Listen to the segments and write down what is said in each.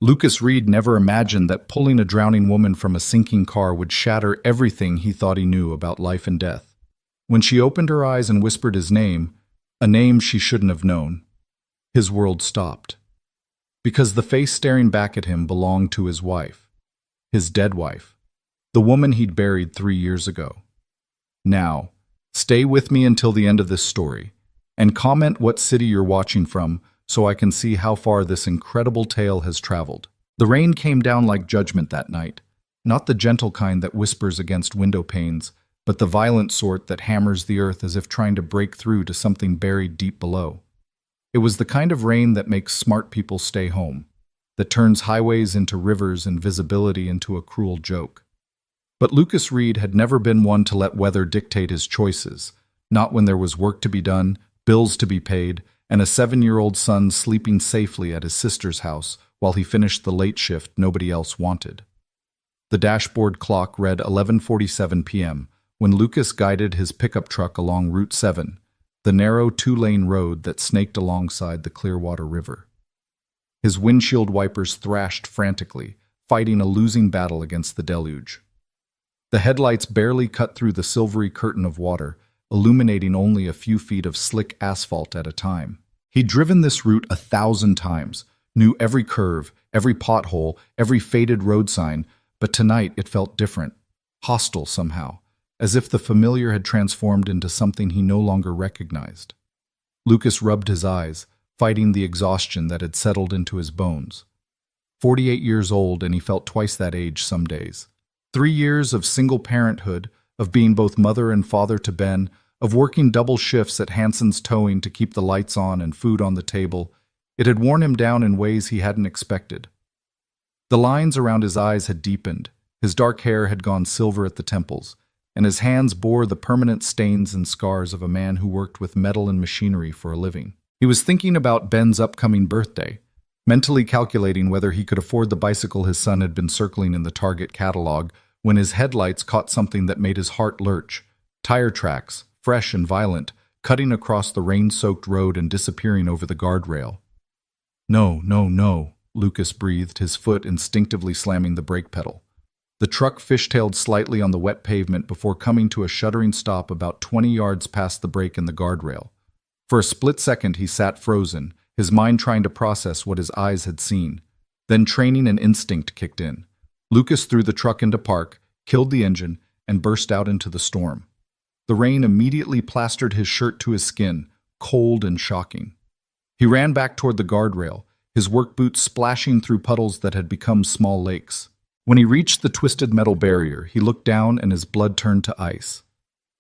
Lucas Reed never imagined that pulling a drowning woman from a sinking car would shatter everything he thought he knew about life and death. When she opened her eyes and whispered his name, a name she shouldn't have known, his world stopped. Because the face staring back at him belonged to his wife, his dead wife, the woman he'd buried 3 years ago. Now, stay with me until the end of this story, and comment what city you're watching from so I can see how far this incredible tale has traveled. The rain came down like judgment that night, not the gentle kind that whispers against window panes, but the violent sort that hammers the earth as if trying to break through to something buried deep below. It was the kind of rain that makes smart people stay home, that turns highways into rivers and visibility into a cruel joke. But Lucas Reed had never been one to let weather dictate his choices, not when there was work to be done, bills to be paid, and a 7-year-old son sleeping safely at his sister's house while he finished the late shift nobody else wanted. The dashboard clock read 11:47 p.m. when Lucas guided his pickup truck along Route 7, the narrow 2-lane road that snaked alongside the Clearwater River. His windshield wipers thrashed frantically, fighting a losing battle against the deluge. The headlights barely cut through the silvery curtain of water, illuminating only a few feet of slick asphalt at a time. He'd driven this route 1,000 times, knew every curve, every pothole, every faded road sign, but tonight it felt different, hostile somehow, as if the familiar had transformed into something he no longer recognized. Lucas rubbed his eyes, fighting the exhaustion that had settled into his bones. 48 years old, and he felt twice that age some days. 3 years of single parenthood, of being both mother and father to Ben, of working double shifts at Hanson's Towing to keep the lights on and food on the table. It had worn him down in ways he hadn't expected. The lines around his eyes had deepened, his dark hair had gone silver at the temples, and his hands bore the permanent stains and scars of a man who worked with metal and machinery for a living. He was thinking about Ben's upcoming birthday, mentally calculating whether he could afford the bicycle his son had been circling in the Target catalog, when his headlights caught something that made his heart lurch. Tire tracks, fresh and violent, cutting across the rain-soaked road and disappearing over the guardrail. No, no, no, Lucas breathed, his foot instinctively slamming the brake pedal. The truck fishtailed slightly on the wet pavement before coming to a shuddering stop about 20 yards past the brake and the guardrail. For a split second he sat frozen, his mind trying to process what his eyes had seen. Then training and instinct kicked in. Lucas threw the truck into park, killed the engine, and burst out into the storm. The rain immediately plastered his shirt to his skin, cold and shocking. He ran back toward the guardrail, his work boots splashing through puddles that had become small lakes. When he reached the twisted metal barrier, he looked down and his blood turned to ice.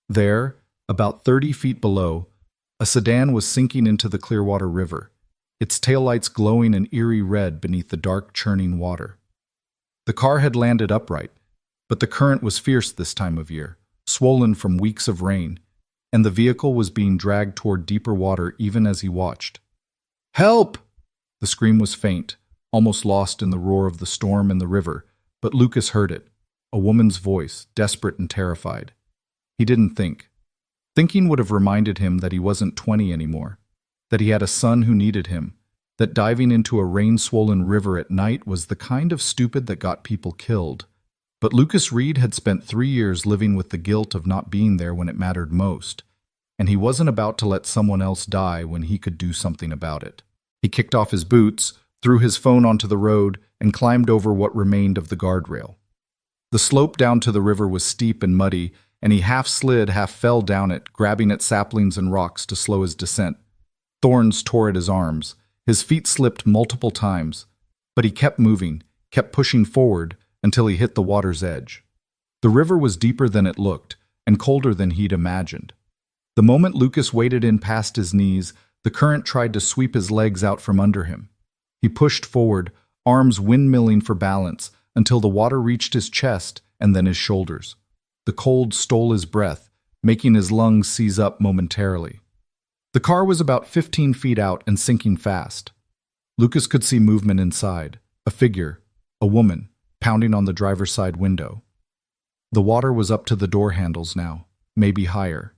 There, about 30 feet below, a sedan was sinking into the Clearwater River, its taillights glowing an eerie red beneath the dark, churning water. The car had landed upright, but the current was fierce this time of year, swollen from weeks of rain, and the vehicle was being dragged toward deeper water even as he watched. "Help!" The scream was faint, almost lost in the roar of the storm and the river, but Lucas heard it, a woman's voice, desperate and terrified. He didn't think. Thinking would have reminded him that he wasn't 20 anymore, that he had a son who needed him, that diving into a rain-swollen river at night was the kind of stupid that got people killed. But Lucas Reed had spent 3 years living with the guilt of not being there when it mattered most, and he wasn't about to let someone else die when he could do something about it. He kicked off his boots, threw his phone onto the road, and climbed over what remained of the guardrail. The slope down to the river was steep and muddy, and he half slid, half fell down it, grabbing at saplings and rocks to slow his descent. Thorns tore at his arms. His feet slipped multiple times, but he kept moving, kept pushing forward, until he hit the water's edge. The river was deeper than it looked, and colder than he'd imagined. The moment Lucas waded in past his knees, the current tried to sweep his legs out from under him. He pushed forward, arms windmilling for balance, until the water reached his chest and then his shoulders. The cold stole his breath, making his lungs seize up momentarily. The car was about 15 feet out and sinking fast. Lucas could see movement inside, a figure, a woman, pounding on the driver's side window. The water was up to the door handles now, maybe higher.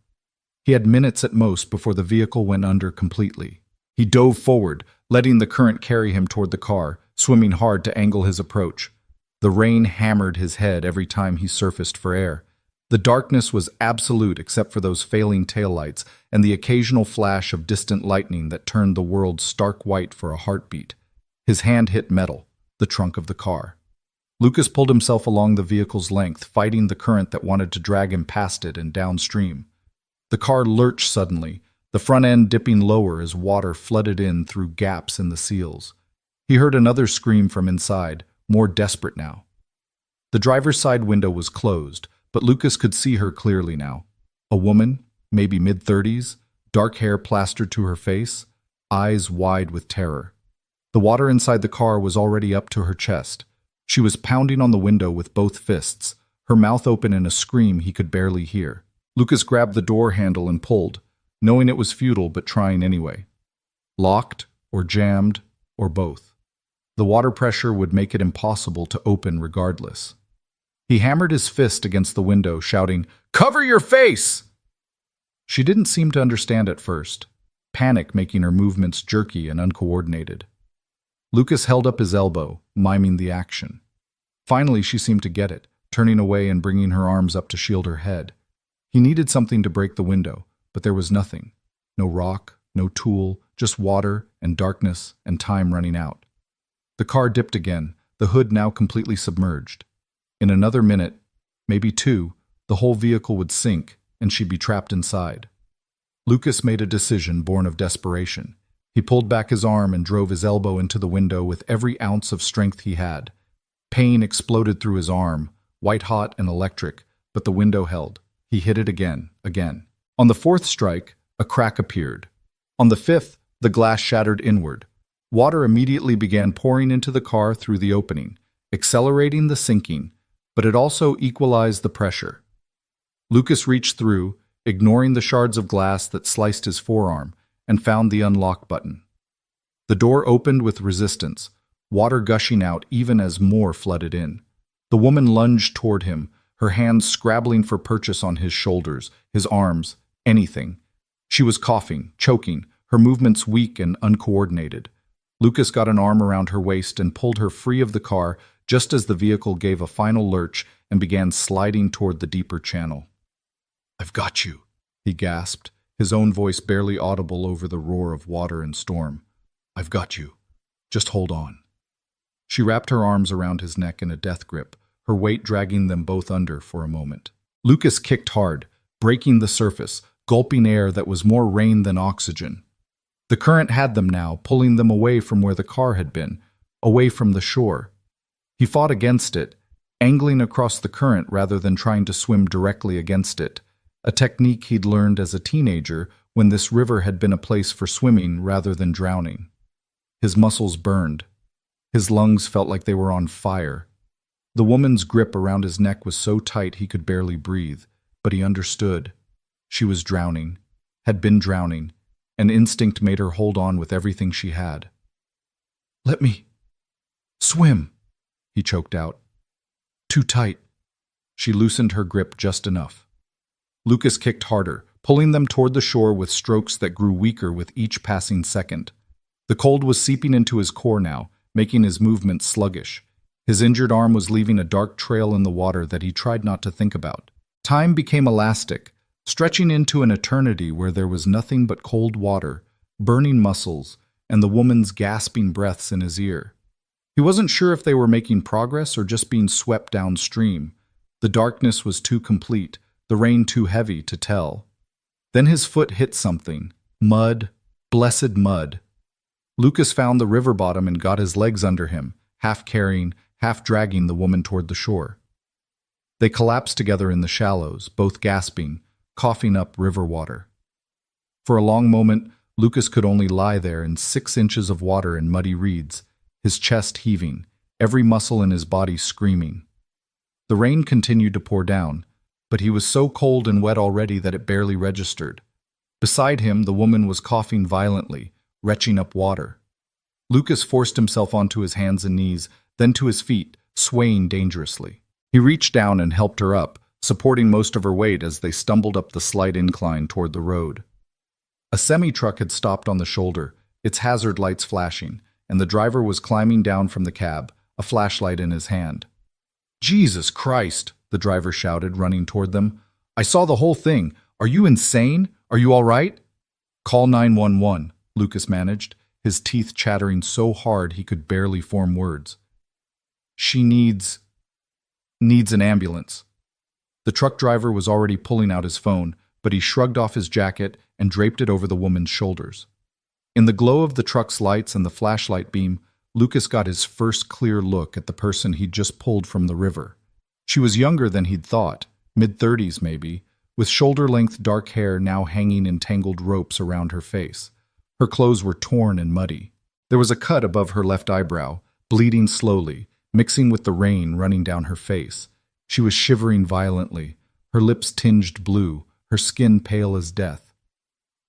He had minutes at most before the vehicle went under completely. He dove forward, letting the current carry him toward the car, swimming hard to angle his approach. The rain hammered his head every time he surfaced for air. The darkness was absolute except for those failing taillights and the occasional flash of distant lightning that turned the world stark white for a heartbeat. His hand hit metal, the trunk of the car. Lucas pulled himself along the vehicle's length, fighting the current that wanted to drag him past it and downstream. The car lurched suddenly, the front end dipping lower as water flooded in through gaps in the seals. He heard another scream from inside, more desperate now. The driver's side window was closed, but Lucas could see her clearly now. A woman, maybe mid-30s, dark hair plastered to her face, eyes wide with terror. The water inside the car was already up to her chest. She was pounding on the window with both fists, her mouth open in a scream he could barely hear. Lucas grabbed the door handle and pulled, knowing it was futile but trying anyway. Locked, or jammed, or both. The water pressure would make it impossible to open regardless. He hammered his fist against the window, shouting, "Cover your face!" She didn't seem to understand at first, panic making her movements jerky and uncoordinated. Lucas held up his elbow, miming the action. Finally, she seemed to get it, turning away and bringing her arms up to shield her head. He needed something to break the window, but there was nothing. No rock, no tool, just water and darkness and time running out. The car dipped again, the hood now completely submerged. In another minute, maybe two, the whole vehicle would sink and she'd be trapped inside. Lucas made a decision born of desperation. He pulled back his arm and drove his elbow into the window with every ounce of strength he had. Pain exploded through his arm, white-hot and electric, but the window held. He hit it again. On the fourth strike, a crack appeared. On the fifth, the glass shattered inward. Water immediately began pouring into the car through the opening, accelerating the sinking, but it also equalized the pressure. Lucas reached through, ignoring the shards of glass that sliced his forearm, and found the unlock button. The door opened with resistance, water gushing out even as more flooded in. The woman lunged toward him, her hands scrabbling for purchase on his shoulders, his arms, anything. She was coughing, choking, her movements weak and uncoordinated. Lucas got an arm around her waist and pulled her free of the car just as the vehicle gave a final lurch and began sliding toward the deeper channel. "I've got you," he gasped, his own voice barely audible over the roar of water and storm. "I've got you. Just hold on." She wrapped her arms around his neck in a death grip, her weight dragging them both under for a moment. Lucas kicked hard, breaking the surface, gulping air that was more rain than oxygen. The current had them now, pulling them away from where the car had been, away from the shore. He fought against it, angling across the current rather than trying to swim directly against it, a technique he'd learned as a teenager when this river had been a place for swimming rather than drowning. His muscles burned. His lungs felt like they were on fire. The woman's grip around his neck was so tight he could barely breathe, but he understood. She was drowning, had been drowning, and instinct made her hold on with everything she had. "Let me swim," he choked out. "Too tight." She loosened her grip just enough. Lucas kicked harder, pulling them toward the shore with strokes that grew weaker with each passing second. The cold was seeping into his core now, making his movements sluggish. His injured arm was leaving a dark trail in the water that he tried not to think about. Time became elastic, stretching into an eternity where there was nothing but cold water, burning muscles, and the woman's gasping breaths in his ear. He wasn't sure if they were making progress or just being swept downstream. The darkness was too complete, the rain too heavy to tell. Then his foot hit something. Mud, blessed mud. Lucas found the river bottom and got his legs under him, half carrying, half dragging the woman toward the shore. They collapsed together in the shallows, both gasping, coughing up river water. For a long moment, Lucas could only lie there in 6 inches of water and muddy reeds, his chest heaving, every muscle in his body screaming. The rain continued to pour down, but he was so cold and wet already that it barely registered. Beside him, the woman was coughing violently, retching up water. Lucas forced himself onto his hands and knees, then to his feet, swaying dangerously. He reached down and helped her up, supporting most of her weight as they stumbled up the slight incline toward the road. A semi-truck had stopped on the shoulder, its hazard lights flashing, and the driver was climbing down from the cab, a flashlight in his hand. "Jesus Christ!" the driver shouted, running toward them. "I saw the whole thing. Are you insane? Are you all right?" "Call 911, Lucas managed, his teeth chattering so hard he could barely form words. "She needs an ambulance." The truck driver was already pulling out his phone, but he shrugged off his jacket and draped it over the woman's shoulders. In the glow of the truck's lights and the flashlight beam, Lucas got his first clear look at the person he'd just pulled from the river. She was younger than he'd thought, mid-30s maybe, with shoulder-length dark hair now hanging in tangled ropes around her face. Her clothes were torn and muddy. There was a cut above her left eyebrow, bleeding slowly, mixing with the rain running down her face. She was shivering violently, her lips tinged blue, her skin pale as death.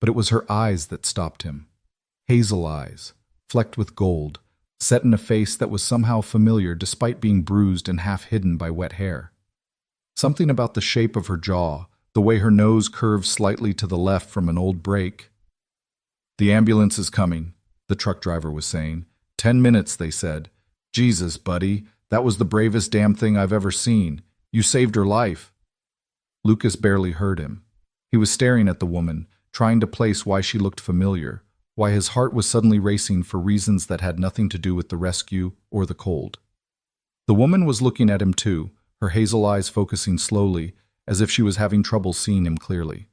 But it was her eyes that stopped him. Hazel eyes, flecked with gold, set in a face that was somehow familiar despite being bruised and half hidden by wet hair. Something about the shape of her jaw, the way her nose curved slightly to the left from an old break. "The ambulance is coming," the truck driver was saying. 10 minutes, they said. "Jesus, buddy, that was the bravest damn thing I've ever seen. You saved her life." Lucas barely heard him. He was staring at the woman, trying to place why she looked familiar, why his heart was suddenly racing for reasons that had nothing to do with the rescue or the cold. The woman was looking at him too, her hazel eyes focusing slowly, as if she was having trouble seeing him clearly.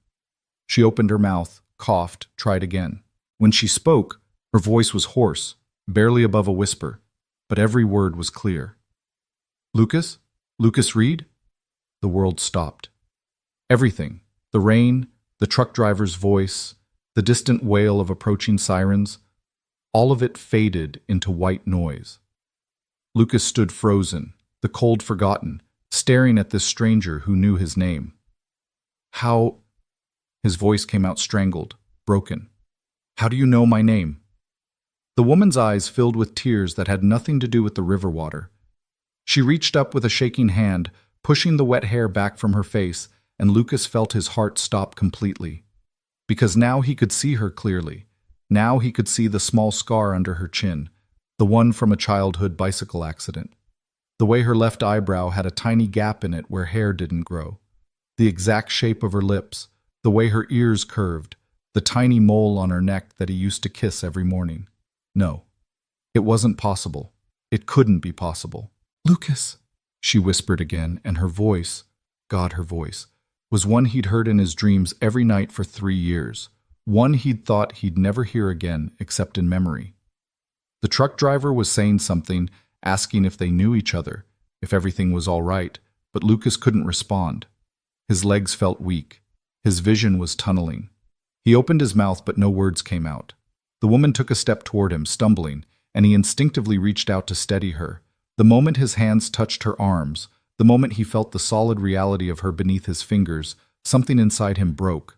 She opened her mouth, coughed, tried again. When she spoke, her voice was hoarse, barely above a whisper, but every word was clear. "Lucas? Lucas Reed?" The world stopped. Everything, the rain, the truck driver's voice, the distant wail of approaching sirens, all of it faded into white noise. Lucas stood frozen, the cold forgotten, staring at this stranger who knew his name. "How—" His voice came out strangled, broken. "How do you know my name?" The woman's eyes filled with tears that had nothing to do with the river water. She reached up with a shaking hand, pushing the wet hair back from her face, and Lucas felt his heart stop completely. Because now he could see her clearly. Now he could see the small scar under her chin, the one from a childhood bicycle accident. The way her left eyebrow had a tiny gap in it where hair didn't grow. The exact shape of her lips, the way her ears curved, the tiny mole on her neck that he used to kiss every morning. No, it wasn't possible. It couldn't be possible. "Lucas," she whispered again, and her voice, God, her voice, was one he'd heard in his dreams every night for 3 years, one he'd thought he'd never hear again except in memory. The truck driver was saying something, asking if they knew each other, if everything was all right, but Lucas couldn't respond. His legs felt weak. His vision was tunneling. He opened his mouth, but no words came out. The woman took a step toward him, stumbling, and he instinctively reached out to steady her. The moment his hands touched her arms, the moment he felt the solid reality of her beneath his fingers, something inside him broke.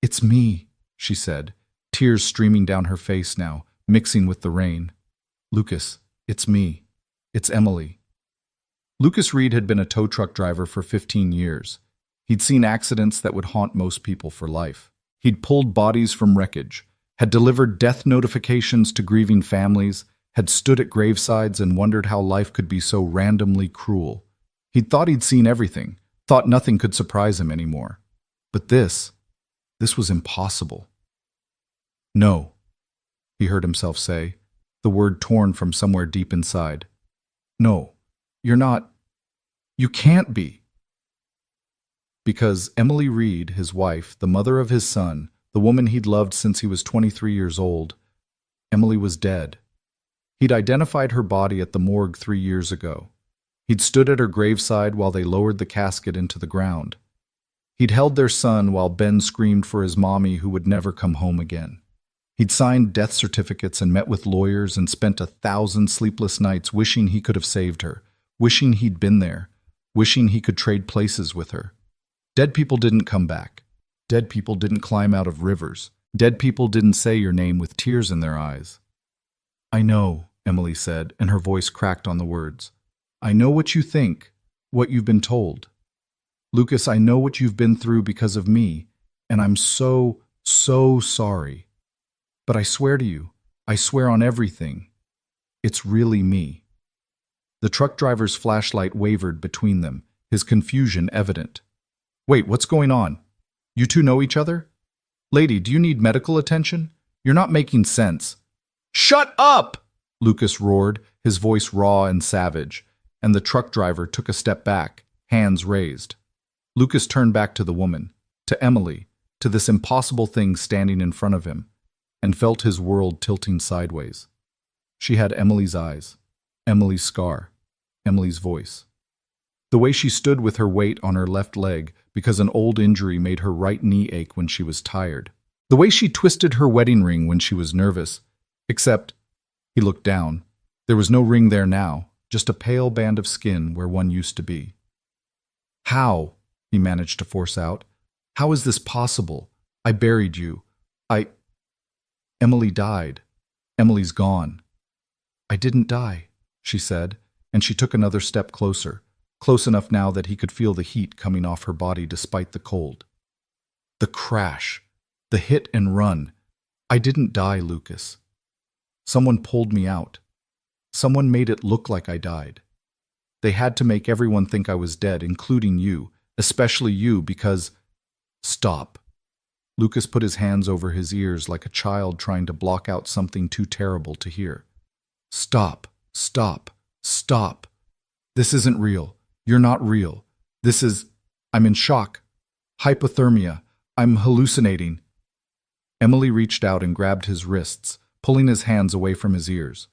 "It's me," she said, tears streaming down her face now, mixing with the rain. "Lucas, it's me. It's Emily." Lucas Reed had been a tow truck driver for 15 years. He'd seen accidents that would haunt most people for life. He'd pulled bodies from wreckage, had delivered death notifications to grieving families, had stood at gravesides and wondered how life could be so randomly cruel. He'd thought he'd seen everything, thought nothing could surprise him anymore. But this was impossible. "No," he heard himself say, the word torn from somewhere deep inside. "No, you're not. You can't be." Because Emily Reed, his wife, the mother of his son, the woman he'd loved since he was 23 years old, Emily was dead. He'd identified her body at the morgue 3 years ago. He'd stood at her graveside while they lowered the casket into the ground. He'd held their son while Ben screamed for his mommy who would never come home again. He'd signed death certificates and met with lawyers and spent 1,000 sleepless nights wishing he could have saved her, wishing he'd been there, wishing he could trade places with her. Dead people didn't come back. Dead people didn't climb out of rivers. Dead people didn't say your name with tears in their eyes. "I know," Emily said, and her voice cracked on the words. "I know what you think, what you've been told. Lucas, I know what you've been through because of me, and I'm so sorry. But I swear to you, I swear on everything, It's really me." The truck driver's flashlight wavered between them, his confusion evident. "Wait, what's going on? You two know each other? Lady, do you need medical attention? You're not making sense." "Shut up!" Lucas roared, his voice raw and savage, and the truck driver took a step back, hands raised. Lucas turned back to the woman, to Emily, to this impossible thing standing in front of him, and felt his world tilting sideways. She had Emily's eyes, Emily's scar, Emily's voice. The way she stood with her weight on her left leg because an old injury made her right knee ache when she was tired. The way she twisted her wedding ring when she was nervous. Except, he looked down. There was no ring there now, just a pale band of skin where one used to be. "How?" he managed to force out. "How is this possible? I buried you. Emily died. Emily's gone." "I didn't die," she said, and she took another step closer, close enough now that he could feel the heat coming off her body despite the cold. "The crash. The hit and run. I didn't die, Lucas. Someone pulled me out. Someone made it look like I died. They had to make everyone think I was dead, including you, especially you, because—" "Stop." Lucas put his hands over his ears like a child trying to block out something too terrible to hear. "Stop, stop, stop. This isn't real. You're not real. I'm in shock. Hypothermia. I'm hallucinating." Emily reached out and grabbed his wrists, pulling his hands away from his ears.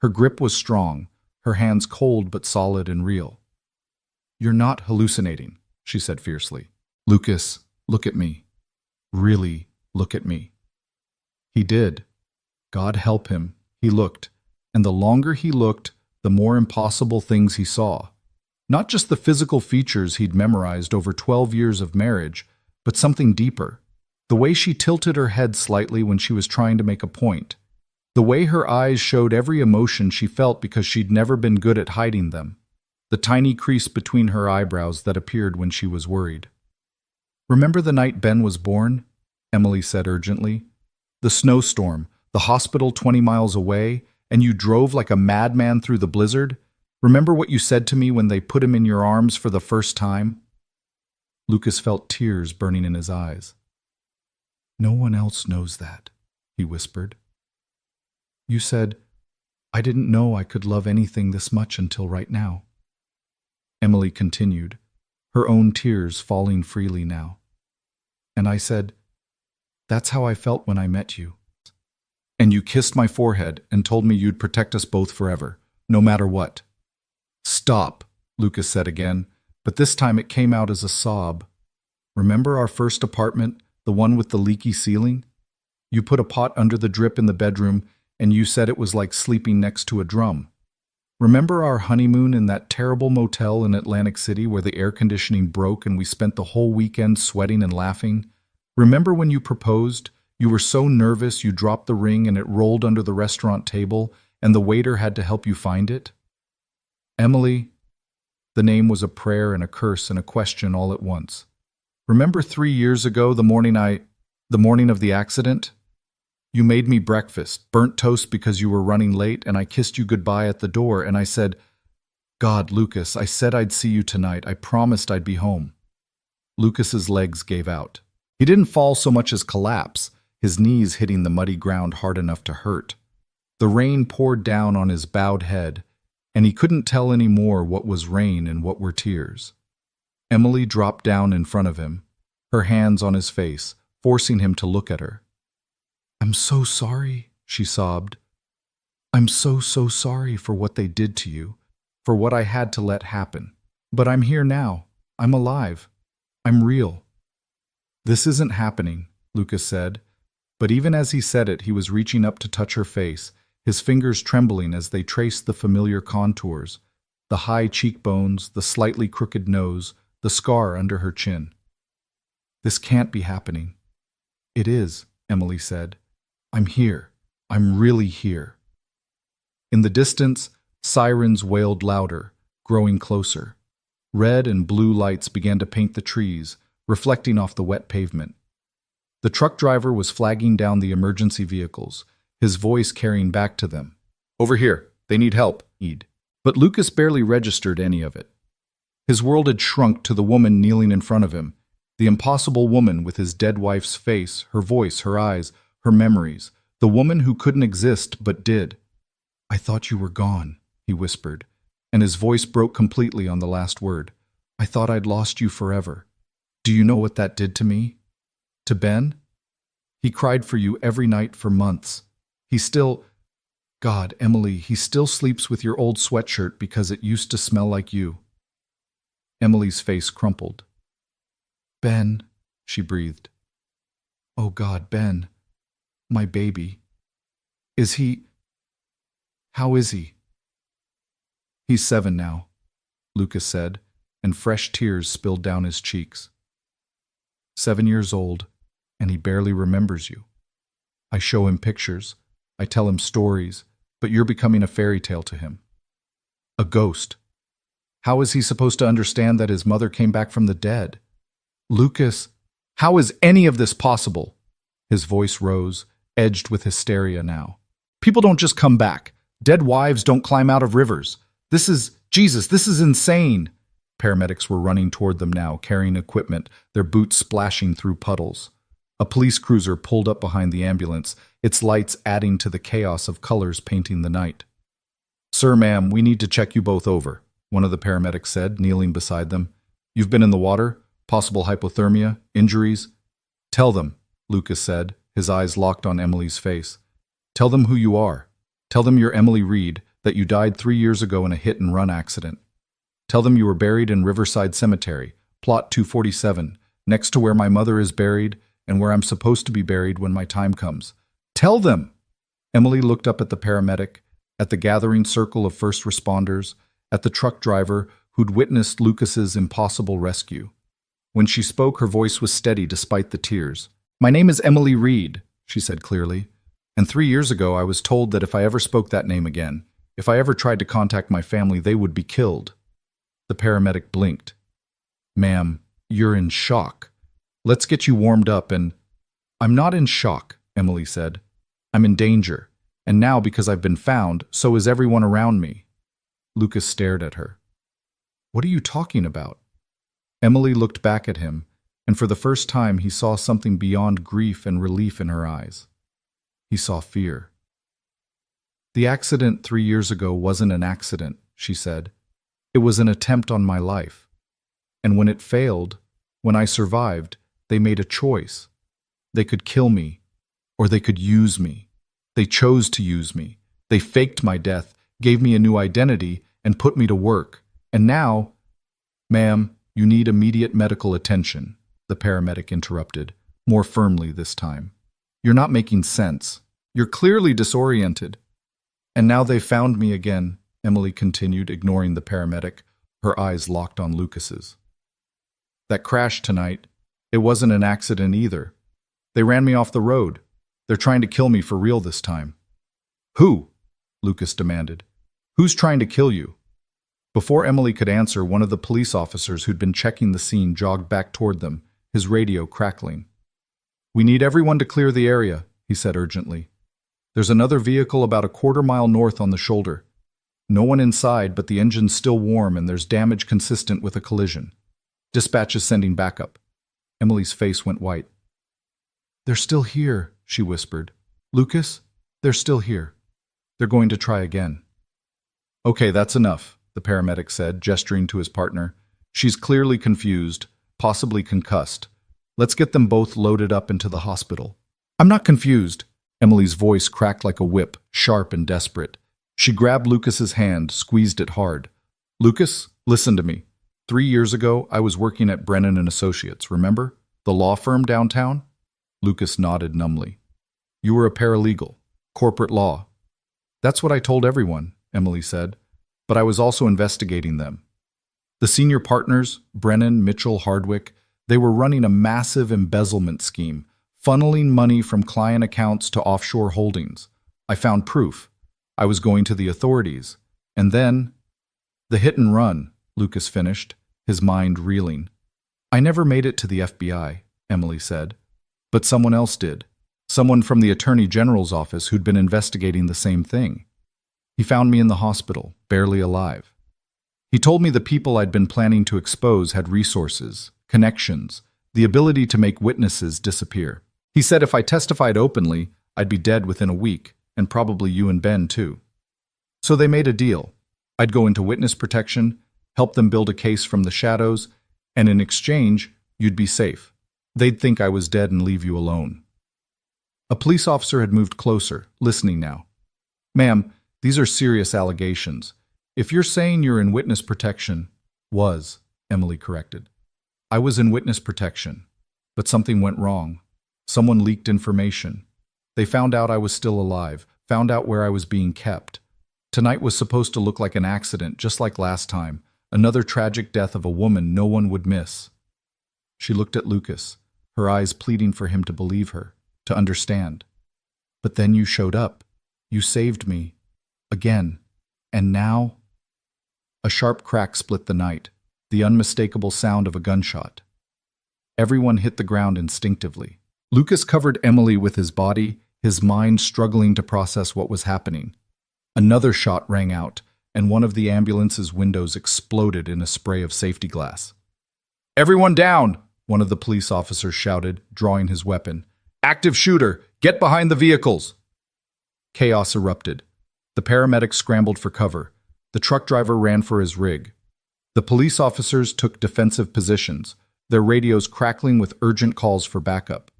Her grip was strong, her hands cold but solid and real. "You're not hallucinating," she said fiercely. "Lucas, look at me. Really look at me." He did. God help him. He looked, and the longer he looked, the more impossible things he saw. Not just the physical features he'd memorized over 12 years of marriage, but something deeper. The way she tilted her head slightly when she was trying to make a point. The way her eyes showed every emotion she felt because she'd never been good at hiding them. The tiny crease between her eyebrows that appeared when she was worried. "Remember the night Ben was born?" Emily said urgently. "The snowstorm, the hospital 20 miles away, and you drove like a madman through the blizzard? Remember what you said to me when they put him in your arms for the first time?" Lucas felt tears burning in his eyes. "No one else knows that," he whispered. "You said, I didn't know I could love anything this much until right now." Emily continued, her own tears falling freely now. "And I said, that's how I felt when I met you. And you kissed my forehead and told me you'd protect us both forever, no matter what." "Stop," Lucas said again, but this time it came out as a sob. "Remember our first apartment, the one with the leaky ceiling? You put a pot under the drip in the bedroom, and you said it was like sleeping next to a drum. Remember our honeymoon in that terrible motel in Atlantic City where the air conditioning broke and we spent the whole weekend sweating and laughing? Remember when you proposed? You were so nervous you dropped the ring and it rolled under the restaurant table and the waiter had to help you find it?" "Emily," the name was a prayer and a curse and a question all at once. "Remember 3 years ago, the morning of the accident? You made me breakfast, burnt toast because you were running late, and I kissed you goodbye at the door, and I said, 'God, Lucas, I said I'd see you tonight. I promised I'd be home.'" Lucas's legs gave out. He didn't fall so much as collapse, his knees hitting the muddy ground hard enough to hurt. The rain poured down on his bowed head, and he couldn't tell any more what was rain and what were tears. Emily dropped down in front of him, her hands on his face, forcing him to look at her. "I'm so sorry," she sobbed. "I'm so sorry for what they did to you, for what I had to let happen. But I'm here now. I'm alive. I'm real." "This isn't happening," Lucas said, but even as he said it, he was reaching up to touch her face, his fingers trembling as they traced the familiar contours, the high cheekbones, the slightly crooked nose, the scar under her chin. "This can't be happening." "It is," Emily said. "I'm here. I'm really here." In the distance, sirens wailed louder, growing closer. Red and blue lights began to paint the trees, reflecting off the wet pavement. The truck driver was flagging down the emergency vehicles, his voice carrying back to them. "Over here. They need help, Ed. But Lucas barely registered any of it. His world had shrunk to the woman kneeling in front of him, the impossible woman with his dead wife's face, her voice, her eyes, her memories, the woman who couldn't exist but did. "I thought you were gone," he whispered, and his voice broke completely on the last word. "I thought I'd lost you forever. Do you know what that did to me? To Ben? He cried for you every night for months. He still... God, Emily, he still sleeps with your old sweatshirt because it used to smell like you." Emily's face crumpled. "Ben," she breathed. "Oh God, Ben. My baby. Is he... How is he?" "He's 7 now," Lucas said, and fresh tears spilled down his cheeks. 7 years old, and he barely remembers you. I show him pictures, I tell him stories, but you're becoming a fairy tale to him. A ghost. How is he supposed to understand that his mother came back from the dead? Lucas, how is any of this possible?" His voice rose, edged with hysteria now. "People don't just come back. Dead wives don't climb out of rivers. This is insane." Paramedics were running toward them now, carrying equipment, their boots splashing through puddles. A police cruiser pulled up behind the ambulance, its lights adding to the chaos of colors painting the night. "Sir, ma'am, we need to check you both over," one of the paramedics said, kneeling beside them. "You've been in the water? Possible hypothermia? Injuries?" "Tell them," Lucas said, his eyes locked on Emily's face. "Tell them who you are. Tell them you're Emily Reed, that you died 3 years ago in a hit-and-run accident. Tell them you were buried in Riverside Cemetery, plot 247, next to where my mother is buried and where I'm supposed to be buried when my time comes. Tell them!" Emily looked up at the paramedic, at the gathering circle of first responders, at the truck driver who'd witnessed Lucas's impossible rescue. When she spoke, her voice was steady despite the tears. "My name is Emily Reed," she said clearly, "and 3 years ago I was told that if I ever spoke that name again, if I ever tried to contact my family, they would be killed." The paramedic blinked. "Ma'am, you're in shock. Let's get you warmed up and—" "I'm not in shock," Emily said. "I'm in danger, and now because I've been found, so is everyone around me." Lucas stared at her. "What are you talking about?" Emily looked back at him, and for the first time he saw something beyond grief and relief in her eyes. He saw fear. "The accident 3 years ago wasn't an accident," she said. "It was an attempt on my life. And when it failed, when I survived, they made a choice. They could kill me, or they could use me. They chose to use me. They faked my death, gave me a new identity, and put me to work. And now—" "Ma'am, you need immediate medical attention," the paramedic interrupted, more firmly this time. "You're not making sense. You're clearly disoriented." "And now they've found me again," Emily continued, ignoring the paramedic, her eyes locked on Lucas's. "That crash tonight, it wasn't an accident either. They ran me off the road. They're trying to kill me for real this time." "Who?" Lucas demanded. "Who's trying to kill you?" Before Emily could answer, one of the police officers who'd been checking the scene jogged back toward them, his radio crackling. "We need everyone to clear the area," he said urgently. "There's another vehicle about a quarter-mile north on the shoulder. No one inside, but the engine's still warm and there's damage consistent with a collision. Dispatch is sending backup." Emily's face went white. "They're still here," she whispered. "Lucas, they're still here. They're going to try again." "Okay, that's enough," the paramedic said, gesturing to his partner. "She's clearly confused, possibly concussed. Let's get them both loaded up into the hospital." "I'm not confused." Emily's voice cracked like a whip, sharp and desperate. She grabbed Lucas's hand, squeezed it hard. "Lucas, listen to me. 3 years ago, I was working at Brennan and Associates, remember? The law firm downtown?" Lucas nodded numbly. "You were a paralegal. Corporate law." "That's what I told everyone," Emily said. "But I was also investigating them. The senior partners, Brennan, Mitchell, Hardwick, they were running a massive embezzlement scheme, funneling money from client accounts to offshore holdings. I found proof. I was going to the authorities. And then—" "The hit and run," Lucas finished, his mind reeling. "I never made it to the FBI," Emily said. "But someone else did. Someone from the Attorney General's office who'd been investigating the same thing." He found me in the hospital, barely alive. He told me the people I'd been planning to expose had resources, connections, the ability to make witnesses disappear. He said if I testified openly, I'd be dead within a week, and probably you and Ben too. So they made a deal. I'd go into witness protection, help them build a case from the shadows, and in exchange, you'd be safe. They'd think I was dead and leave you alone. A police officer had moved closer, listening now. Ma'am, these are serious allegations. If you're saying you're in witness protection, Emily corrected. I was in witness protection, but something went wrong. Someone leaked information. They found out I was still alive, found out where I was being kept. Tonight was supposed to look like an accident, just like last time, another tragic death of a woman no one would miss. She looked at Lucas, her eyes pleading for him to believe her, to understand. But then you showed up. You saved me. Again. And now? A sharp crack split the night, the unmistakable sound of a gunshot. Everyone hit the ground instinctively. Lucas covered Emily with his body, his mind struggling to process what was happening. Another shot rang out, and one of the ambulance's windows exploded in a spray of safety glass. "Everyone down!" one of the police officers shouted, drawing his weapon. "Active shooter! Get behind the vehicles!" Chaos erupted. The paramedics scrambled for cover. The truck driver ran for his rig. The police officers took defensive positions, their radios crackling with urgent calls for backup.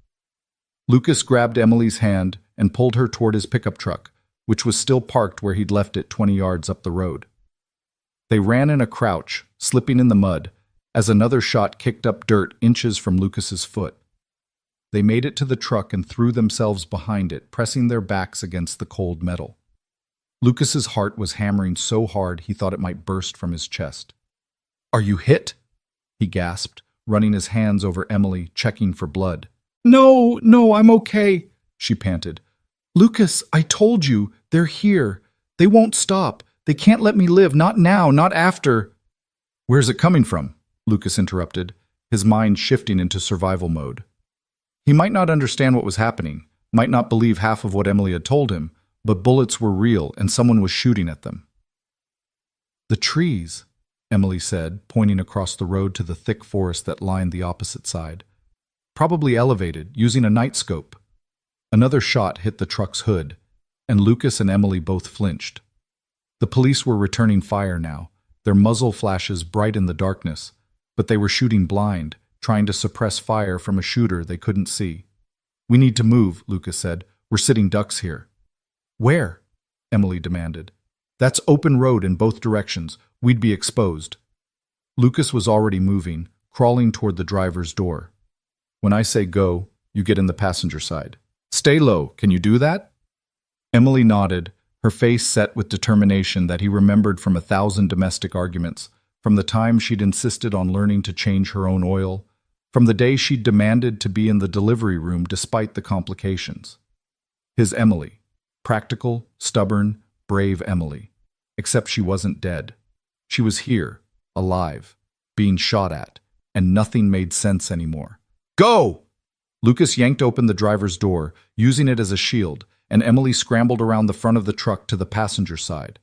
Lucas grabbed Emily's hand and pulled her toward his pickup truck, which was still parked where he'd left it 20 yards up the road. They ran in a crouch, slipping in the mud, as another shot kicked up dirt inches from Lucas's foot. They made it to the truck and threw themselves behind it, pressing their backs against the cold metal. Lucas's heart was hammering so hard he thought it might burst from his chest. "Are you hit?" he gasped, running his hands over Emily, checking for blood. No, I'm okay," she panted. "Lucas, I told you, they're here. They won't stop. They can't let me live, not now, not after." "Where's it coming from?" Lucas interrupted, his mind shifting into survival mode. He might not understand what was happening, might not believe half of what Emily had told him, but bullets were real and someone was shooting at them. "The trees," Emily said, pointing across the road to the thick forest that lined the opposite side. "Probably elevated, using a night scope." Another shot hit the truck's hood, and Lucas and Emily both flinched. The police were returning fire now, their muzzle flashes bright in the darkness, but they were shooting blind, trying to suppress fire from a shooter they couldn't see. "We need to move," Lucas said. "We're sitting ducks here." "Where?" Emily demanded. "That's open road in both directions. We'd be exposed." Lucas was already moving, crawling toward the driver's door. "When I say go, you get in the passenger side. Stay low. Can you do that?" Emily nodded, her face set with determination that he remembered from 1,000 domestic arguments, from the time she'd insisted on learning to change her own oil, from the day she'd demanded to be in the delivery room despite the complications. His Emily. Practical, stubborn, brave Emily. Except she wasn't dead. She was here, alive, being shot at, and nothing made sense anymore. "Go!" Lucas yanked open the driver's door, using it as a shield, and Emily scrambled around the front of the truck to the passenger side.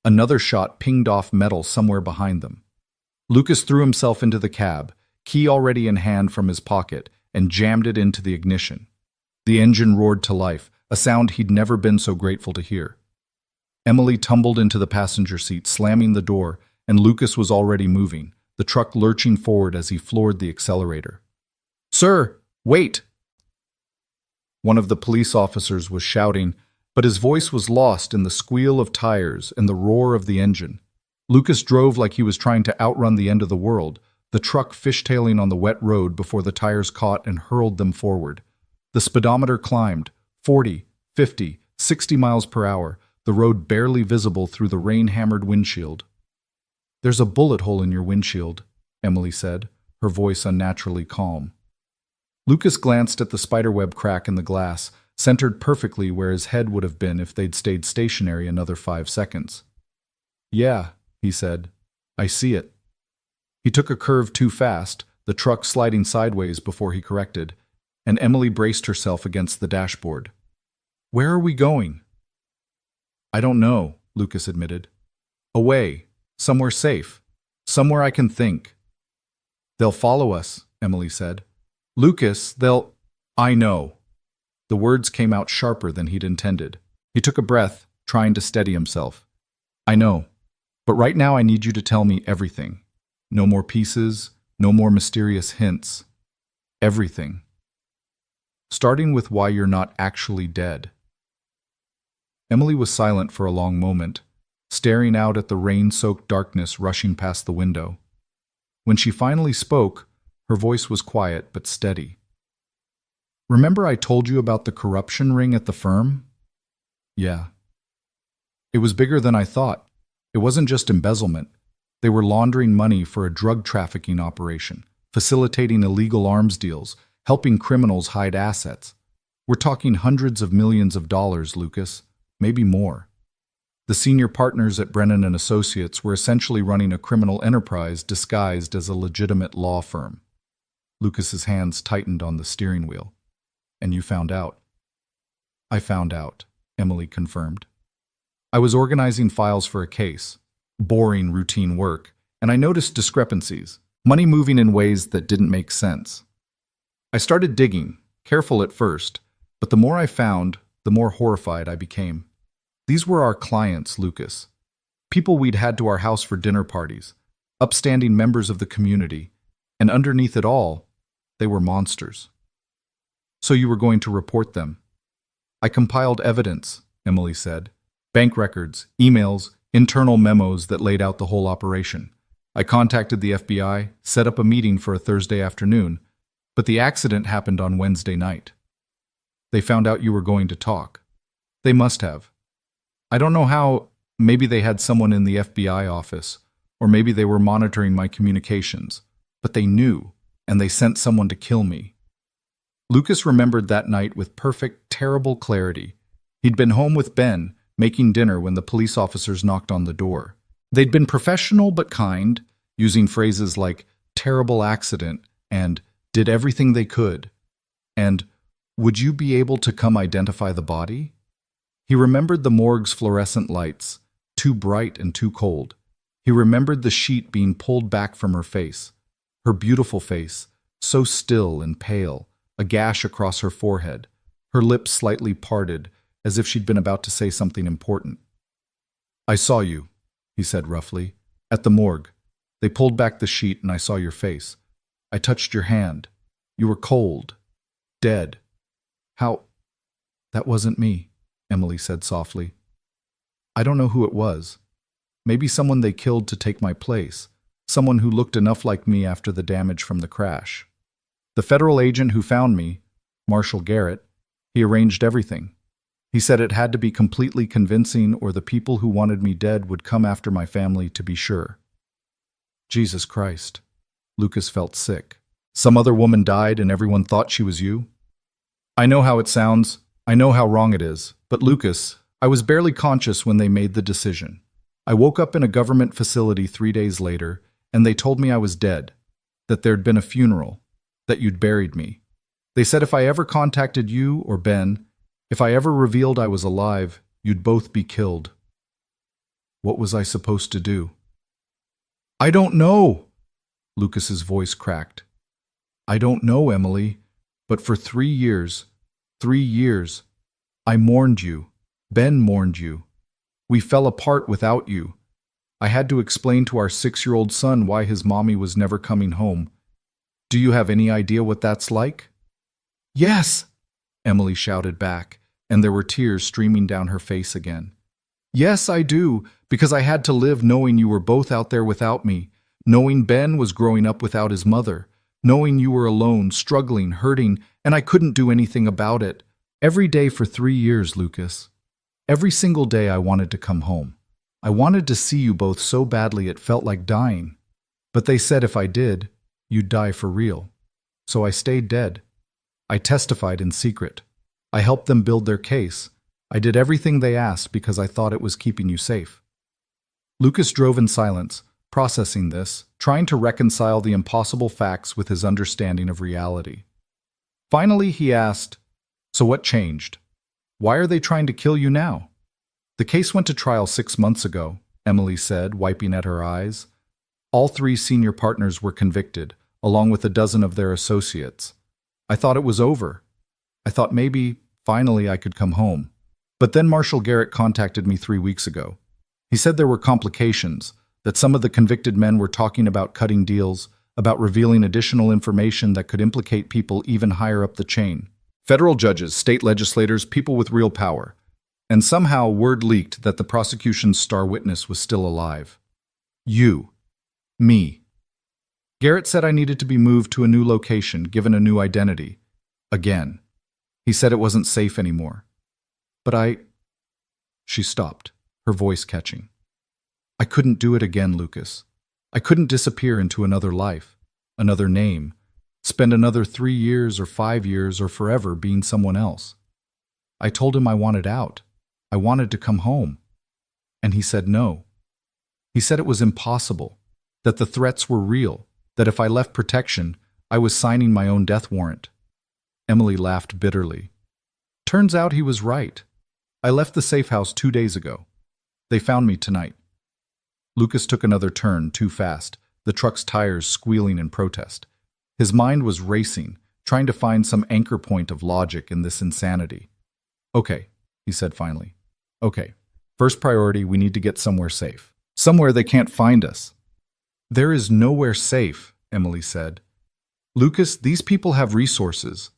Another shot pinged off metal somewhere behind them. Lucas threw himself into the cab, key already in hand from his pocket, and jammed it into the ignition. The engine roared to life, a sound he'd never been so grateful to hear. Emily tumbled into the passenger seat, slamming the door, and Lucas was already moving, the truck lurching forward as he floored the accelerator. "Sir, wait!" One of the police officers was shouting, but his voice was lost in the squeal of tires and the roar of the engine. Lucas drove like he was trying to outrun the end of the world, the truck fishtailing on the wet road before the tires caught and hurled them forward. The speedometer climbed, 40, 50, 60 miles per hour, the road barely visible through the rain-hammered windshield. "There's a bullet hole in your windshield," Emily said, her voice unnaturally calm. Lucas glanced at the spiderweb crack in the glass, centered perfectly where his head would have been if they'd stayed stationary another 5 seconds. "Yeah," he said, "I see it." He took a curve too fast, the truck sliding sideways before he corrected, and Emily braced herself against the dashboard. "Where are we going?" "I don't know," Lucas admitted. Away, somewhere safe, somewhere I can think. They'll follow us, Emily said. Lucas, they'll… I know. The words came out sharper than he'd intended. He took a breath, trying to steady himself. I know, but right now I need you to tell me everything. No more pieces, no more mysterious hints. Everything. Starting with why you're not actually dead. Emily was silent for a long moment, staring out at the rain-soaked darkness rushing past the window. When she finally spoke, her voice was quiet but steady. Remember I told you about the corruption ring at the firm? Yeah. It was bigger than I thought. It wasn't just embezzlement. They were laundering money for a drug trafficking operation, facilitating illegal arms deals, helping criminals hide assets. We're talking hundreds of millions of dollars, Lucas, maybe more. The senior partners at Brennan and Associates were essentially running a criminal enterprise disguised as a legitimate law firm. Lucas's hands tightened on the steering wheel. And you found out. I found out, Emily confirmed. I was organizing files for a case, boring routine work, and I noticed discrepancies, money moving in ways that didn't make sense. I started digging, careful at first, but the more I found, the more horrified I became. These were our clients, Lucas. People we'd had to our house for dinner parties, upstanding members of the community, and underneath it all, they were monsters. So you were going to report them. I compiled evidence, Emily said. Bank records, emails, internal memos that laid out the whole operation. I contacted the FBI, set up a meeting for a Thursday afternoon, but the accident happened on Wednesday night. They found out you were going to talk. They must have. I don't know how. Maybe they had someone in the FBI office, or maybe they were monitoring my communications, but they knew, and they sent someone to kill me. Lucas remembered that night with perfect, terrible clarity. He'd been home with Ben, making dinner when the police officers knocked on the door. They'd been professional but kind, using phrases like terrible accident and did everything they could. And would you be able to come identify the body? He remembered the morgue's fluorescent lights, too bright and too cold. He remembered the sheet being pulled back from her face, her beautiful face, so still and pale, a gash across her forehead, her lips slightly parted, as if she'd been about to say something important. I saw you, he said roughly, at the morgue. They pulled back the sheet and I saw your face. I touched your hand. You were cold. Dead. How? That wasn't me, Emily said softly. I don't know who it was. Maybe someone they killed to take my place, someone who looked enough like me after the damage from the crash. The federal agent who found me, Marshall Garrett, he arranged everything. He said it had to be completely convincing or the people who wanted me dead would come after my family to be sure. Jesus Christ. Lucas felt sick. Some other woman died and everyone thought she was you? I know how it sounds. I know how wrong it is. But Lucas, I was barely conscious when they made the decision. I woke up in a government facility 3 days later, and they told me I was dead, that there'd been a funeral, that you'd buried me. They said if I ever contacted you or Ben, if I ever revealed I was alive, you'd both be killed. What was I supposed to do? I don't know, Lucas's voice cracked. I don't know, Emily, but for 3 years, I mourned you. Ben mourned you. We fell apart without you. I had to explain to our 6-year-old son why his mommy was never coming home. Do you have any idea what that's like? Yes, Emily shouted back, and there were tears streaming down her face again. Yes, I do, because I had to live knowing you were both out there without me, knowing Ben was growing up without his mother, knowing you were alone, struggling, hurting, and I couldn't do anything about it. Every day for 3 years, Lucas. Every single day I wanted to come home. I wanted to see you both so badly it felt like dying. But they said if I did, you'd die for real. So I stayed dead. I testified in secret. I helped them build their case. I did everything they asked because I thought it was keeping you safe. Lucas drove in silence, processing this, trying to reconcile the impossible facts with his understanding of reality. Finally, he asked, so what changed? Why are they trying to kill you now? The case went to trial 6 months ago, Emily said, wiping at her eyes. All 3 senior partners were convicted, along with a dozen of their associates. I thought it was over. I thought maybe, finally, I could come home. But then Marshal Garrett contacted me 3 weeks ago. He said there were complications, that some of the convicted men were talking about cutting deals, about revealing additional information that could implicate people even higher up the chain. Federal judges, state legislators, people with real power. And somehow word leaked that the prosecution's star witness was still alive. You. Me. Garrett said I needed to be moved to a new location, given a new identity. Again. He said it wasn't safe anymore. But She stopped, her voice catching. I couldn't do it again, Lucas. I couldn't disappear into another life, another name, spend another 3 years or 5 years or forever being someone else. I told him I wanted out. I wanted to come home. And he said no. He said it was impossible, that the threats were real, that if I left protection, I was signing my own death warrant. Emily laughed bitterly. Turns out he was right. I left the safe house 2 days ago. They found me tonight. Lucas took another turn too fast, the truck's tires squealing in protest. His mind was racing, trying to find some anchor point of logic in this insanity. Okay, he said finally. Okay, first priority, we need to get somewhere safe. Somewhere they can't find us. There is nowhere safe, Emily said. Lucas, these people have resources.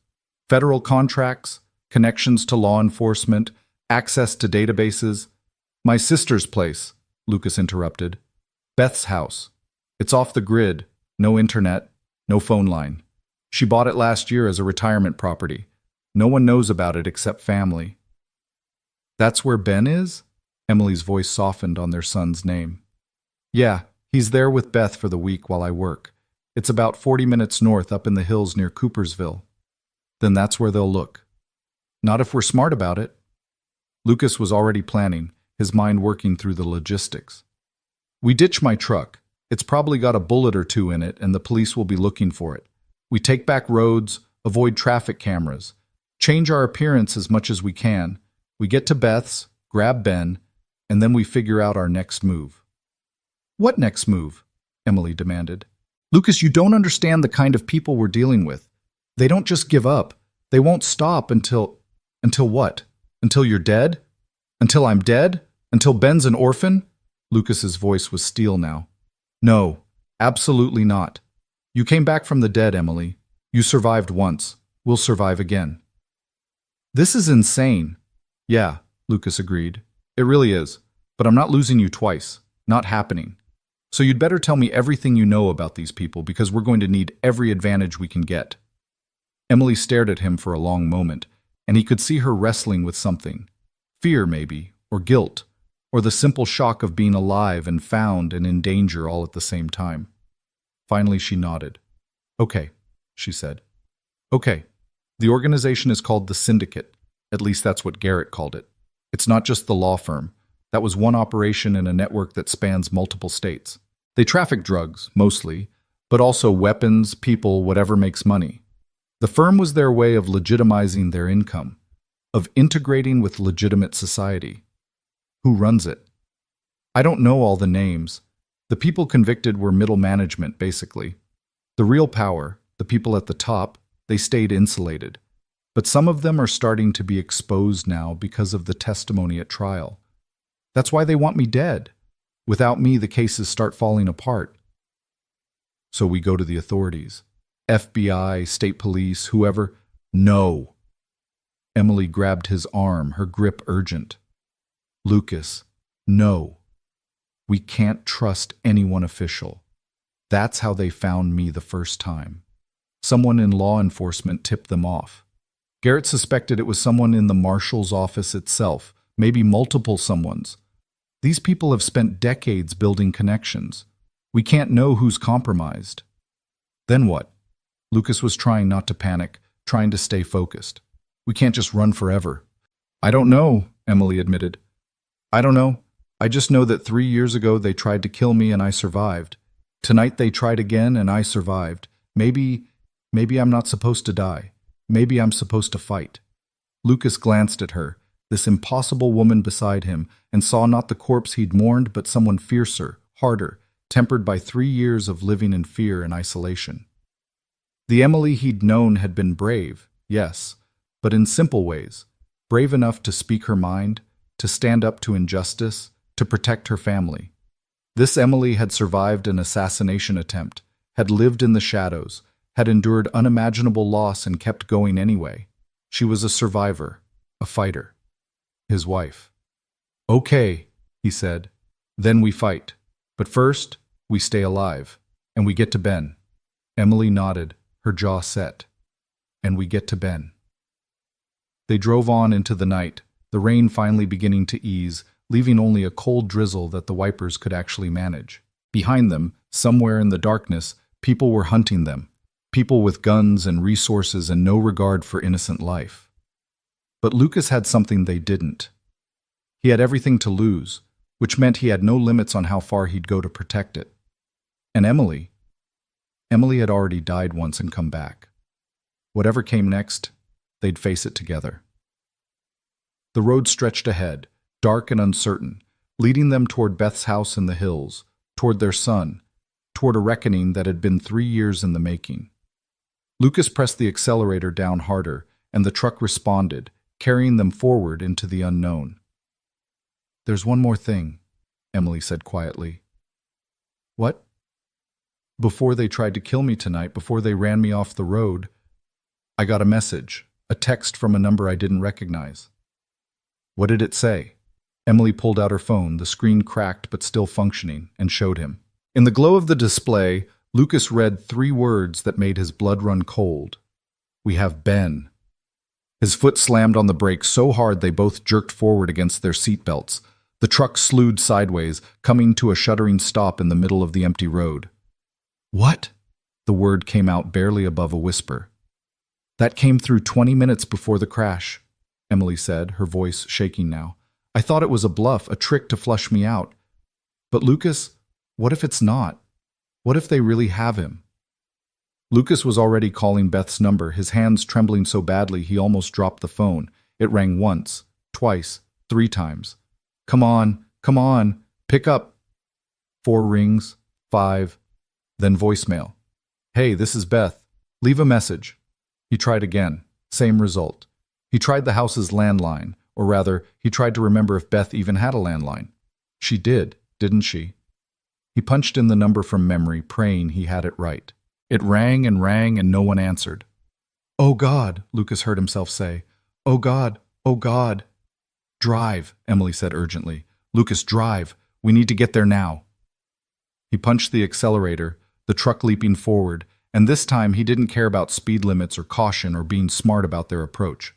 Federal contracts, connections to law enforcement, access to databases. My sister's place, Lucas interrupted. Beth's house. It's off the grid, no internet, no phone line. She bought it last year as a retirement property. No one knows about it except family. That's where Ben is? Emily's voice softened on their son's name. Yeah, he's there with Beth for the week while I work. It's about 40 minutes north up in the hills near Coopersville. Then that's where they'll look. Not if we're smart about it. Lucas was already planning, his mind working through the logistics. We ditch my truck. It's probably got a bullet or 2 in it, and the police will be looking for it. We take back roads, avoid traffic cameras, change our appearance as much as we can. We get to Beth's, grab Ben, and then we figure out our next move. What next move? Emily demanded. Lucas, you don't understand the kind of people we're dealing with. They don't just give up. They won't stop until what? Until you're dead? Until I'm dead? Until Ben's an orphan? Lucas's voice was steel now. No, absolutely not. You came back from the dead, Emily. You survived once. We'll survive again. This is insane. Yeah, Lucas agreed. It really is. But I'm not losing you twice. Not happening. So you'd better tell me everything you know about these people, because we're going to need every advantage we can get. Emily stared at him for a long moment, and he could see her wrestling with something. Fear, maybe, or guilt, or the simple shock of being alive and found and in danger all at the same time. Finally, she nodded. Okay, she said. Okay, the organization is called the Syndicate. At least that's what Garrett called it. It's not just the law firm. That was one operation in a network that spans multiple states. They traffic drugs, mostly, but also weapons, people, whatever makes money. The firm was their way of legitimizing their income, of integrating with legitimate society. Who runs it? I don't know all the names. The people convicted were middle management, basically. The real power, the people at the top, they stayed insulated. But some of them are starting to be exposed now because of the testimony at trial. That's why they want me dead. Without me, the cases start falling apart. So we go to the authorities. FBI, state police, whoever. No. Emily grabbed his arm, her grip urgent. Lucas, no. We can't trust anyone official. That's how they found me the first time. Someone in law enforcement tipped them off. Garrett suspected it was someone in the marshal's office itself, maybe multiple someones. These people have spent decades building connections. We can't know who's compromised. Then what? Lucas was trying not to panic, trying to stay focused. We can't just run forever. I don't know, Emily admitted. I don't know. I just know that 3 years ago they tried to kill me and I survived. Tonight they tried again and I survived. Maybe I'm not supposed to die. Maybe I'm supposed to fight. Lucas glanced at her, this impossible woman beside him, and saw not the corpse he'd mourned but someone fiercer, harder, tempered by 3 years of living in fear and isolation. The Emily he'd known had been brave, yes, but in simple ways, brave enough to speak her mind, to stand up to injustice, to protect her family. This Emily had survived an assassination attempt, had lived in the shadows, had endured unimaginable loss and kept going anyway. She was a survivor, a fighter. His wife. "Okay," he said, "then we fight. But first, we stay alive, and we get to Ben." Emily nodded, her jaw set. "And we get to Ben." They drove on into the night, the rain finally beginning to ease, leaving only a cold drizzle that the wipers could actually manage. Behind them, somewhere in the darkness, people were hunting them, people with guns and resources and no regard for innocent life. But Lucas had something they didn't. He had everything to lose, which meant he had no limits on how far he'd go to protect it. And Emily had already died once and come back. Whatever came next, they'd face it together. The road stretched ahead, dark and uncertain, leading them toward Beth's house in the hills, toward their son, toward a reckoning that had been 3 years in the making. Lucas pressed the accelerator down harder, and the truck responded, carrying them forward into the unknown. "There's one more thing," Emily said quietly. "What?" "Before they tried to kill me tonight, before they ran me off the road, I got a message, a text from a number I didn't recognize." "What did it say?" Emily pulled out her phone, the screen cracked but still functioning, and showed him. In the glow of the display, Lucas read 3 words that made his blood run cold. "We have Ben." His foot slammed on the brake so hard they both jerked forward against their seatbelts. The truck slewed sideways, coming to a shuddering stop in the middle of the empty road. "What?" The word came out barely above a whisper. "That came through 20 minutes before the crash," Emily said, her voice shaking now. "I thought it was a bluff, a trick to flush me out. But Lucas, what if it's not? What if they really have him?" Lucas was already calling Beth's number, his hands trembling so badly he almost dropped the phone. It rang once, twice, 3 times. Come on, pick up." 4 rings, 5, then voicemail. "Hey, this is Beth. Leave a message." He tried again, same result. He tried the house's landline, or rather, he tried to remember if Beth even had a landline. She did, didn't she? He punched in the number from memory, praying he had it right. It rang, and no one answered. "Oh God," Lucas heard himself say. "Oh God, oh God." "Drive," Emily said urgently. "Lucas, drive. We need to get there now." He punched the accelerator, the truck leaping forward, and this time he didn't care about speed limits or caution or being smart about their approach.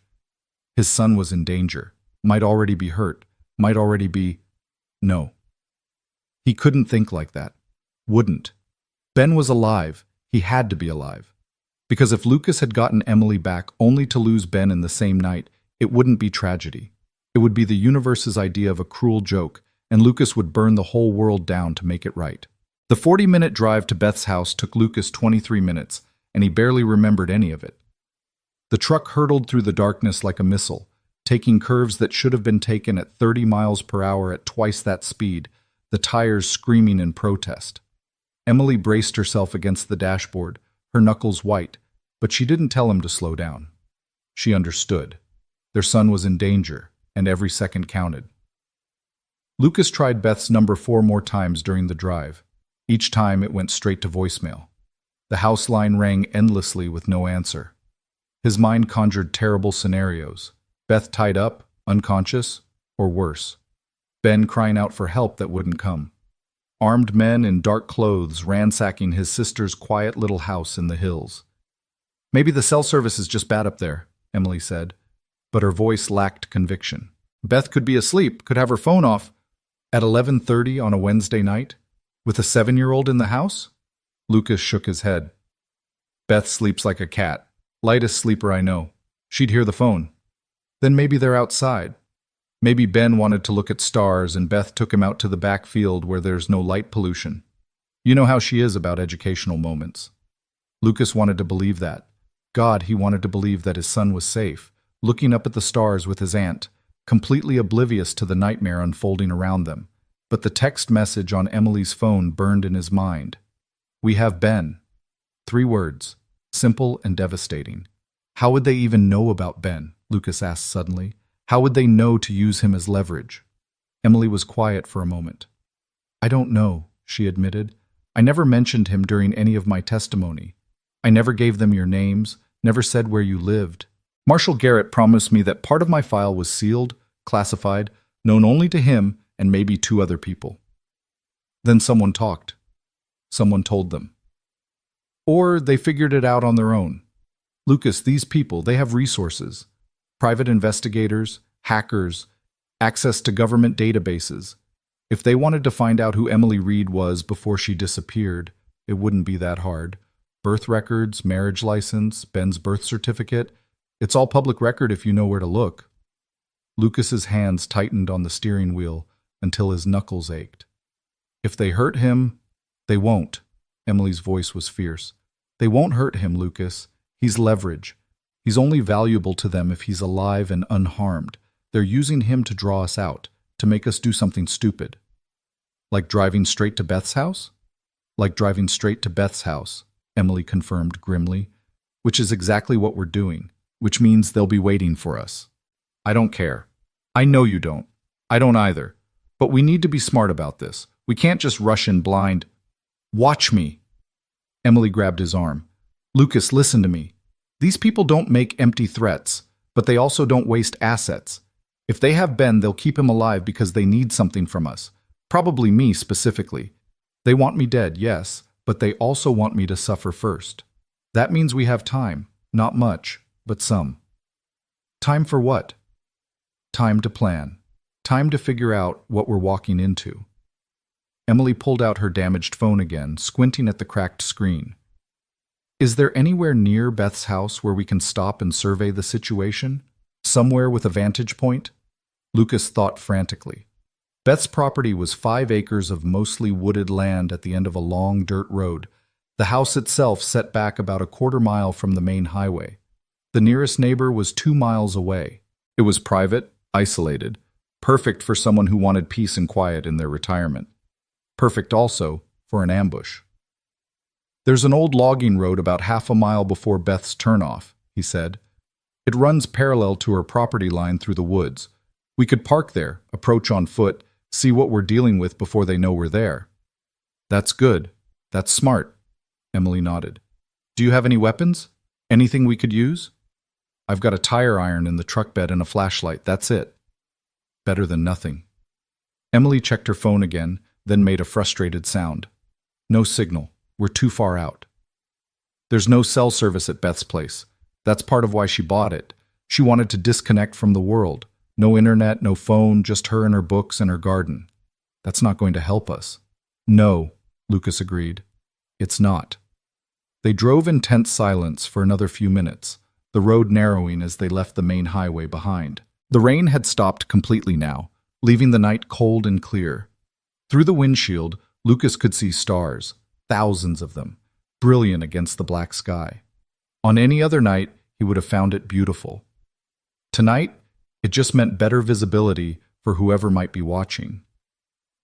His son was in danger, might already be hurt, might already be... No. He couldn't think like that. Wouldn't. Ben was alive. He had to be alive. Because if Lucas had gotten Emily back only to lose Ben in the same night, it wouldn't be tragedy. It would be the universe's idea of a cruel joke, and Lucas would burn the whole world down to make it right. The 40-minute drive to Beth's house took Lucas 23 minutes, and he barely remembered any of it. The truck hurtled through the darkness like a missile, taking curves that should have been taken at 30 miles per hour at twice that speed, the tires screaming in protest. Emily braced herself against the dashboard, her knuckles white, but she didn't tell him to slow down. She understood. Their son was in danger, and every second counted. Lucas tried Beth's number 4 more times during the drive. Each time it went straight to voicemail. The house line rang endlessly with no answer. His mind conjured terrible scenarios. Beth tied up, unconscious, or worse. Ben crying out for help that wouldn't come. Armed men in dark clothes ransacking his sister's quiet little house in the hills. "Maybe the cell service is just bad up there," Emily said, but her voice lacked conviction. "Beth could be asleep, could have her phone off. At 11:30 on a Wednesday night? With a 7-year-old in the house?" Lucas shook his head. "Beth sleeps like a cat. Lightest sleeper I know. She'd hear the phone." "Then maybe they're outside. Maybe Ben wanted to look at stars and Beth took him out to the back field where there's no light pollution. You know how she is about educational moments." Lucas wanted to believe that. God, he wanted to believe that his son was safe, looking up at the stars with his aunt, completely oblivious to the nightmare unfolding around them. But the text message on Emily's phone burned in his mind. "We have Ben." 3 words, simple and devastating. How would they even know about Ben? Lucas asked suddenly. How would they know to use him as leverage? Emily was quiet for a moment. "I don't know," she admitted. "I never mentioned him during any of my testimony. I never gave them your names, never said where you lived. Marshal Garrett promised me that part of my file was sealed, classified, known only to him and maybe 2 other people. Then someone talked. Someone told them. Or they figured it out on their own. Lucas, these people, they have resources. Private investigators, hackers, access to government databases. If they wanted to find out who Emily Reed was before she disappeared, it wouldn't be that hard. Birth records, marriage license, Ben's birth certificate. It's all public record if you know where to look." Lucas's hands tightened on the steering wheel until his knuckles ached. "If they hurt him, they won't." Emily's voice was fierce. "They won't hurt him, Lucas. He's leverage. He's only valuable to them if he's alive and unharmed. They're using him to draw us out, to make us do something stupid." "Like driving straight to Beth's house?" "Like driving straight to Beth's house," Emily confirmed grimly, "which is exactly what we're doing, which means they'll be waiting for us. I don't care. I know you don't. I don't either. But we need to be smart about this. We can't just rush in blind." "Watch me." Emily grabbed his arm. "Lucas, listen to me. These people don't make empty threats, but they also don't waste assets. If they have Ben, they'll keep him alive because they need something from us. Probably me specifically. They want me dead, yes, but they also want me to suffer first. That means we have time. Not much, but some." "Time for what?" "Time to plan. Time to figure out what we're walking into." Emily pulled out her damaged phone again, squinting at the cracked screen. "Is there anywhere near Beth's house where we can stop and survey the situation? Somewhere with a vantage point?" Lucas thought frantically. Beth's property was 5 acres of mostly wooded land at the end of a long dirt road. The house itself set back about a quarter mile from the main highway. The nearest neighbor was 2 miles away. It was private, isolated, perfect for someone who wanted peace and quiet in their retirement. Perfect also for an ambush. "There's an old logging road about half a mile before Beth's turnoff," he said. "It runs parallel to her property line through the woods. We could park there, approach on foot, see what we're dealing with before they know we're there." "That's good. That's smart," Emily nodded. "Do you have any weapons? Anything we could use?" "I've got a tire iron in the truck bed and a flashlight. That's it." "Better than nothing." Emily checked her phone again, then made a frustrated sound. "No signal. We're too far out." "There's no cell service at Beth's place. That's part of why she bought it. She wanted to disconnect from the world. No internet, no phone, just her and her books and her garden. That's not going to help us." "No," Lucas agreed. "It's not." They drove in tense silence for another few minutes, the road narrowing as they left the main highway behind. The rain had stopped completely now, leaving the night cold and clear. Through the windshield, Lucas could see stars, thousands of them, brilliant against the black sky. On any other night, he would have found it beautiful. Tonight, it just meant better visibility for whoever might be watching.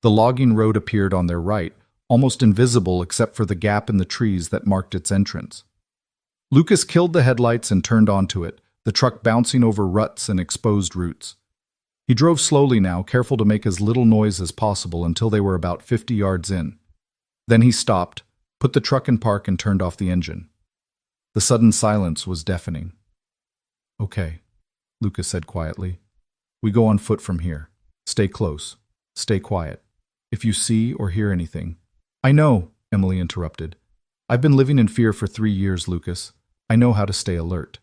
The logging road appeared on their right, almost invisible except for the gap in the trees that marked its entrance. Lucas killed the headlights and turned onto it, the truck bouncing over ruts and exposed roots. He drove slowly now, careful to make as little noise as possible until they were about 50 yards in. Then he stopped, put the truck in park and turned off the engine. The sudden silence was deafening. "Okay," Lucas said quietly. "We go on foot from here. Stay close. Stay quiet. If you see or hear anything—" "I know," Emily interrupted. "I've been living in fear for 3 years, Lucas. I know how to stay alert."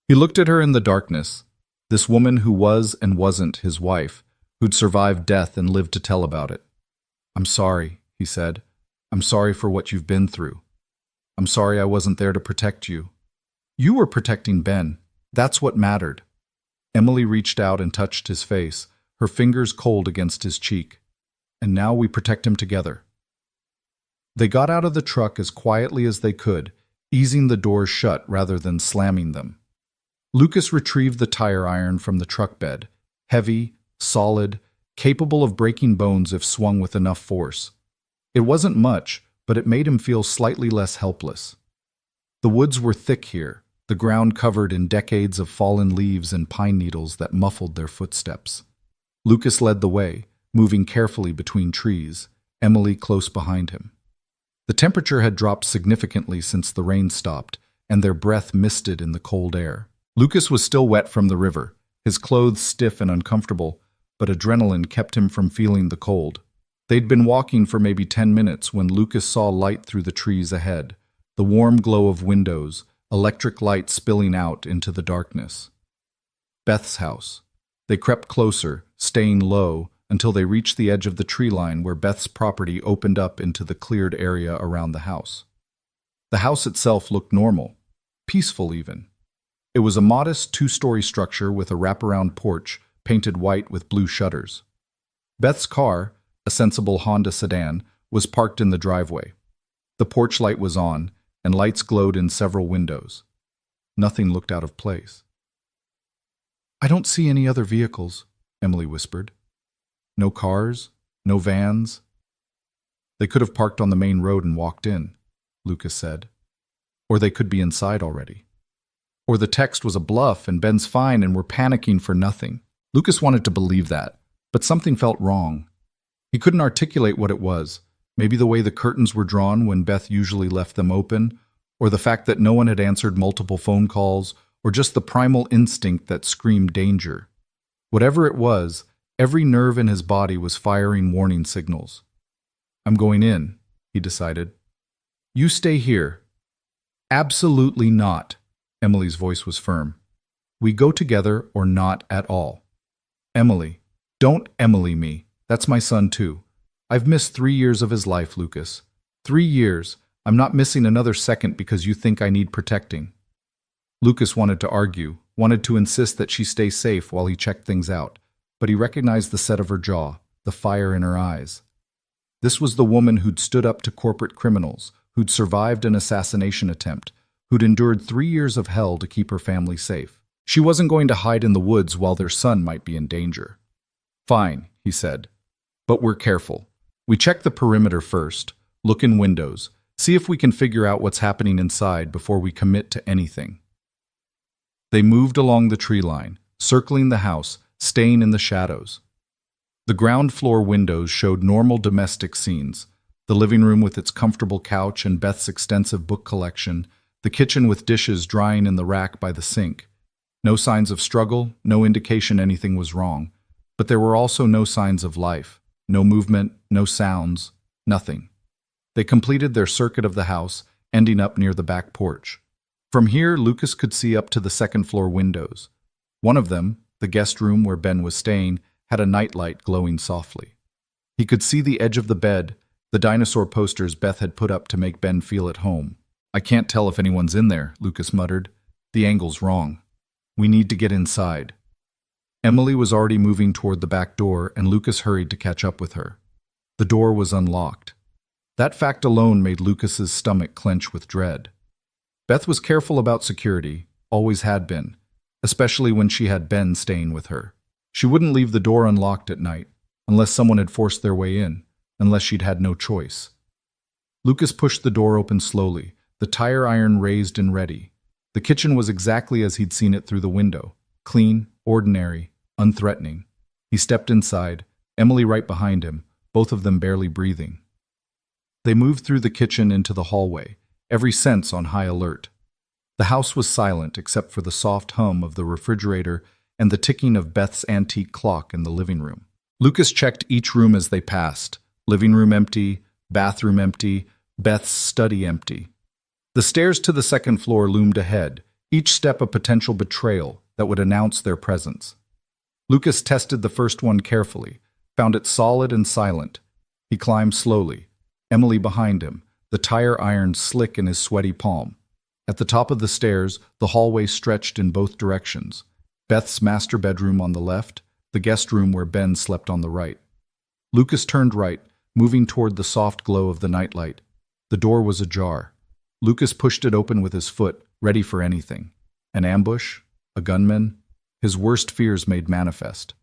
He looked at her in the darkness, this woman who was and wasn't his wife, who'd survived death and lived to tell about it. "I'm sorry," he said. "I'm sorry for what you've been through. I'm sorry I wasn't there to protect you. You were protecting Ben. That's what mattered." Emily reached out and touched his face, her fingers cold against his cheek. "And now we protect him together." They got out of the truck as quietly as they could, easing the doors shut rather than slamming them. Lucas retrieved the tire iron from the truck bed, heavy, solid, capable of breaking bones if swung with enough force. It wasn't much, but it made him feel slightly less helpless. The woods were thick here, the ground covered in decades of fallen leaves and pine needles that muffled their footsteps. Lucas led the way, moving carefully between trees, Emily close behind him. The temperature had dropped significantly since the rain stopped, and their breath misted in the cold air. Lucas was still wet from the river, his clothes stiff and uncomfortable, but adrenaline kept him from feeling the cold. They'd been walking for maybe 10 minutes when Lucas saw light through the trees ahead, the warm glow of windows, electric light spilling out into the darkness. Beth's house. They crept closer, staying low, until they reached the edge of the tree line where Beth's property opened up into the cleared area around the house. The house itself looked normal, peaceful even. It was a modest two-story structure with a wraparound porch painted white with blue shutters. Beth's car, a sensible Honda sedan, was parked in the driveway. The porch light was on, and lights glowed in several windows. Nothing looked out of place. "I don't see any other vehicles," Emily whispered. "No cars, no vans." "They could have parked on the main road and walked in," Lucas said. "Or they could be inside already. Or the text was a bluff and Ben's fine and we're panicking for nothing." Lucas wanted to believe that, but something felt wrong. He couldn't articulate what it was. Maybe the way the curtains were drawn when Beth usually left them open, or the fact that no one had answered multiple phone calls, or just the primal instinct that screamed danger. Whatever it was, every nerve in his body was firing warning signals. "I'm going in," he decided. "You stay here." "Absolutely not." Emily's voice was firm. "We go together or not at all." "Emily, don't Emily me. That's my son too. I've missed 3 years of his life, Lucas. 3 years. I'm not missing another second because you think I need protecting." Lucas wanted to argue, wanted to insist that she stay safe while he checked things out, but he recognized the set of her jaw, the fire in her eyes. This was the woman who'd stood up to corporate criminals, who'd survived an assassination attempt, who'd endured 3 years of hell to keep her family safe. She wasn't going to hide in the woods while their son might be in danger. "Fine," he said. "But we're careful. We check the perimeter first, look in windows, see if we can figure out what's happening inside before we commit to anything." They moved along the tree line, circling the house, staying in the shadows. The ground floor windows showed normal domestic scenes, the living room with its comfortable couch and Beth's extensive book collection, the kitchen with dishes drying in the rack by the sink. No signs of struggle, no indication anything was wrong, but there were also no signs of life. No movement, no sounds, nothing. They completed their circuit of the house, ending up near the back porch. From here, Lucas could see up to the second-floor windows. One of them, the guest room where Ben was staying, had a nightlight glowing softly. He could see the edge of the bed, the dinosaur posters Beth had put up to make Ben feel at home. "I can't tell if anyone's in there," Lucas muttered. "The angle's wrong. We need to get inside." Emily was already moving toward the back door, and Lucas hurried to catch up with her. The door was unlocked. That fact alone made Lucas's stomach clench with dread. Beth was careful about security, always had been, especially when she had Ben staying with her. She wouldn't leave the door unlocked at night, unless someone had forced their way in, unless she'd had no choice. Lucas pushed the door open slowly, the tire iron raised and ready. The kitchen was exactly as he'd seen it through the window, clean, ordinary, unthreatening. He stepped inside, Emily right behind him, both of them barely breathing. They moved through the kitchen into the hallway, every sense on high alert. The house was silent except for the soft hum of the refrigerator and the ticking of Beth's antique clock in the living room. Lucas checked each room as they passed. Living room empty, bathroom empty, Beth's study empty. The stairs to the second floor loomed ahead, each step a potential betrayal that would announce their presence. Lucas tested the first one carefully, found it solid and silent. He climbed slowly, Emily behind him, the tire iron slick in his sweaty palm. At the top of the stairs, the hallway stretched in both directions. Beth's master bedroom on the left, the guest room where Ben slept on the right. Lucas turned right, moving toward the soft glow of the nightlight. The door was ajar. Lucas pushed it open with his foot, ready for anything. An ambush? A gunman? His worst fears made manifest.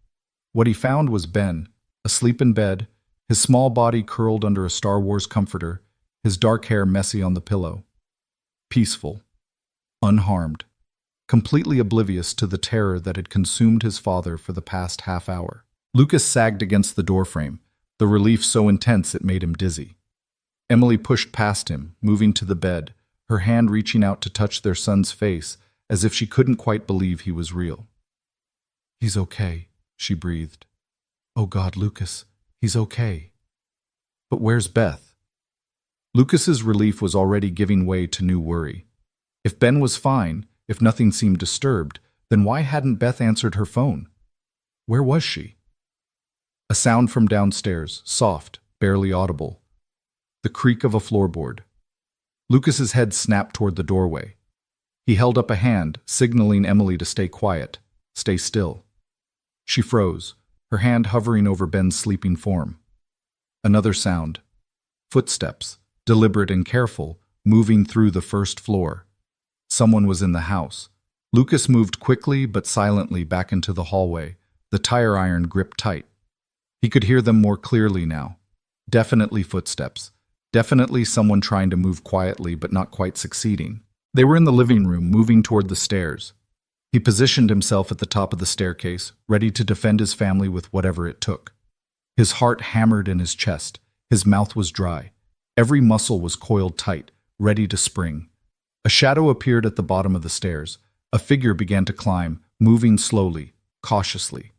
What he found was Ben, asleep in bed, his small body curled under a Star Wars comforter, his dark hair messy on the pillow. Peaceful, unharmed, completely oblivious to the terror that had consumed his father for the past half hour. Lucas sagged against the doorframe, the relief so intense it made him dizzy. Emily pushed past him, moving to the bed, her hand reaching out to touch their son's face, as if she couldn't quite believe he was real. "He's okay," she breathed. "Oh God, Lucas, he's okay." But where's Beth? Lucas's relief was already giving way to new worry. If Ben was fine, if nothing seemed disturbed, then why hadn't Beth answered her phone? Where was she? A sound from downstairs, soft, barely audible. The creak of a floorboard. Lucas's head snapped toward the doorway. He held up a hand, signaling Emily to stay quiet, stay still. She froze, her hand hovering over Ben's sleeping form. Another sound. Footsteps, deliberate and careful, moving through the first floor. Someone was in the house. Lucas moved quickly but silently back into the hallway, the tire iron gripped tight. He could hear them more clearly now. Definitely footsteps. Definitely someone trying to move quietly but not quite succeeding. They were in the living room, moving toward the stairs. He positioned himself at the top of the staircase, ready to defend his family with whatever it took. His heart hammered in his chest. His mouth was dry. Every muscle was coiled tight, ready to spring. A shadow appeared at the bottom of the stairs. A figure began to climb, moving slowly, cautiously.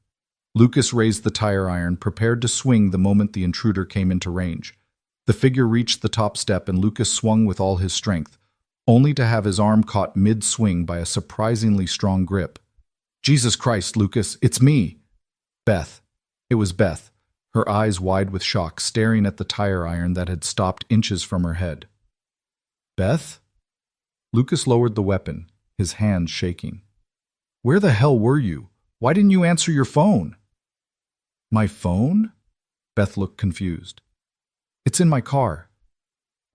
Lucas raised the tire iron, prepared to swing the moment the intruder came into range. The figure reached the top step and Lucas swung with all his strength, only to have his arm caught mid-swing by a surprisingly strong grip. "Jesus Christ, Lucas, it's me!" Beth. It was Beth, her eyes wide with shock, staring at the tire iron that had stopped inches from her head. "Beth?" Lucas lowered the weapon, his hands shaking. "Where the hell were you? Why didn't you answer your phone?" "My phone?" Beth looked confused. "It's in my car.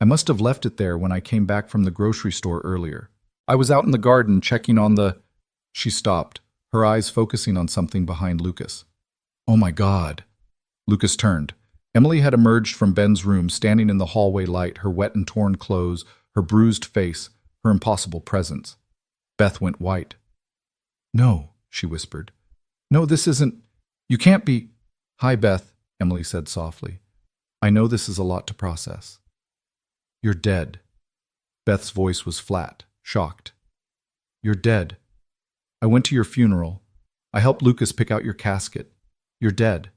I must have left it there when I came back from the grocery store earlier. I was out in the garden checking on the—" She stopped, her eyes focusing on something behind Lucas. "Oh my God." Lucas turned. Emily had emerged from Ben's room, standing in the hallway light, her wet and torn clothes, her bruised face, her impossible presence. Beth went white. "No," she whispered. "No, this isn't... You can't be..." "Hi, Beth," Emily said softly. "I know this is a lot to process." "You're dead." Beth's voice was flat, shocked. "You're dead. I went to your funeral. I helped Lucas pick out your casket. You're dead."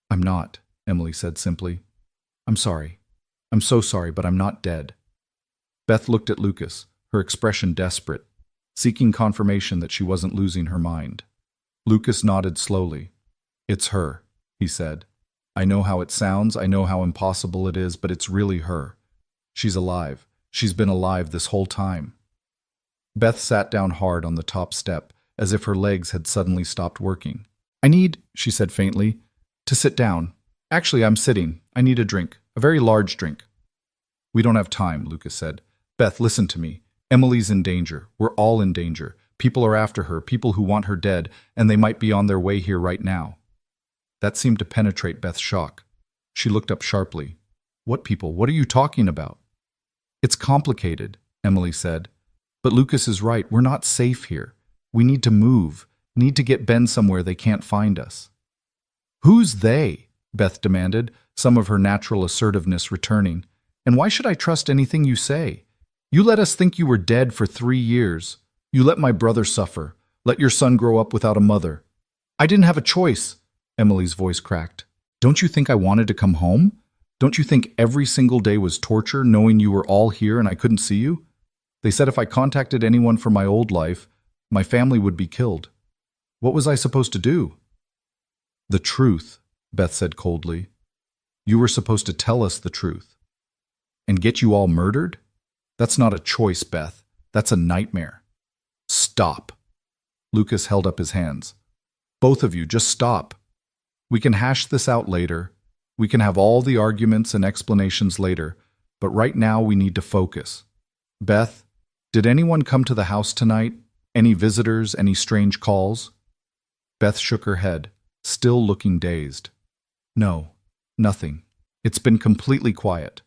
"I'm not," Emily said simply. "I'm sorry. I'm so sorry, but I'm not dead." Beth looked at Lucas, her expression desperate, seeking confirmation that she wasn't losing her mind. Lucas nodded slowly. "It's her," he said. "I know how it sounds, I know how impossible it is, but it's really her. She's alive. She's been alive this whole time." Beth sat down hard on the top step, as if her legs had suddenly stopped working. "I need," she said faintly, "to sit down. Actually, I'm sitting. I need a drink, a very large drink." "We don't have time," Lucas said. "Beth, listen to me. Emily's in danger. We're all in danger. People are after her, people who want her dead, and they might be on their way here right now." That seemed to penetrate Beth's shock. She looked up sharply. "What people? What are you talking about?" "It's complicated," Emily said. "But Lucas is right. We're not safe here. We need to move, need to get Ben somewhere they can't find us." "Who's they?" Beth demanded, some of her natural assertiveness returning. "And why should I trust anything you say? You let us think you were dead for 3 years. You let my brother suffer. Let your son grow up without a mother." "I didn't have a choice," Emily's voice cracked. "Don't you think I wanted to come home? Don't you think every single day was torture, knowing you were all here and I couldn't see you? They said if I contacted anyone from my old life, my family would be killed. What was I supposed to do?" "The truth," Beth said coldly. "You were supposed to tell us the truth. And get you all murdered? That's not a choice, Beth. That's a nightmare." "Stop." Lucas held up his hands. "Both of you, just stop. We can hash this out later. We can have all the arguments and explanations later, but right now we need to focus. Beth, did anyone come to the house tonight? Any visitors, any strange calls? Beth shook her head, still looking dazed. No, nothing. It's been completely quiet.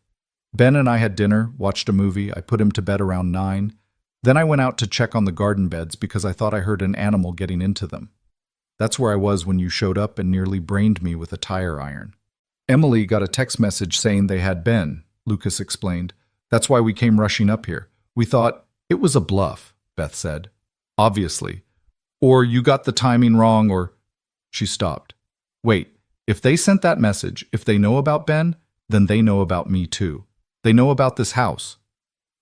Ben and I had dinner, watched a movie, I put him to bed around 9. Then I went out to check on the garden beds because I thought I heard an animal getting into them. That's where I was when you showed up and nearly brained me with a tire iron. Emily got a text message saying they had Ben, Lucas explained. That's why we came rushing up here. We thought it was a bluff, Beth said. Obviously. Or you got the timing wrong or... She stopped. Wait, if they sent that message, if they know about Ben, then they know about me too. They know about this house.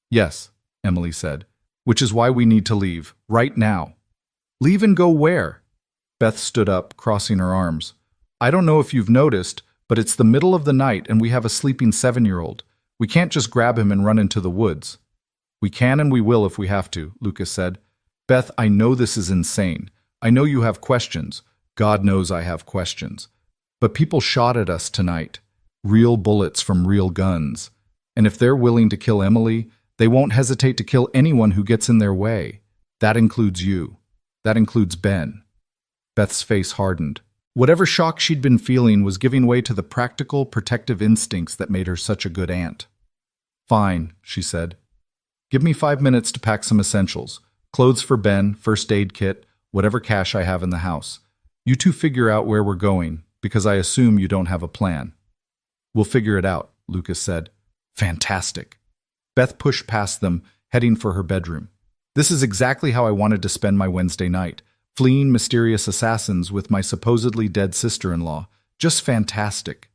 Yes, Emily said, which is why we need to leave, right now. Leave and go where? Beth stood up, crossing her arms. I don't know if you've noticed, but it's the middle of the night and we have a sleeping 7-year-old. We can't just grab him and run into the woods. We can and we will if we have to, Lucas said. Beth, I know this is insane. I know you have questions. God knows I have questions. But people shot at us tonight. Real bullets from real guns. And if they're willing to kill Emily, they won't hesitate to kill anyone who gets in their way. That includes you. That includes Ben. Beth's face hardened. Whatever shock she'd been feeling was giving way to the practical, protective instincts that made her such a good aunt. Fine, she said. Give me 5 minutes to pack some essentials. Clothes for Ben, first aid kit, whatever cash I have in the house. You two figure out where we're going, because I assume you don't have a plan. We'll figure it out, Lucas said. Fantastic. Beth pushed past them, heading for her bedroom. This is exactly how I wanted to spend my Wednesday night, fleeing mysterious assassins with my supposedly dead sister-in-law. Just fantastic.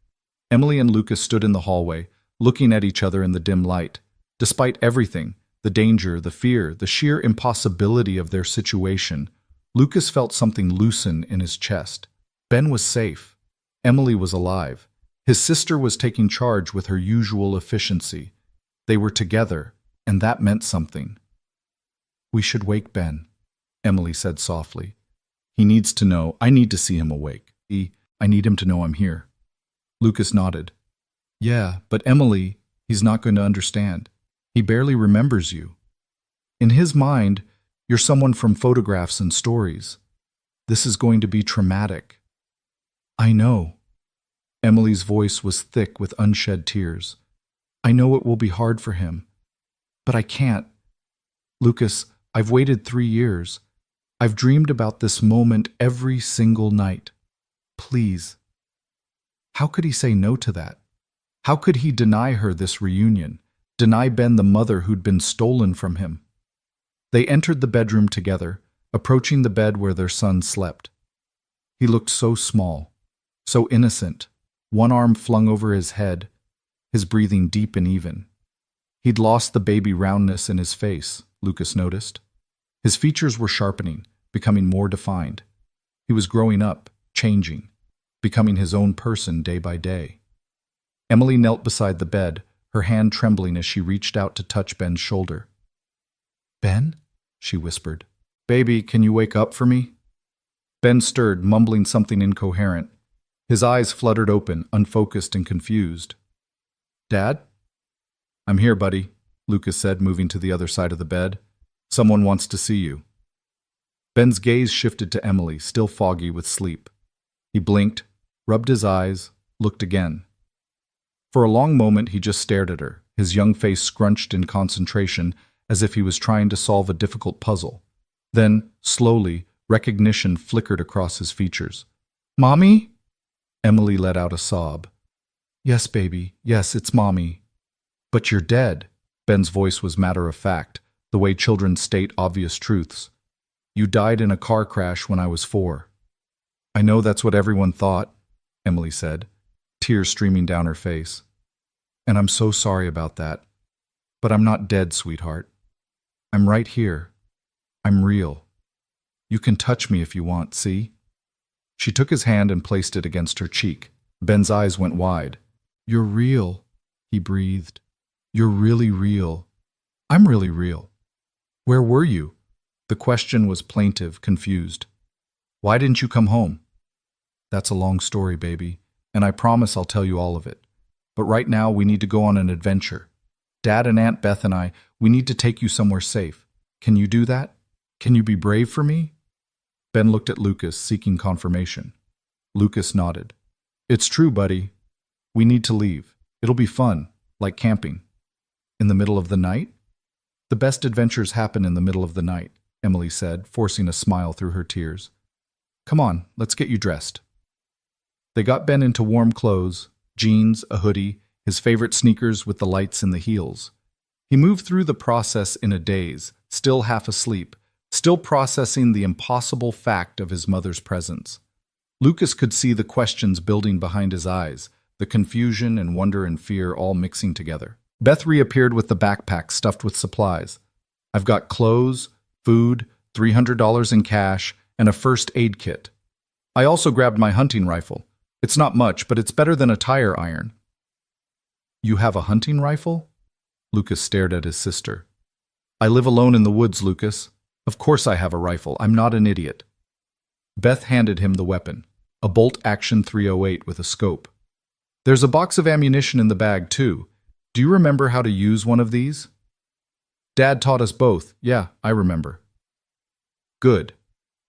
Emily and Lucas stood in the hallway, looking at each other in the dim light. Despite everything, the danger, the fear, the sheer impossibility of their situation, Lucas felt something loosen in his chest. Ben was safe. Emily was alive. His sister was taking charge with her usual efficiency. They were together, and that meant something. We should wake Ben, Emily said softly. He needs to know. I need to see him awake. I need him to know I'm here. Lucas nodded. Yeah, but Emily, he's not going to understand. He barely remembers you. In his mind, you're someone from photographs and stories. This is going to be traumatic. I know. Emily's voice was thick with unshed tears. I know it will be hard for him. But I can't. Lucas, I've waited 3 years. I've dreamed about this moment every single night. Please. How could he say no to that? How could he deny her this reunion? Deny Ben the mother who'd been stolen from him? They entered the bedroom together, approaching the bed where their son slept. He looked so small, so innocent, one arm flung over his head, his breathing deep and even. He'd lost the baby roundness in his face, Lucas noticed. His features were sharpening, becoming more defined. He was growing up, changing, becoming his own person day by day. Emily knelt beside the bed, her hand trembling as she reached out to touch Ben's shoulder. Ben? She whispered. Baby, can you wake up for me? Ben stirred, mumbling something incoherent. His eyes fluttered open, unfocused and confused. Dad? I'm here, buddy, Lucas said, moving to the other side of the bed. Someone wants to see you. Ben's gaze shifted to Emily, still foggy with sleep. He blinked, rubbed his eyes, looked again. For a long moment he just stared at her, his young face scrunched in concentration as if he was trying to solve a difficult puzzle. Then, slowly, recognition flickered across his features. Mommy? Emily let out a sob. Yes, baby, yes, it's Mommy. But you're dead. Ben's voice was matter-of-fact, the way children state obvious truths. You died in a car crash when I was 4. I know that's what everyone thought, Emily said, tears streaming down her face. And I'm so sorry about that. But I'm not dead, sweetheart. I'm right here. I'm real. You can touch me if you want, see? She took his hand and placed it against her cheek. Ben's eyes went wide. You're real, he breathed. You're really real. I'm really real. Where were you? The question was plaintive, confused. Why didn't you come home? That's a long story, baby, and I promise I'll tell you all of it. But right now we need to go on an adventure. Dad and Aunt Beth and I, we need to take you somewhere safe. Can you do that? Can you be brave for me? Ben looked at Lucas, seeking confirmation. Lucas nodded. It's true, buddy. We need to leave. It'll be fun, like camping. In the middle of the night? The best adventures happen in the middle of the night, Emily said, forcing a smile through her tears. Come on, let's get you dressed. They got Ben into warm clothes, jeans, a hoodie, his favorite sneakers with the lights in the heels. He moved through the process in a daze, still half asleep, still processing the impossible fact of his mother's presence. Lucas could see the questions building behind his eyes, the confusion and wonder and fear all mixing together. Beth reappeared with the backpack stuffed with supplies. I've got clothes, food, $300 in cash, and a first aid kit. I also grabbed my hunting rifle. It's not much, but it's better than a tire iron. You have a hunting rifle? Lucas stared at his sister. I live alone in the woods, Lucas. Of course I have a rifle. I'm not an idiot. Beth handed him the weapon, a bolt-action .308 with a scope. There's a box of ammunition in the bag, too. Do you remember how to use one of these? Dad taught us both. Yeah, I remember. Good.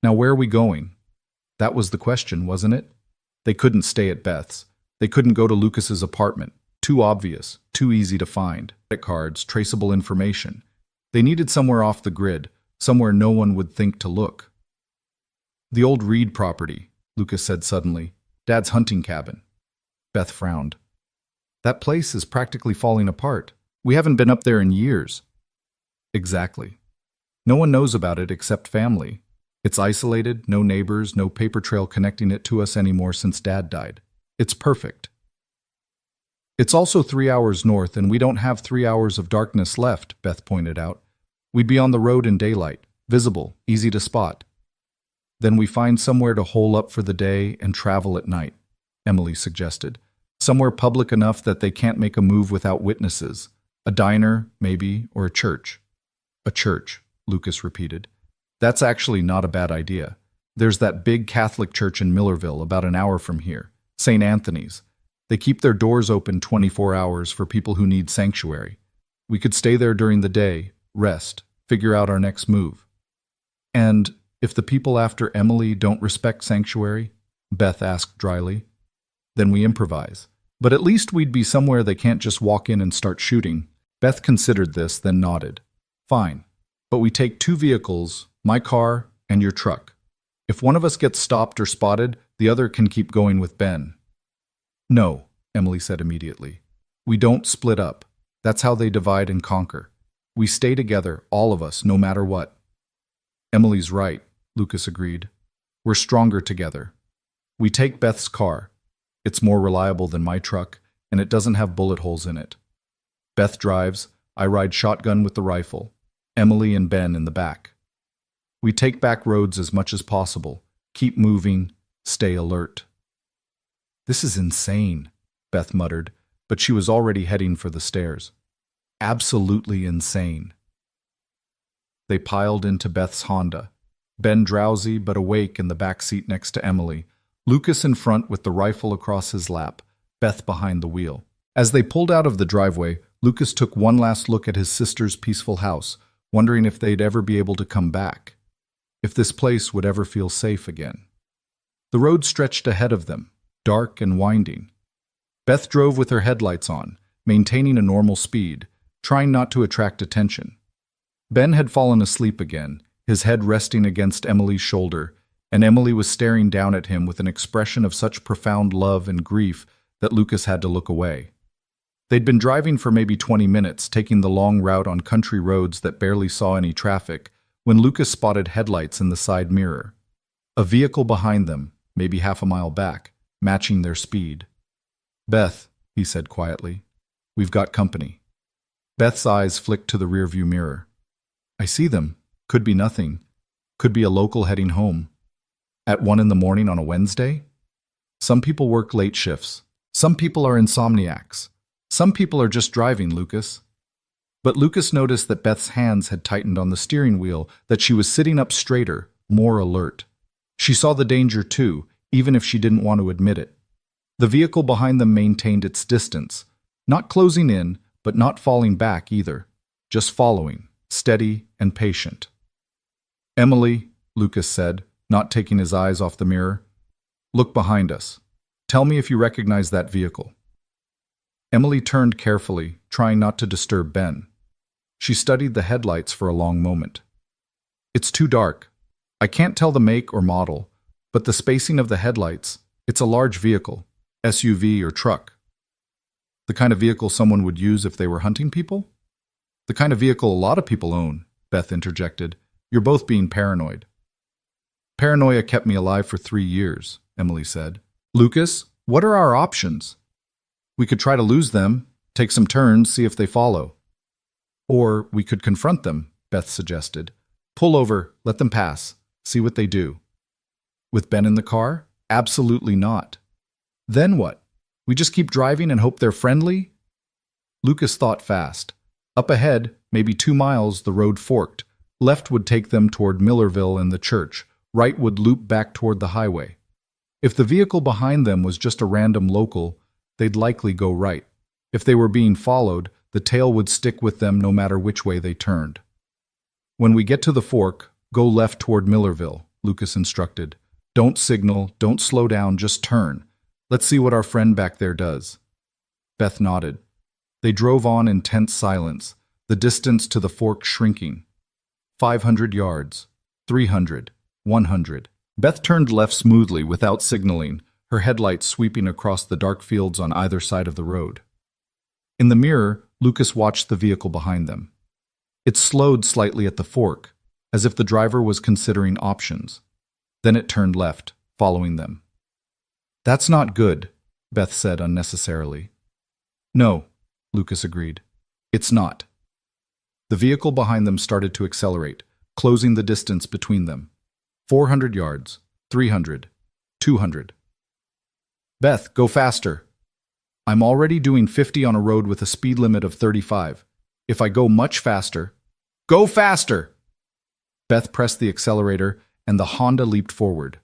Now where are we going? That was the question, wasn't it? They couldn't stay at Beth's. They couldn't go to Lucas's apartment. Too obvious, too easy to find. Credit cards, traceable information. They needed somewhere off the grid, somewhere no one would think to look. The old Reed property, Lucas said suddenly. Dad's hunting cabin. Beth frowned. That place is practically falling apart. We haven't been up there in years. Exactly. No one knows about it except family. It's isolated, no neighbors, no paper trail connecting it to us anymore since Dad died. It's perfect. It's also 3 hours north, and we don't have 3 hours of darkness left, Beth pointed out. We'd be on the road in daylight, visible, easy to spot. Then we find somewhere to hole up for the day and travel at night, Emily suggested. Somewhere public enough that they can't make a move without witnesses. A diner, maybe, or a church. A church, Lucas repeated. That's actually not a bad idea. There's that big Catholic church in Millerville about an hour from here, St. Anthony's. They keep their doors open 24 hours for people who need sanctuary. We could stay there during the day, rest, figure out our next move. And if the people after Emily don't respect sanctuary, Beth asked dryly, then we improvise. But at least we'd be somewhere they can't just walk in and start shooting. Beth considered this, then nodded. Fine. But we take 2 vehicles, my car and your truck. If one of us gets stopped or spotted, the other can keep going with Ben. No, Emily said immediately. We don't split up. That's how they divide and conquer. We stay together, all of us, no matter what. Emily's right, Lucas agreed. We're stronger together. We take Beth's car. It's more reliable than my truck, and it doesn't have bullet holes in it. Beth drives, I ride shotgun with the rifle. Emily and Ben in the back. We take back roads as much as possible, keep moving, stay alert. This is insane, Beth muttered, but she was already heading for the stairs. Absolutely insane. They piled into Beth's Honda, Ben drowsy but awake in the back seat next to Emily, Lucas in front with the rifle across his lap, Beth behind the wheel. As they pulled out of the driveway, Lucas took one last look at his sister's peaceful house, wondering if they'd ever be able to come back, if this place would ever feel safe again. The road stretched ahead of them, dark and winding. Beth drove with her headlights on, maintaining a normal speed, trying not to attract attention. Ben had fallen asleep again, his head resting against Emily's shoulder, and Emily was staring down at him with an expression of such profound love and grief that Lucas had to look away. They'd been driving for maybe 20 minutes, taking the long route on country roads that barely saw any traffic, when Lucas spotted headlights in the side mirror. A vehicle behind them, maybe half a mile back, matching their speed. Beth, he said quietly, we've got company. Beth's eyes flicked to the rearview mirror. I see them. Could be nothing. Could be a local heading home. At 1 a.m. on a Wednesday? Some people work late shifts. Some people are insomniacs. Some people are just driving, Lucas. But Lucas noticed that Beth's hands had tightened on the steering wheel, that she was sitting up straighter, more alert. She saw the danger too, even if she didn't want to admit it. The vehicle behind them maintained its distance, not closing in, but not falling back either, just following, steady and patient. Emily, Lucas said, not taking his eyes off the mirror. Look behind us. Tell me if you recognize that vehicle. Emily turned carefully, trying not to disturb Ben. She studied the headlights for a long moment. It's too dark. I can't tell the make or model, but the spacing of the headlights, it's a large vehicle, SUV or truck. The kind of vehicle someone would use if they were hunting people? The kind of vehicle a lot of people own, Beth interjected. You're both being paranoid. Paranoia kept me alive for 3 years, Emily said. Lucas, what are our options? We could try to lose them, take some turns, see if they follow. Or we could confront them, Beth suggested. Pull over, let them pass, see what they do. With Ben in the car? Absolutely not. Then what? We just keep driving and hope they're friendly? Lucas thought fast. Up ahead, maybe 2 miles, the road forked. Left would take them toward Millerville and the church. Right would loop back toward the highway. If the vehicle behind them was just a random local, they'd likely go right. If they were being followed, the tail would stick with them no matter which way they turned. When we get to the fork, go left toward Millerville, Lucas instructed. Don't signal, don't slow down, just turn. Let's see what our friend back there does. Beth nodded. They drove on in tense silence, the distance to the fork shrinking. 500 yards, 300, 100. Beth turned left smoothly without signaling, her headlights sweeping across the dark fields on either side of the road. In the mirror, Lucas watched the vehicle behind them. It slowed slightly at the fork, as if the driver was considering options. Then it turned left, following them. That's not good, Beth said unnecessarily. No, Lucas agreed. It's not. The vehicle behind them started to accelerate, closing the distance between them. 400 yards, 300, 200. Beth, go faster. I'm already doing 50 on a road with a speed limit of 35. If I go much faster... Go faster! Beth pressed the accelerator and the Honda leaped forward.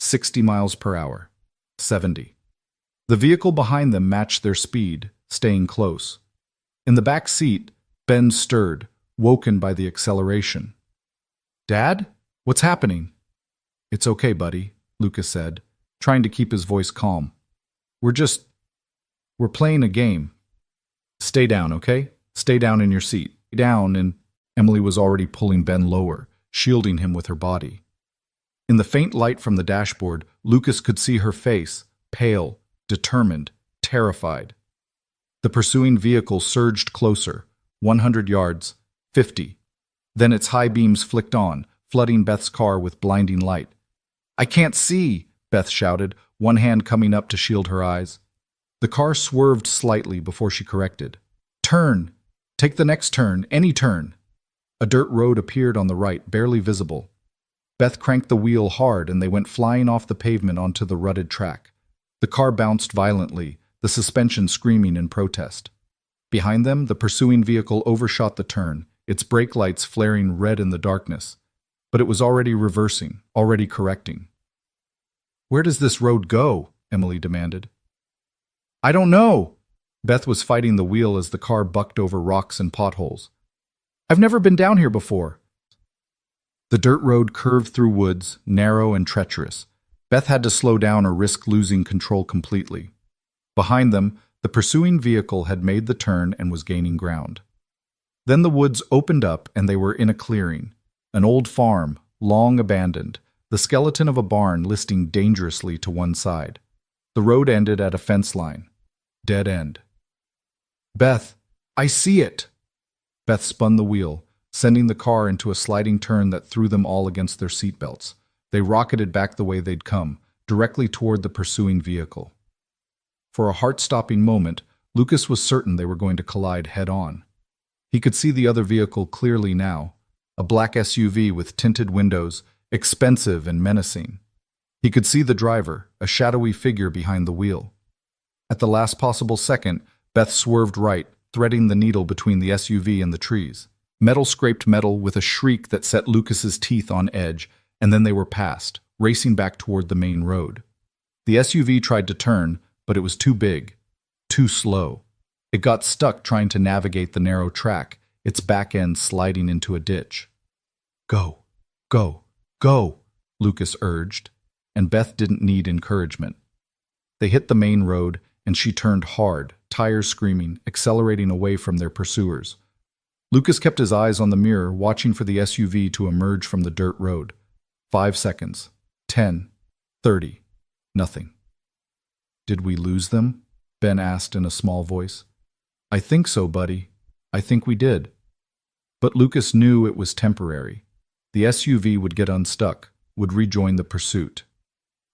60 miles per hour. 70. The vehicle behind them matched their speed, staying close. In the back seat, Ben stirred, woken by the acceleration. Dad? What's happening? It's okay, buddy, Lucas said, trying to keep his voice calm. We're playing a game. Stay down, okay? Stay down in your seat. Stay down, and Emily was already pulling Ben lower, shielding him with her body. In the faint light from the dashboard, Lucas could see her face, pale, determined, terrified. The pursuing vehicle surged closer, 100 yards, 50. Then its high beams flicked on, flooding Beth's car with blinding light. I can't see, Beth shouted, one hand coming up to shield her eyes. The car swerved slightly before she corrected. Turn! Take the next turn, any turn! A dirt road appeared on the right, barely visible. Beth cranked the wheel hard and they went flying off the pavement onto the rutted track. The car bounced violently, the suspension screaming in protest. Behind them, the pursuing vehicle overshot the turn, its brake lights flaring red in the darkness. But it was already reversing, already correcting. Where does this road go? Emily demanded. I don't know. Beth was fighting the wheel as the car bucked over rocks and potholes. I've never been down here before. The dirt road curved through woods, narrow and treacherous. Beth had to slow down or risk losing control completely. Behind them, the pursuing vehicle had made the turn and was gaining ground. Then the woods opened up and they were in a clearing. An old farm, long abandoned, the skeleton of a barn listing dangerously to one side. The road ended at a fence line. Dead end. Beth, I see it! Beth spun the wheel, sending the car into a sliding turn that threw them all against their seatbelts. They rocketed back the way they'd come, directly toward the pursuing vehicle. For a heart-stopping moment, Lucas was certain they were going to collide head-on. He could see the other vehicle clearly now, a black SUV with tinted windows, expensive and menacing. He could see the driver, a shadowy figure behind the wheel. At the last possible second, Beth swerved right, threading the needle between the SUV and the trees. Metal scraped metal with a shriek that set Lucas's teeth on edge, and then they were past, racing back toward the main road. The SUV tried to turn, but it was too big, too slow. It got stuck trying to navigate the narrow track, its back end sliding into a ditch. Go, Go, go, Lucas urged, and Beth didn't need encouragement. They hit the main road, and she turned hard, tires screaming, accelerating away from their pursuers. Lucas kept his eyes on the mirror, watching for the SUV to emerge from the dirt road. 5 seconds. 10. 30. Nothing. Did we lose them? Ben asked in a small voice. I think so, buddy. I think we did. But Lucas knew it was temporary. The SUV would get unstuck, would rejoin the pursuit.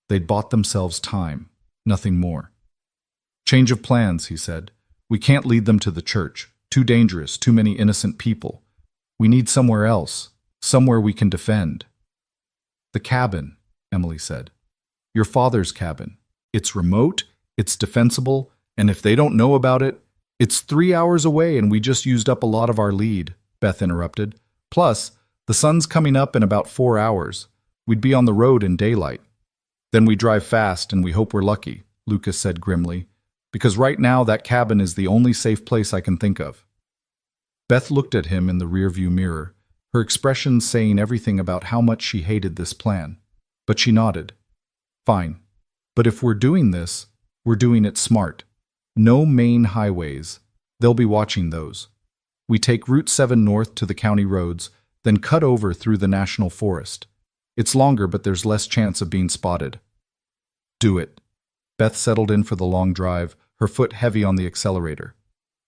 They'd bought themselves time, nothing more. Change of plans, he said. We can't lead them to the church. Too dangerous, too many innocent people. We need somewhere else, somewhere we can defend. The cabin, Emily said. Your father's cabin. It's remote, it's defensible, and if they don't know about it, it's 3 hours away and we just used up a lot of our lead, Beth interrupted. Plus, the sun's coming up in about 4 hours. We'd be on the road in daylight. Then we drive fast and we hope we're lucky, Lucas said grimly, because right now that cabin is the only safe place I can think of. Beth looked at him in the rearview mirror, her expression saying everything about how much she hated this plan. But she nodded. Fine. But if we're doing this, we're doing it smart. No main highways. They'll be watching those. We take Route 7 north to the county roads, then cut over through the national forest. It's longer, but there's less chance of being spotted. Do it. Beth settled in for the long drive, her foot heavy on the accelerator.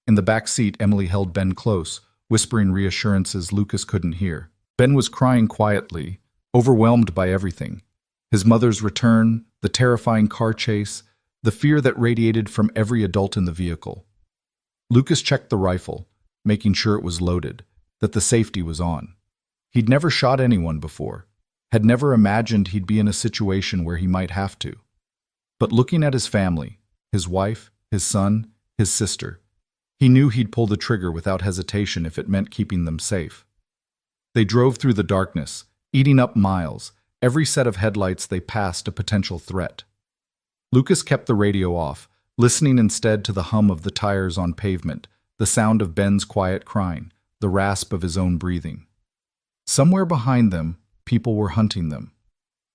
In the back seat, Emily held Ben close, whispering reassurances Lucas couldn't hear. Ben was crying quietly, overwhelmed by everything. His mother's return, the terrifying car chase, the fear that radiated from every adult in the vehicle. Lucas checked the rifle, making sure it was loaded, that the safety was on. He'd never shot anyone before, had never imagined he'd be in a situation where he might have to. But looking at his family, his wife, his son, his sister, he knew he'd pull the trigger without hesitation if it meant keeping them safe. They drove through the darkness, eating up miles, every set of headlights they passed a potential threat. Lucas kept the radio off, listening instead to the hum of the tires on pavement, the sound of Ben's quiet crying, the rasp of his own breathing. Somewhere behind them, people were hunting them.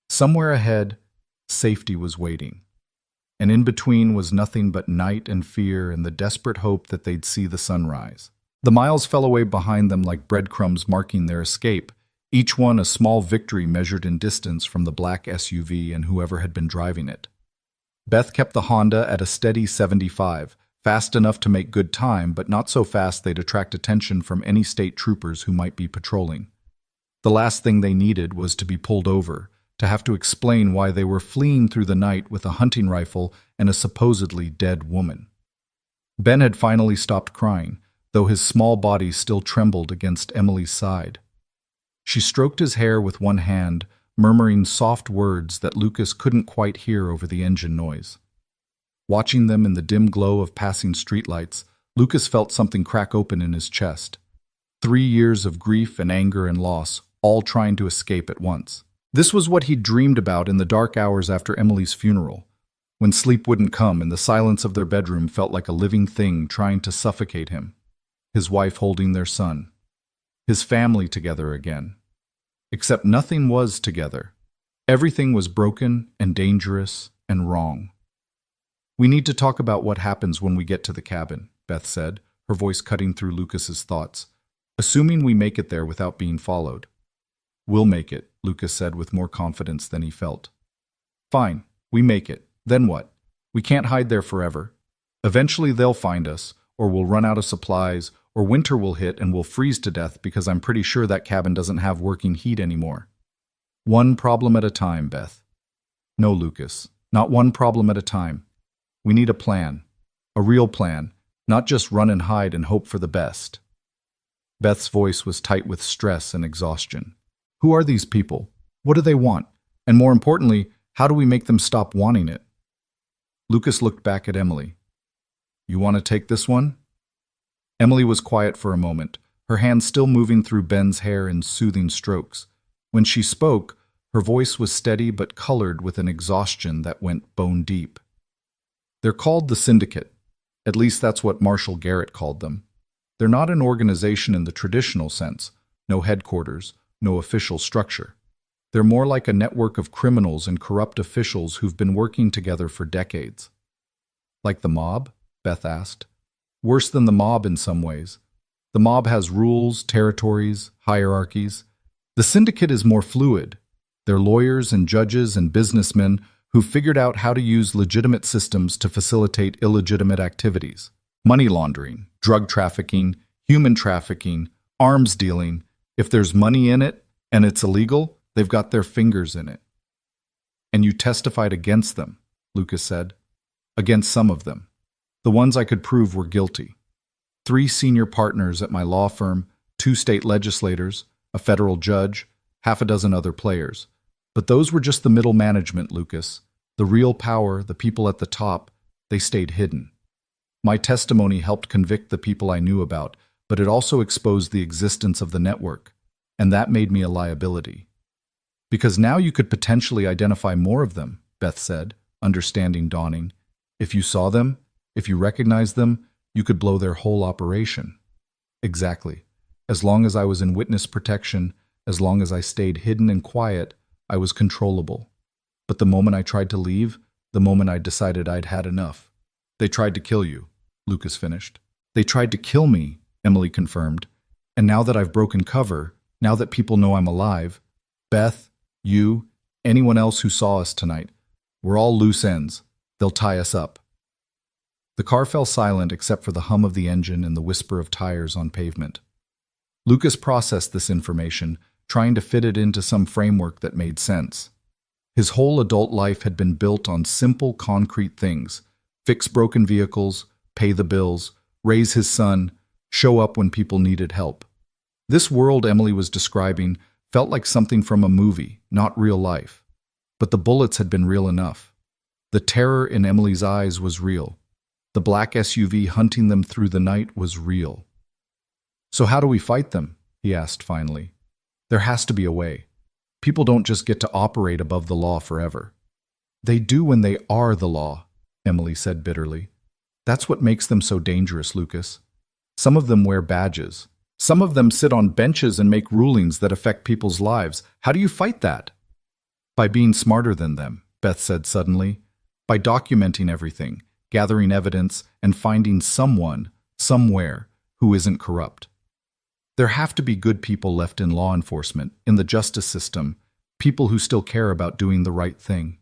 Somewhere ahead, safety was waiting. And in between was nothing but night and fear and the desperate hope that they'd see the sunrise. The miles fell away behind them like breadcrumbs marking their escape, each one a small victory measured in distance from the black SUV and whoever had been driving it. Beth kept the Honda at a steady 75, fast enough to make good time, but not so fast they'd attract attention from any state troopers who might be patrolling. The last thing they needed was to be pulled over, to have to explain why they were fleeing through the night with a hunting rifle and a supposedly dead woman. Ben had finally stopped crying, though his small body still trembled against Emily's side. She stroked his hair with one hand, murmuring soft words that Lucas couldn't quite hear over the engine noise. Watching them in the dim glow of passing streetlights, Lucas felt something crack open in his chest. 3 years of grief and anger and loss, all trying to escape at once. This was what he'd dreamed about in the dark hours after Emily's funeral, when sleep wouldn't come and the silence of their bedroom felt like a living thing trying to suffocate him. His wife holding their son. His family together again. Except nothing was together. Everything was broken and dangerous and wrong. We need to talk about what happens when we get to the cabin, Beth said, her voice cutting through Lucas's thoughts. Assuming we make it there without being followed. We'll make it, Lucas said with more confidence than he felt. Fine, we make it. Then what? We can't hide there forever. Eventually they'll find us, or we'll run out of supplies, or winter will hit and we'll freeze to death because I'm pretty sure that cabin doesn't have working heat anymore. One problem at a time, Beth. No, Lucas, not one problem at a time. We need a plan. A real plan, not just run and hide and hope for the best. Beth's voice was tight with stress and exhaustion. Who are these people? What do they want? And more importantly, how do we make them stop wanting it? Lucas looked back at Emily. You want to take this one? Emily was quiet for a moment, her hand still moving through Ben's hair in soothing strokes. When she spoke, her voice was steady but colored with an exhaustion that went bone deep. They're called the Syndicate. At least that's what Marshall Garrett called them. They're not an organization in the traditional sense, no headquarters, no official structure. They're more like a network of criminals and corrupt officials who've been working together for decades. Like the mob? Beth asked. Worse than the mob in some ways. The mob has rules, territories, hierarchies. The syndicate is more fluid. They're lawyers and judges and businessmen who've figured out how to use legitimate systems to facilitate illegitimate activities. Money laundering, drug trafficking, human trafficking, arms dealing. If there's money in it and it's illegal, they've got their fingers in it. And you testified against them, Lucas said. Against some of them. The ones I could prove were guilty. 3 senior partners at my law firm, 2 state legislators, a federal judge, half a dozen other players. But those were just the middle management, Lucas. The real power, the people at the top, they stayed hidden. My testimony helped convict the people I knew about, but it also exposed the existence of the network, and that made me a liability. Because now you could potentially identify more of them, Beth said, understanding dawning. If you saw them, if you recognized them, you could blow their whole operation. Exactly. As long as I was in witness protection, as long as I stayed hidden and quiet, I was controllable. But the moment I tried to leave, the moment I decided I'd had enough. They tried to kill you, Lucas finished. They tried to kill me, Emily confirmed. And now that I've broken cover, now that people know I'm alive, Beth, you, anyone else who saw us tonight, we're all loose ends. They'll tie us up. The car fell silent except for the hum of the engine and the whisper of tires on pavement. Lucas processed this information, trying to fit it into some framework that made sense. His whole adult life had been built on simple, concrete things: fix broken vehicles, pay the bills, raise his son, show up when people needed help. This world Emily was describing felt like something from a movie, not real life. But the bullets had been real enough. The terror in Emily's eyes was real. The black SUV hunting them through the night was real. So how do we fight them? He asked finally. There has to be a way. People don't just get to operate above the law forever. They do when they are the law, Emily said bitterly. That's what makes them so dangerous, Lucas. Some of them wear badges. Some of them sit on benches and make rulings that affect people's lives. How do you fight that? By being smarter than them, Beth said suddenly. By documenting everything, gathering evidence, and finding someone, somewhere, who isn't corrupt. There have to be good people left in law enforcement, in the justice system, people who still care about doing the right thing.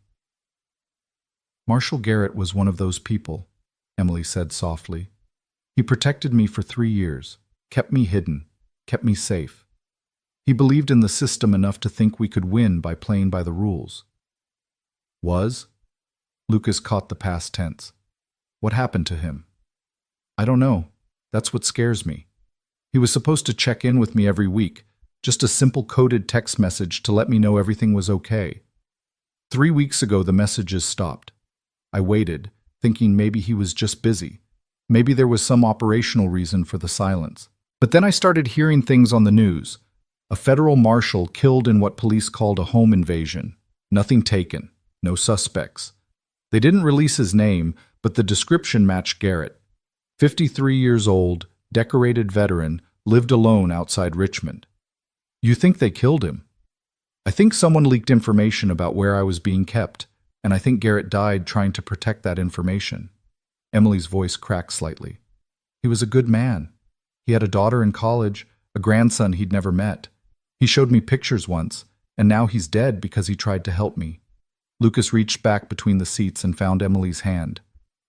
Marshall Garrett was one of those people, Emily said softly. He protected me for 3 years, kept me hidden, kept me safe. He believed in the system enough to think we could win by playing by the rules. Was? Lucas caught the past tense. What happened to him? I don't know. That's what scares me. He was supposed to check in with me every week, just a simple coded text message to let me know everything was okay. 3 weeks ago, the messages stopped. I waited, thinking maybe he was just busy. Maybe there was some operational reason for the silence. But then I started hearing things on the news. A federal marshal killed in what police called a home invasion. Nothing taken. No suspects. They didn't release his name, but the description matched Garrett. 53 years old, decorated veteran, lived alone outside Richmond. You think they killed him? I think someone leaked information about where I was being kept, and I think Garrett died trying to protect that information. Emily's voice cracked slightly. He was a good man. He had a daughter in college, a grandson he'd never met. He showed me pictures once, and now he's dead because he tried to help me. Lucas reached back between the seats and found Emily's hand.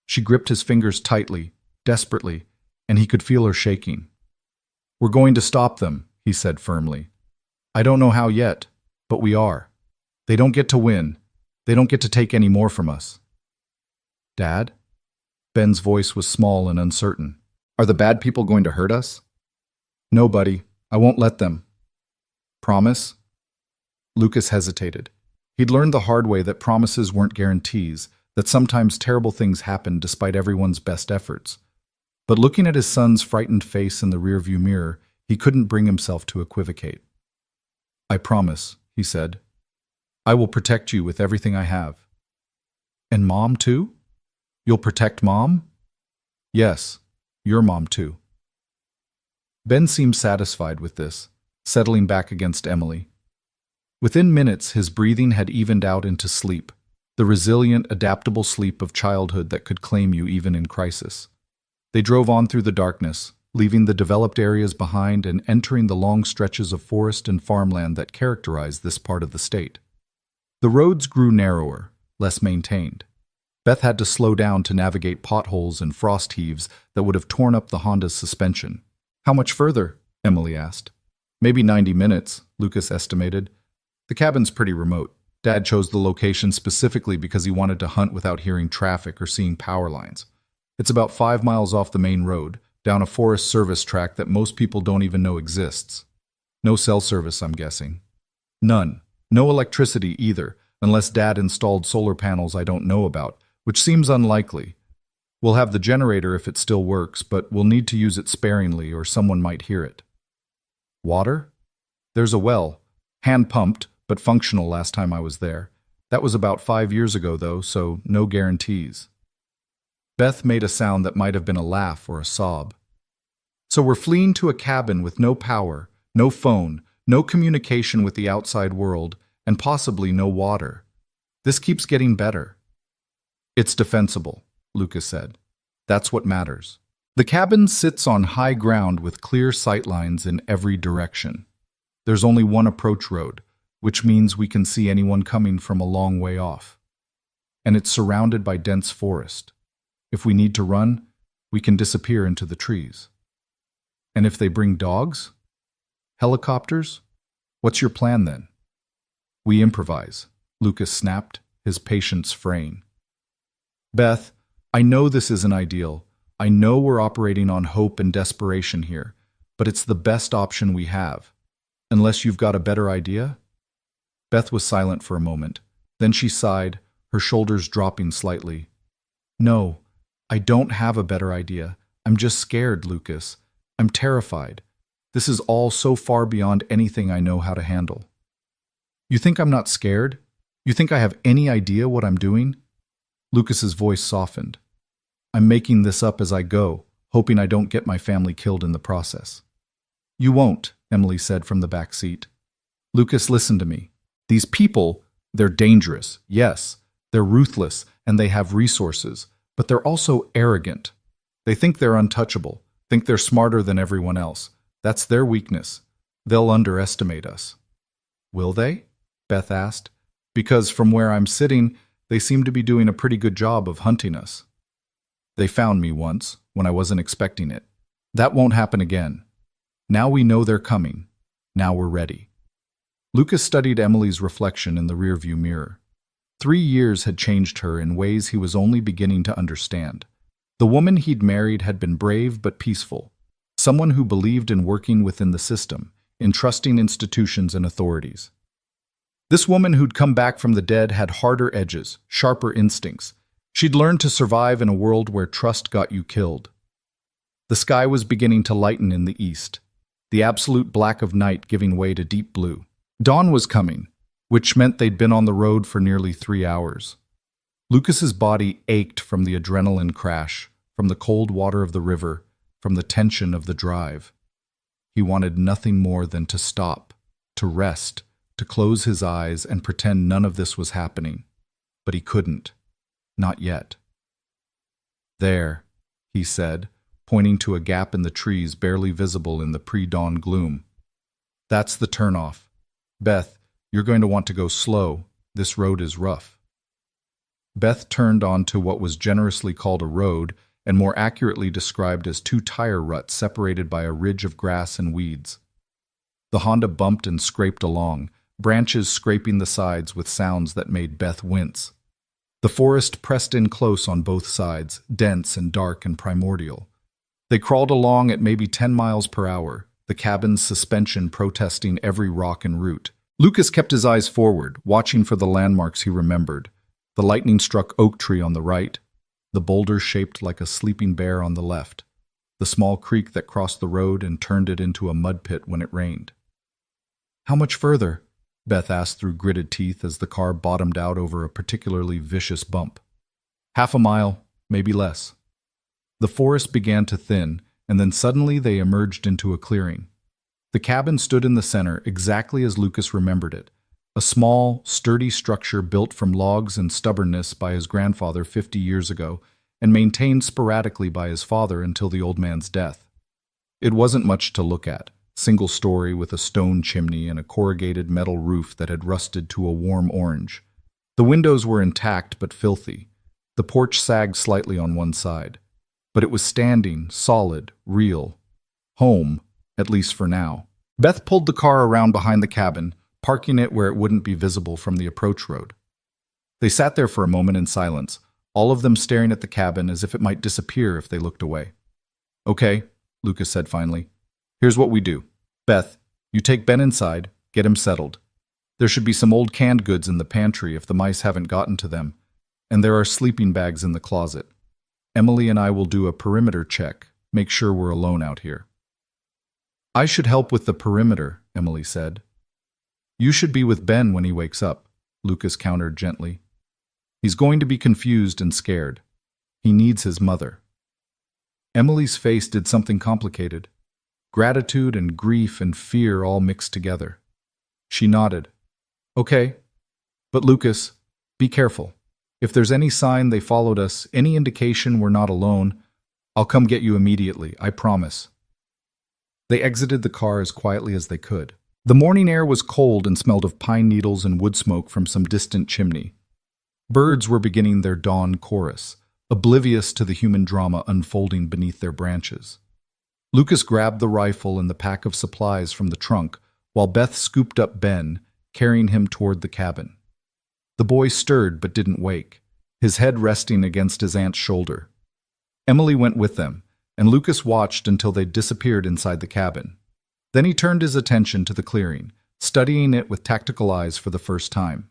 She gripped his fingers tightly, desperately, and he could feel her shaking. We're going to stop them, he said firmly. I don't know how yet, but we are. They don't get to win. They don't get to take any more from us. Dad? Ben's voice was small and uncertain. Are the bad people going to hurt us? No, buddy. I won't let them. Promise? Lucas hesitated. He'd learned the hard way that promises weren't guarantees, that sometimes terrible things happened despite everyone's best efforts. But looking at his son's frightened face in the rearview mirror, he couldn't bring himself to equivocate. I promise, he said. I will protect you with everything I have. And Mom, too? You'll protect Mom? Yes, your mom, too. Ben seemed satisfied with this, settling back against Emily. Within minutes, his breathing had evened out into sleep, the resilient, adaptable sleep of childhood that could claim you even in crisis. They drove on through the darkness, leaving the developed areas behind and entering the long stretches of forest and farmland that characterize this part of the state. The roads grew narrower, less maintained. Beth had to slow down to navigate potholes and frost heaves that would have torn up the Honda's suspension. "How much further?" Emily asked. "Maybe 90 minutes, Lucas estimated. The cabin's pretty remote. Dad chose the location specifically because he wanted to hunt without hearing traffic or seeing power lines. It's about 5 miles off the main road, down a Forest Service track that most people don't even know exists. No cell service, I'm guessing. None. No electricity either, unless Dad installed solar panels I don't know about, which seems unlikely. We'll have the generator if it still works, but we'll need to use it sparingly or someone might hear it." "Water?" "There's a well. Hand-pumped, but functional last time I was there. That was about 5 years ago, though, so no guarantees." Beth made a sound that might have been a laugh or a sob. "So we're fleeing to a cabin with no power, no phone, no communication with the outside world, and possibly no water. This keeps getting better." "It's defensible," Lucas said. "That's what matters." The cabin sits on high ground with clear sightlines in every direction. There's only one approach road, which means we can see anyone coming from a long way off. And it's surrounded by dense forest. If we need to run, we can disappear into the trees. And if they bring dogs? Helicopters? What's your plan then? "We improvise," Lucas snapped, his patience fraying. "Beth, I know this isn't ideal. I know we're operating on hope and desperation here, but it's the best option we have. Unless you've got a better idea?" Beth was silent for a moment. Then she sighed, her shoulders dropping slightly. "No, I don't have a better idea. I'm just scared, Lucas. I'm terrified. This is all so far beyond anything I know how to handle." "You think I'm not scared? You think I have any idea what I'm doing?" Lucas's voice softened. "I'm making this up as I go, hoping I don't get my family killed in the process." "You won't," Emily said from the back seat. "Lucas, listen to me. These people, they're dangerous, yes. They're ruthless, and they have resources, but they're also arrogant. They think they're untouchable, think they're smarter than everyone else. That's their weakness. They'll underestimate us." "Will they?" Beth asked. "Because from where I'm sitting, they seem to be doing a pretty good job of hunting us. They found me once, when I wasn't expecting it. That won't happen again. Now we know they're coming. Now we're ready." Lucas studied Emily's reflection in the rearview mirror. 3 years had changed her in ways he was only beginning to understand. The woman he'd married had been brave but peaceful, someone who believed in working within the system, in trusting institutions and authorities. This woman who'd come back from the dead had harder edges, sharper instincts. She'd learned to survive in a world where trust got you killed. The sky was beginning to lighten in the east, the absolute black of night giving way to deep blue. Dawn was coming, which meant they'd been on the road for nearly 3 hours. Lucas's body ached from the adrenaline crash, from the cold water of the river, from the tension of the drive. He wanted nothing more than to stop, to rest, to close his eyes and pretend none of this was happening. But he couldn't. Not yet. "There," he said, pointing to a gap in the trees barely visible in the pre-dawn gloom. "That's the turnoff. Beth, you're going to want to go slow. This road is rough." Beth turned onto what was generously called a road and more accurately described as 2 tire ruts separated by a ridge of grass and weeds. The Honda bumped and scraped along, branches scraping the sides with sounds that made Beth wince. The forest pressed in close on both sides, dense and dark and primordial. They crawled along at maybe 10 miles per hour, the cabin's suspension protesting every rock and root. Lucas kept his eyes forward, watching for the landmarks he remembered. The lightning-struck oak tree on the right, the boulder shaped like a sleeping bear on the left, the small creek that crossed the road and turned it into a mud pit when it rained. "How much further?" Beth asked through gritted teeth as the car bottomed out over a particularly vicious bump. "Half a mile, maybe less." The forest began to thin, and then suddenly they emerged into a clearing. The cabin stood in the center exactly as Lucas remembered it, a small, sturdy structure built from logs and stubbornness by his grandfather 50 years ago and maintained sporadically by his father until the old man's death. It wasn't much to look at, single story with a stone chimney and a corrugated metal roof that had rusted to a warm orange. The windows were intact but filthy. The porch sagged slightly on one side. But it was standing, solid, real. Home, at least for now. Beth pulled the car around behind the cabin, parking it where it wouldn't be visible from the approach road. They sat there for a moment in silence, all of them staring at the cabin as if it might disappear if they looked away. "Okay," Lucas said finally. "Here's what we do. Beth, you take Ben inside, get him settled. There should be some old canned goods in the pantry if the mice haven't gotten to them, and there are sleeping bags in the closet. Emily and I will do a perimeter check, make sure we're alone out here." "I should help with the perimeter," Emily said. "You should be with Ben when he wakes up," Lucas countered gently. "He's going to be confused and scared. He needs his mother." Emily's face did something complicated. Gratitude and grief and fear all mixed together. She nodded. "Okay. But Lucas, be careful. If there's any sign they followed us, any indication we're not alone, I'll come get you immediately, I promise." They exited the car as quietly as they could. The morning air was cold and smelled of pine needles and wood smoke from some distant chimney. Birds were beginning their dawn chorus, oblivious to the human drama unfolding beneath their branches. Lucas grabbed the rifle and the pack of supplies from the trunk, while Beth scooped up Ben, carrying him toward the cabin. The boy stirred but didn't wake, his head resting against his aunt's shoulder. Emily went with them, and Lucas watched until they disappeared inside the cabin. Then he turned his attention to the clearing, studying it with tactical eyes for the first time.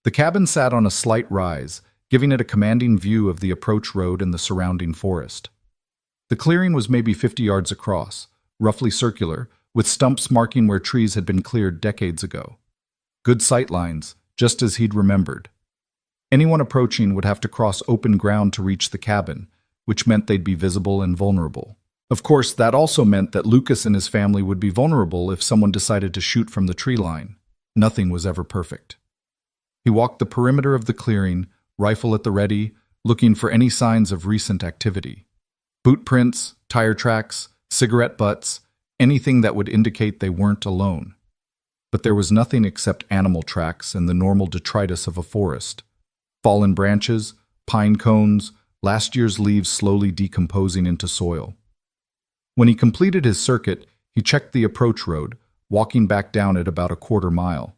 The cabin sat on a slight rise, giving it a commanding view of the approach road and the surrounding forest. The clearing was maybe 50 yards across, roughly circular, with stumps marking where trees had been cleared decades ago. Good sight lines, just as he'd remembered. Anyone approaching would have to cross open ground to reach the cabin, which meant they'd be visible and vulnerable. Of course, that also meant that Lucas and his family would be vulnerable if someone decided to shoot from the tree line. Nothing was ever perfect. He walked the perimeter of the clearing, rifle at the ready, looking for any signs of recent activity. Boot prints, tire tracks, cigarette butts, anything that would indicate they weren't alone. But there was nothing except animal tracks and the normal detritus of a forest. Fallen branches, pine cones, last year's leaves slowly decomposing into soil. When he completed his circuit, he checked the approach road, walking back down it about a quarter mile.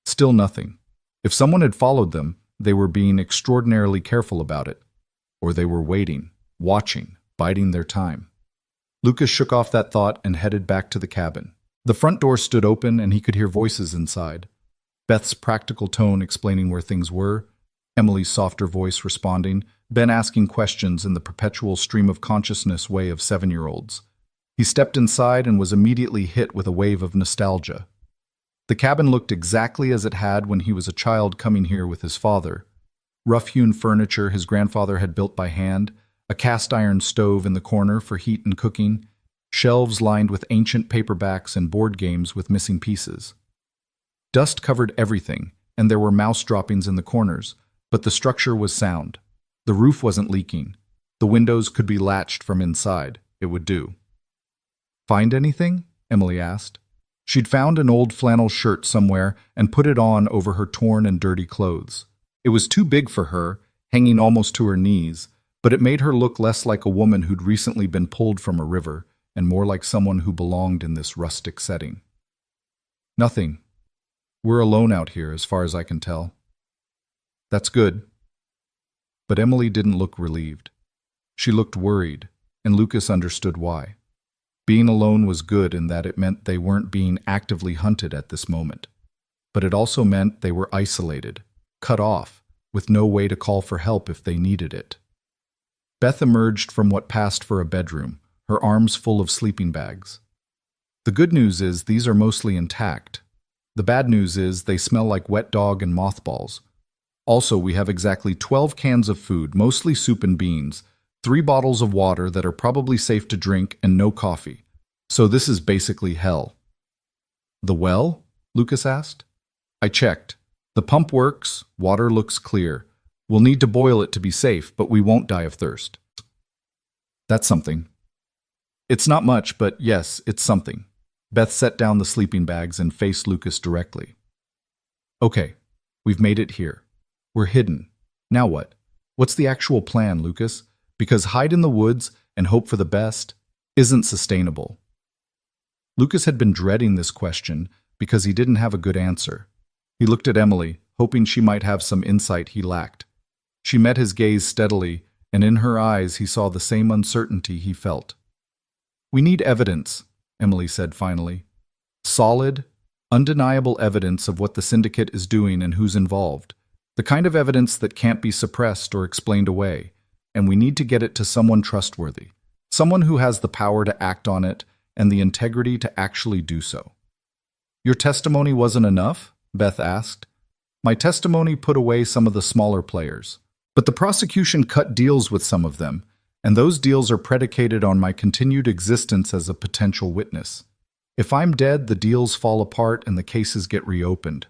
Still nothing. If someone had followed them, they were being extraordinarily careful about it. Or they were waiting, watching, biding their time. Lucas shook off that thought and headed back to the cabin. The front door stood open and he could hear voices inside. Beth's practical tone explaining where things were, Emily's softer voice responding, Ben asking questions in the perpetual stream of consciousness way of 7-year-olds. He stepped inside and was immediately hit with a wave of nostalgia. The cabin looked exactly as it had when he was a child coming here with his father. Rough-hewn furniture his grandfather had built by hand, a cast-iron stove in the corner for heat and cooking, shelves lined with ancient paperbacks and board games with missing pieces. Dust covered everything, and there were mouse droppings in the corners, but the structure was sound. The roof wasn't leaking. The windows could be latched from inside. It would do. "Find anything?" Emily asked. She'd found an old flannel shirt somewhere and put it on over her torn and dirty clothes. It was too big for her, hanging almost to her knees, but it made her look less like a woman who'd recently been pulled from a river and more like someone who belonged in this rustic setting. "Nothing. We're alone out here, as far as I can tell." "That's good." But Emily didn't look relieved. She looked worried, and Lucas understood why. Being alone was good in that it meant they weren't being actively hunted at this moment. But it also meant they were isolated, cut off, with no way to call for help if they needed it. Beth emerged from what passed for a bedroom, her arms full of sleeping bags. The good news is these are mostly intact. The bad news is they smell like wet dog and mothballs. Also, we have exactly 12 cans of food, mostly soup and beans, 3 bottles of water that are probably safe to drink, and no coffee. So this is basically hell. "The well?" Lucas asked. I checked. The pump works, water looks clear. We'll need to boil it to be safe, but we won't die of thirst. That's something. It's not much, but yes, it's something. Beth set down the sleeping bags and faced Lucas directly. Okay, we've made it here. We're hidden. Now what? What's the actual plan, Lucas? Because hide in the woods and hope for the best isn't sustainable. Lucas had been dreading this question because he didn't have a good answer. He looked at Emily, hoping she might have some insight he lacked. She met his gaze steadily, and in her eyes he saw the same uncertainty he felt. We need evidence, Emily said finally. Solid, undeniable evidence of what the syndicate is doing and who's involved. The kind of evidence that can't be suppressed or explained away, and we need to get it to someone trustworthy. Someone who has the power to act on it and the integrity to actually do so. Your testimony wasn't enough? Beth asked. My testimony put away some of the smaller players, but the prosecution cut deals with some of them, and those deals are predicated on my continued existence as a potential witness. If I'm dead, the deals fall apart and the cases get reopened.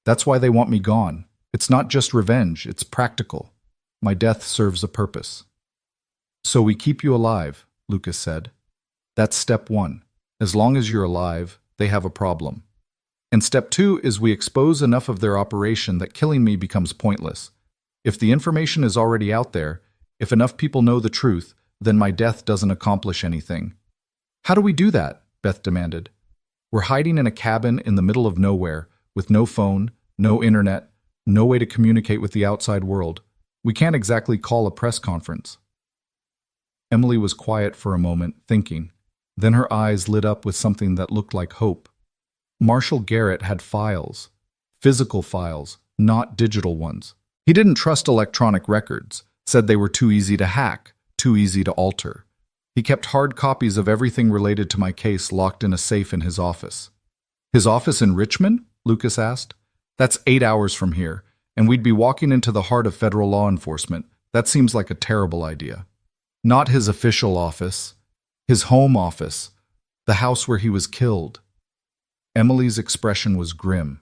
That's why they want me gone. It's not just revenge, it's practical. My death serves a purpose. So we keep you alive, Lucas said. That's step one. As long as you're alive, they have a problem. And step two is we expose enough of their operation that killing me becomes pointless. If the information is already out there, if enough people know the truth, then my death doesn't accomplish anything. How do we do that? Beth demanded. We're hiding in a cabin in the middle of nowhere, with no phone, no internet, no way to communicate with the outside world. We can't exactly call a press conference. Emily was quiet for a moment, thinking. Then her eyes lit up with something that looked like hope. Marshall Garrett had files. Physical files, not digital ones. He didn't trust electronic records, said they were too easy to hack, too easy to alter. He kept hard copies of everything related to my case locked in a safe in his office. His office in Richmond? Lucas asked. That's 8 hours from here, and we'd be walking into the heart of federal law enforcement. That seems like a terrible idea. Not his official office. His home office. The house where he was killed. Emily's expression was grim.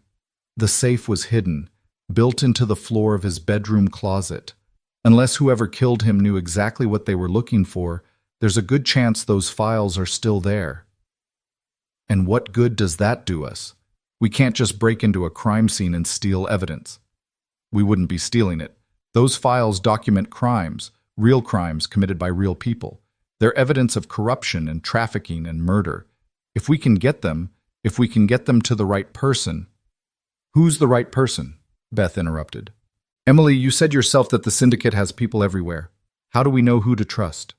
The safe was hidden, built into the floor of his bedroom closet. Unless whoever killed him knew exactly what they were looking for, there's a good chance those files are still there. And what good does that do us? We can't just break into a crime scene and steal evidence. We wouldn't be stealing it. Those files document crimes, real crimes committed by real people. They're evidence of corruption and trafficking and murder. If we can get them to the right person. Who's the right person? Beth interrupted. Emily, you said yourself that the syndicate has people everywhere. How do we know who to trust?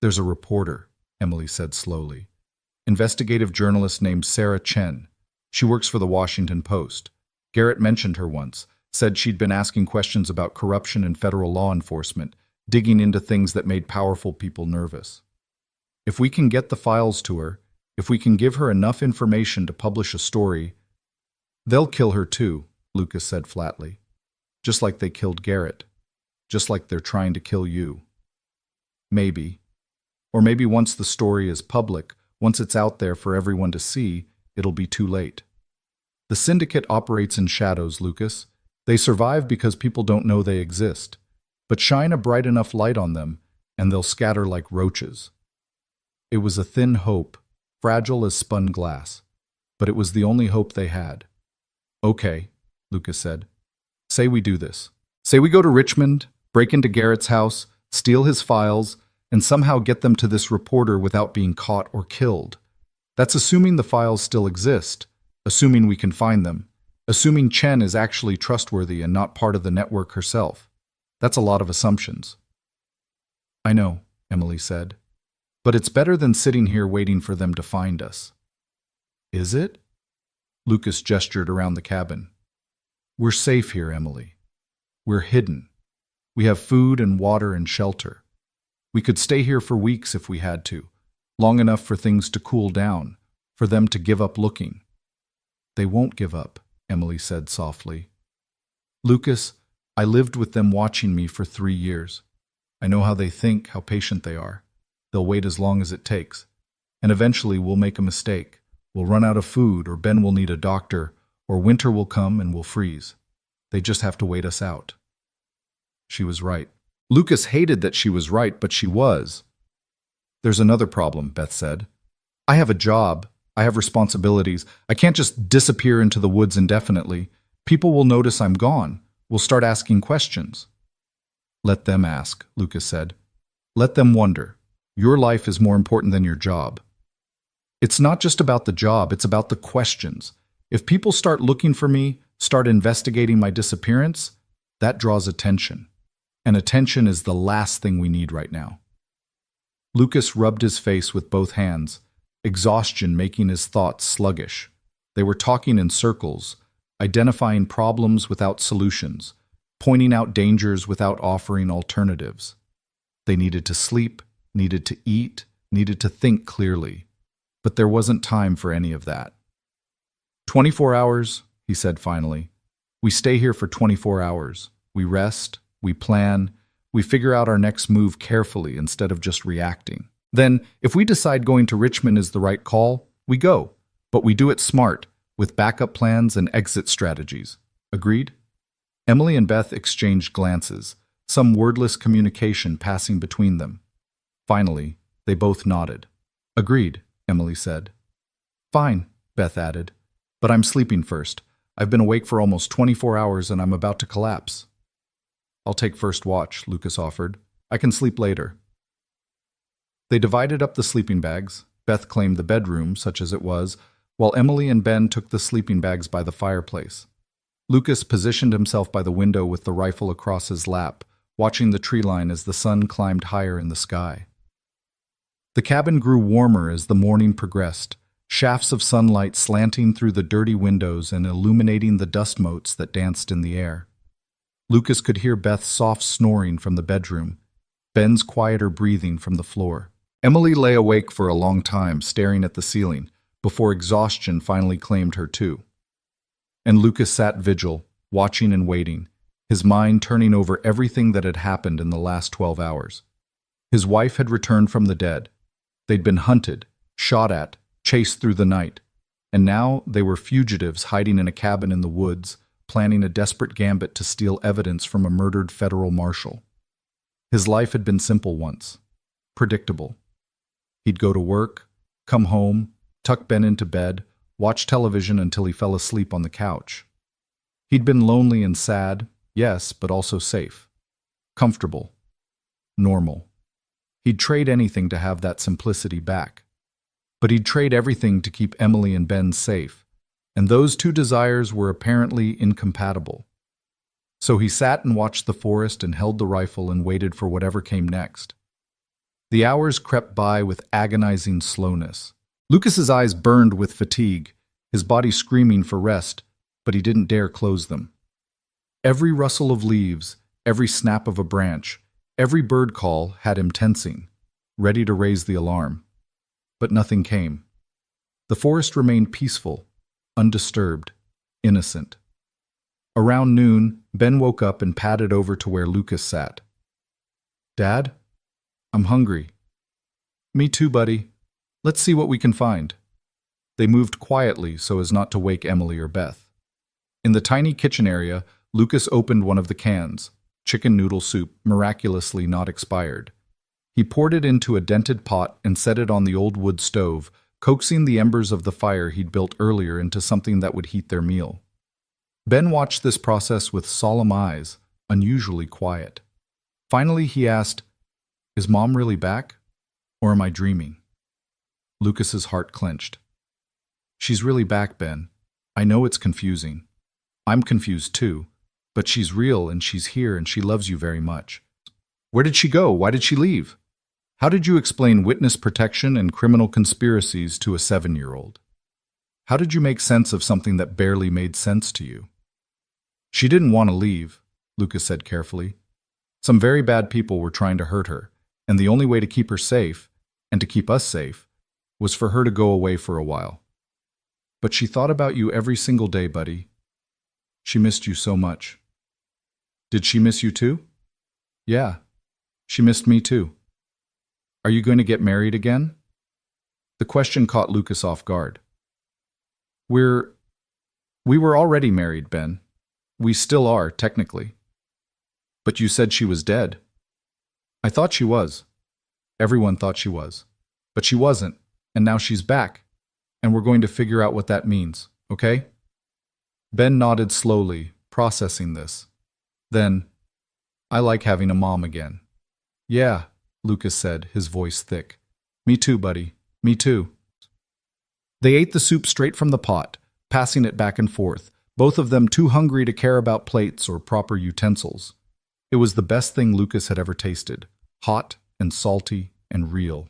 There's a reporter, Emily said slowly. Investigative journalist named Sarah Chen. She works for the Washington Post. Garrett mentioned her once, said she'd been asking questions about corruption in federal law enforcement, digging into things that made powerful people nervous. If we can get the files to her, if we can give her enough information to publish a story, they'll kill her too, Lucas said flatly. Just like they killed Garrett. Just like they're trying to kill you. Maybe. Or maybe once the story is public, once it's out there for everyone to see, it'll be too late. The syndicate operates in shadows, Lucas. They survive because people don't know they exist. But shine a bright enough light on them, and they'll scatter like roaches. It was a thin hope, fragile as spun glass, but it was the only hope they had. Okay, Lucas said. Say we do this. Say we go to Richmond, break into Garrett's house, steal his files, and somehow get them to this reporter without being caught or killed. That's assuming the files still exist, assuming we can find them, assuming Chen is actually trustworthy and not part of the network herself. That's a lot of assumptions. I know, Emily said. But it's better than sitting here waiting for them to find us. Is it? Lucas gestured around the cabin. We're safe here, Emily. We're hidden. We have food and water and shelter. We could stay here for weeks if we had to, long enough for things to cool down, for them to give up looking. They won't give up, Emily said softly. Lucas, I lived with them watching me for 3 years. I know how they think, how patient they are. They'll wait as long as it takes. And eventually we'll make a mistake. We'll run out of food, or Ben will need a doctor, or winter will come and we'll freeze. They just have to wait us out. She was right. Lucas hated that she was right, but she was. There's another problem, Beth said. I have a job. I have responsibilities. I can't just disappear into the woods indefinitely. People will notice I'm gone. Will start asking questions. Let them ask, Lucas said. Let them wonder. Your life is more important than your job. It's not just about the job, it's about the questions. If people start looking for me, start investigating my disappearance, that draws attention. And attention is the last thing we need right now. Lucas rubbed his face with both hands, exhaustion making his thoughts sluggish. They were talking in circles, identifying problems without solutions, pointing out dangers without offering alternatives. They needed to sleep, needed to eat, needed to think clearly. But there wasn't time for any of that. 24 hours, he said finally. We stay here for 24 hours. We rest, we plan, we figure out our next move carefully instead of just reacting. Then, if we decide going to Richmond is the right call, we go. But we do it smart, with backup plans and exit strategies. Agreed? Emily and Beth exchanged glances, some wordless communication passing between them. Finally, they both nodded. Agreed, Emily said. Fine, Beth added. But I'm sleeping first. I've been awake for almost 24 hours and I'm about to collapse. I'll take first watch, Lucas offered. I can sleep later. They divided up the sleeping bags. Beth claimed the bedroom, such as it was, while Emily and Ben took the sleeping bags by the fireplace. Lucas positioned himself by the window with the rifle across his lap, watching the tree line as the sun climbed higher in the sky. The cabin grew warmer as the morning progressed, shafts of sunlight slanting through the dirty windows and illuminating the dust motes that danced in the air. Lucas could hear Beth's soft snoring from the bedroom, Ben's quieter breathing from the floor. Emily lay awake for a long time, staring at the ceiling, before exhaustion finally claimed her too. And Lucas sat vigil, watching and waiting, his mind turning over everything that had happened in the last 12 hours. His wife had returned from the dead. They'd been hunted, shot at, chased through the night, and now they were fugitives hiding in a cabin in the woods, planning a desperate gambit to steal evidence from a murdered federal marshal. His life had been simple once, predictable. He'd go to work, come home, tuck Ben into bed, watch television until he fell asleep on the couch. He'd been lonely and sad, yes, but also safe, comfortable, normal. He'd trade anything to have that simplicity back. But he'd trade everything to keep Emily and Ben safe, and those two desires were apparently incompatible. So he sat and watched the forest and held the rifle and waited for whatever came next. The hours crept by with agonizing slowness. Lucas's eyes burned with fatigue, his body screaming for rest, but he didn't dare close them. Every rustle of leaves, every snap of a branch, every bird call had him tensing, ready to raise the alarm. But nothing came. The forest remained peaceful, undisturbed, innocent. Around noon, Ben woke up and padded over to where Lucas sat. Dad? I'm hungry. Me too, buddy. Let's see what we can find. They moved quietly so as not to wake Emily or Beth. In the tiny kitchen area, Lucas opened one of the cans, chicken noodle soup, miraculously not expired. He poured it into a dented pot and set it on the old wood stove, coaxing the embers of the fire he'd built earlier into something that would heat their meal. Ben watched this process with solemn eyes, unusually quiet. Finally, he asked, "Is Mom really back? Or am I dreaming?" Lucas's heart clenched. "She's really back, Ben. I know it's confusing. I'm confused too, but she's real and she's here and she loves you very much." "Where did she go? Why did she leave? How did you explain witness protection and criminal conspiracies to a 7-year-old? How did you make sense of something that barely made sense to you?" "She didn't want to leave," Lucas said carefully. "Some very bad people were trying to hurt her, and the only way to keep her safe, and to keep us safe, was for her to go away for a while. But she thought about you every single day, buddy. She missed you so much." "Did she miss you too?" "Yeah, she missed me too." "Are you going to get married again?" The question caught Lucas off guard. We're We were already married, Ben. We still are, technically. But you said she was dead. I thought she was. Everyone thought she was. But she wasn't, and now she's back. And we're going to figure out what that means, okay? Ben nodded slowly, processing this. Then, I like having a mom again. Yeah, Lucas said, his voice thick. Me too, buddy. Me too. They ate the soup straight from the pot, passing it back and forth, both of them too hungry to care about plates or proper utensils. It was the best thing Lucas had ever tasted, hot and salty and real.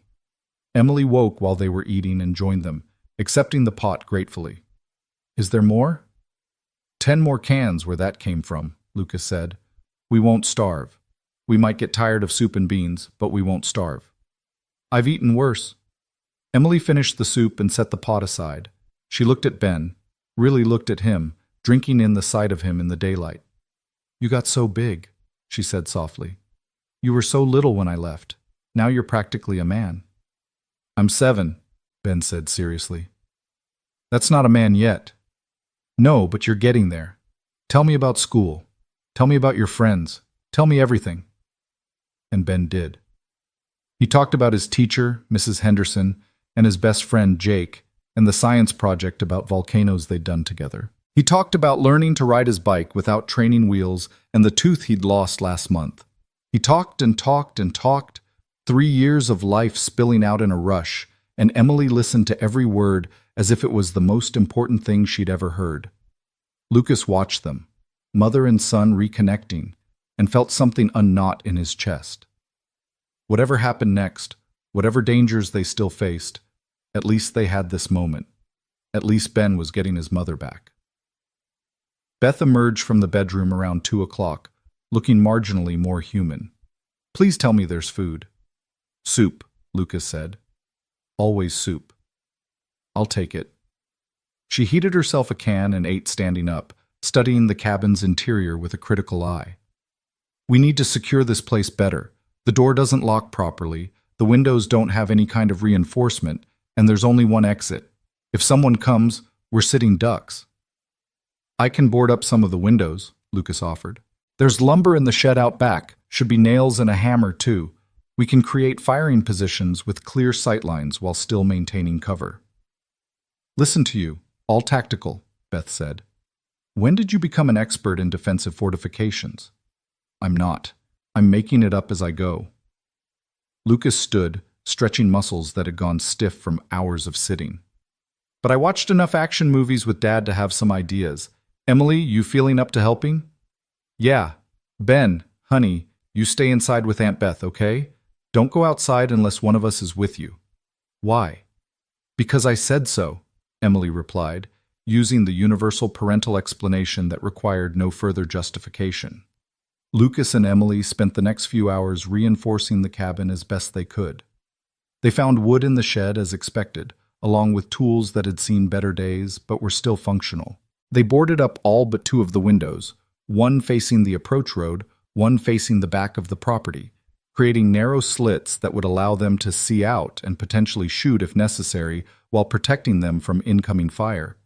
Emily woke while they were eating and joined them, accepting the pot gratefully. Is there more? 10 more cans where that came from, Lucas said. We won't starve. We might get tired of soup and beans, but we won't starve. I've eaten worse. Emily finished the soup and set the pot aside. She looked at Ben, really looked at him, drinking in the sight of him in the daylight. You got so big, she said softly. You were so little when I left. Now you're practically a man. I'm 7, Ben said seriously. That's not a man yet. No, but you're getting there. Tell me about school. Tell me about your friends. Tell me everything. And Ben did. He talked about his teacher, Mrs. Henderson, and his best friend, Jake, and the science project about volcanoes they'd done together. He talked about learning to ride his bike without training wheels and the tooth he'd lost last month. He talked and talked and talked, 3 years of life spilling out in a rush, and Emily listened to every word as if it was the most important thing she'd ever heard. Lucas watched them, mother and son reconnecting, and felt something unknot in his chest. Whatever happened next, whatever dangers they still faced, at least they had this moment. At least Ben was getting his mother back. Beth emerged from the bedroom around 2 o'clock, looking marginally more human. Please tell me there's food. Soup, Lucas said. Always soup. I'll take it. She heated herself a can and ate standing up, studying the cabin's interior with a critical eye. We need to secure this place better. The door doesn't lock properly, the windows don't have any kind of reinforcement, and there's only one exit. If someone comes, we're sitting ducks. I can board up some of the windows, Lucas offered. There's lumber in the shed out back, should be nails and a hammer too. We can create firing positions with clear sightlines while still maintaining cover. Listen to you, all tactical, Beth said. When did you become an expert in defensive fortifications? I'm not. I'm making it up as I go. Lucas stood, stretching muscles that had gone stiff from hours of sitting. But I watched enough action movies with Dad to have some ideas. Emily, you feeling up to helping? Yeah. Ben, honey, you stay inside with Aunt Beth, okay? Don't go outside unless one of us is with you. Why? Because I said so, Emily replied, using the universal parental explanation that required no further justification. Lucas and Emily spent the next few hours reinforcing the cabin as best they could. They found wood in the shed as expected, along with tools that had seen better days but were still functional. They boarded up all but 2 of the windows, one facing the approach road, one facing the back of the property, creating narrow slits that would allow them to see out and potentially shoot if necessary while protecting them from incoming fire.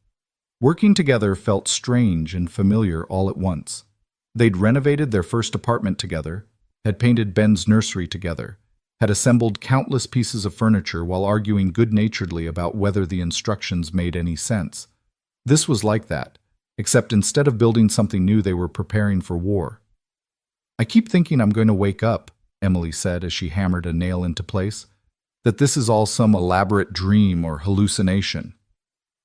Working together felt strange and familiar all at once. They'd renovated their first apartment together, had painted Ben's nursery together, had assembled countless pieces of furniture while arguing good-naturedly about whether the instructions made any sense. This was like that, except instead of building something new, they were preparing for war. I keep thinking I'm going to wake up, Emily said as she hammered a nail into place, that this is all some elaborate dream or hallucination,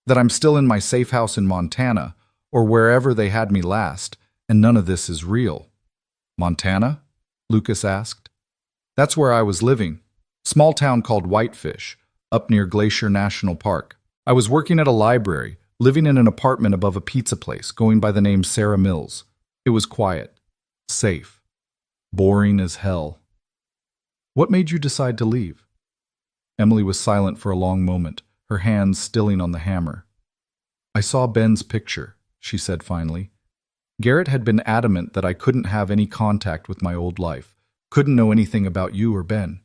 that I'm still in my safe house in Montana or wherever they had me last, and none of this is real. Montana? Lucas asked. That's where I was living. Small town called Whitefish, up near Glacier National Park. I was working at a library, living in an apartment above a pizza place, going by the name Sarah Mills. It was quiet, safe, boring as hell. What made you decide to leave? Emily was silent for a long moment, her hands stilling on the hammer. I saw Ben's picture, she said finally. Garrett had been adamant that I couldn't have any contact with my old life, couldn't know anything about you or Ben.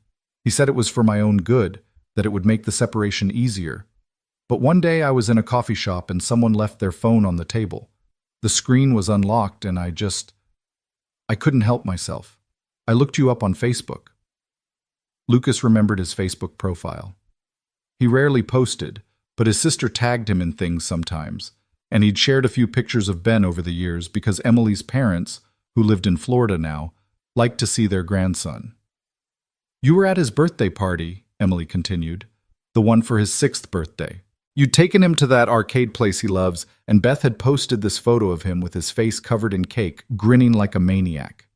He said it was for my own good, that it would make the separation easier. But one day I was in a coffee shop and someone left their phone on the table. The screen was unlocked and I couldn't help myself. I looked you up on Facebook. Lucas remembered his Facebook profile. He rarely posted, but his sister tagged him in things sometimes, and he'd shared a few pictures of Ben over the years because Emily's parents, who lived in Florida now, liked to see their grandson. You were at his birthday party, Emily continued, the one for his 6th birthday. You'd taken him to that arcade place he loves, and Beth had posted this photo of him with his face covered in cake, grinning like a maniac.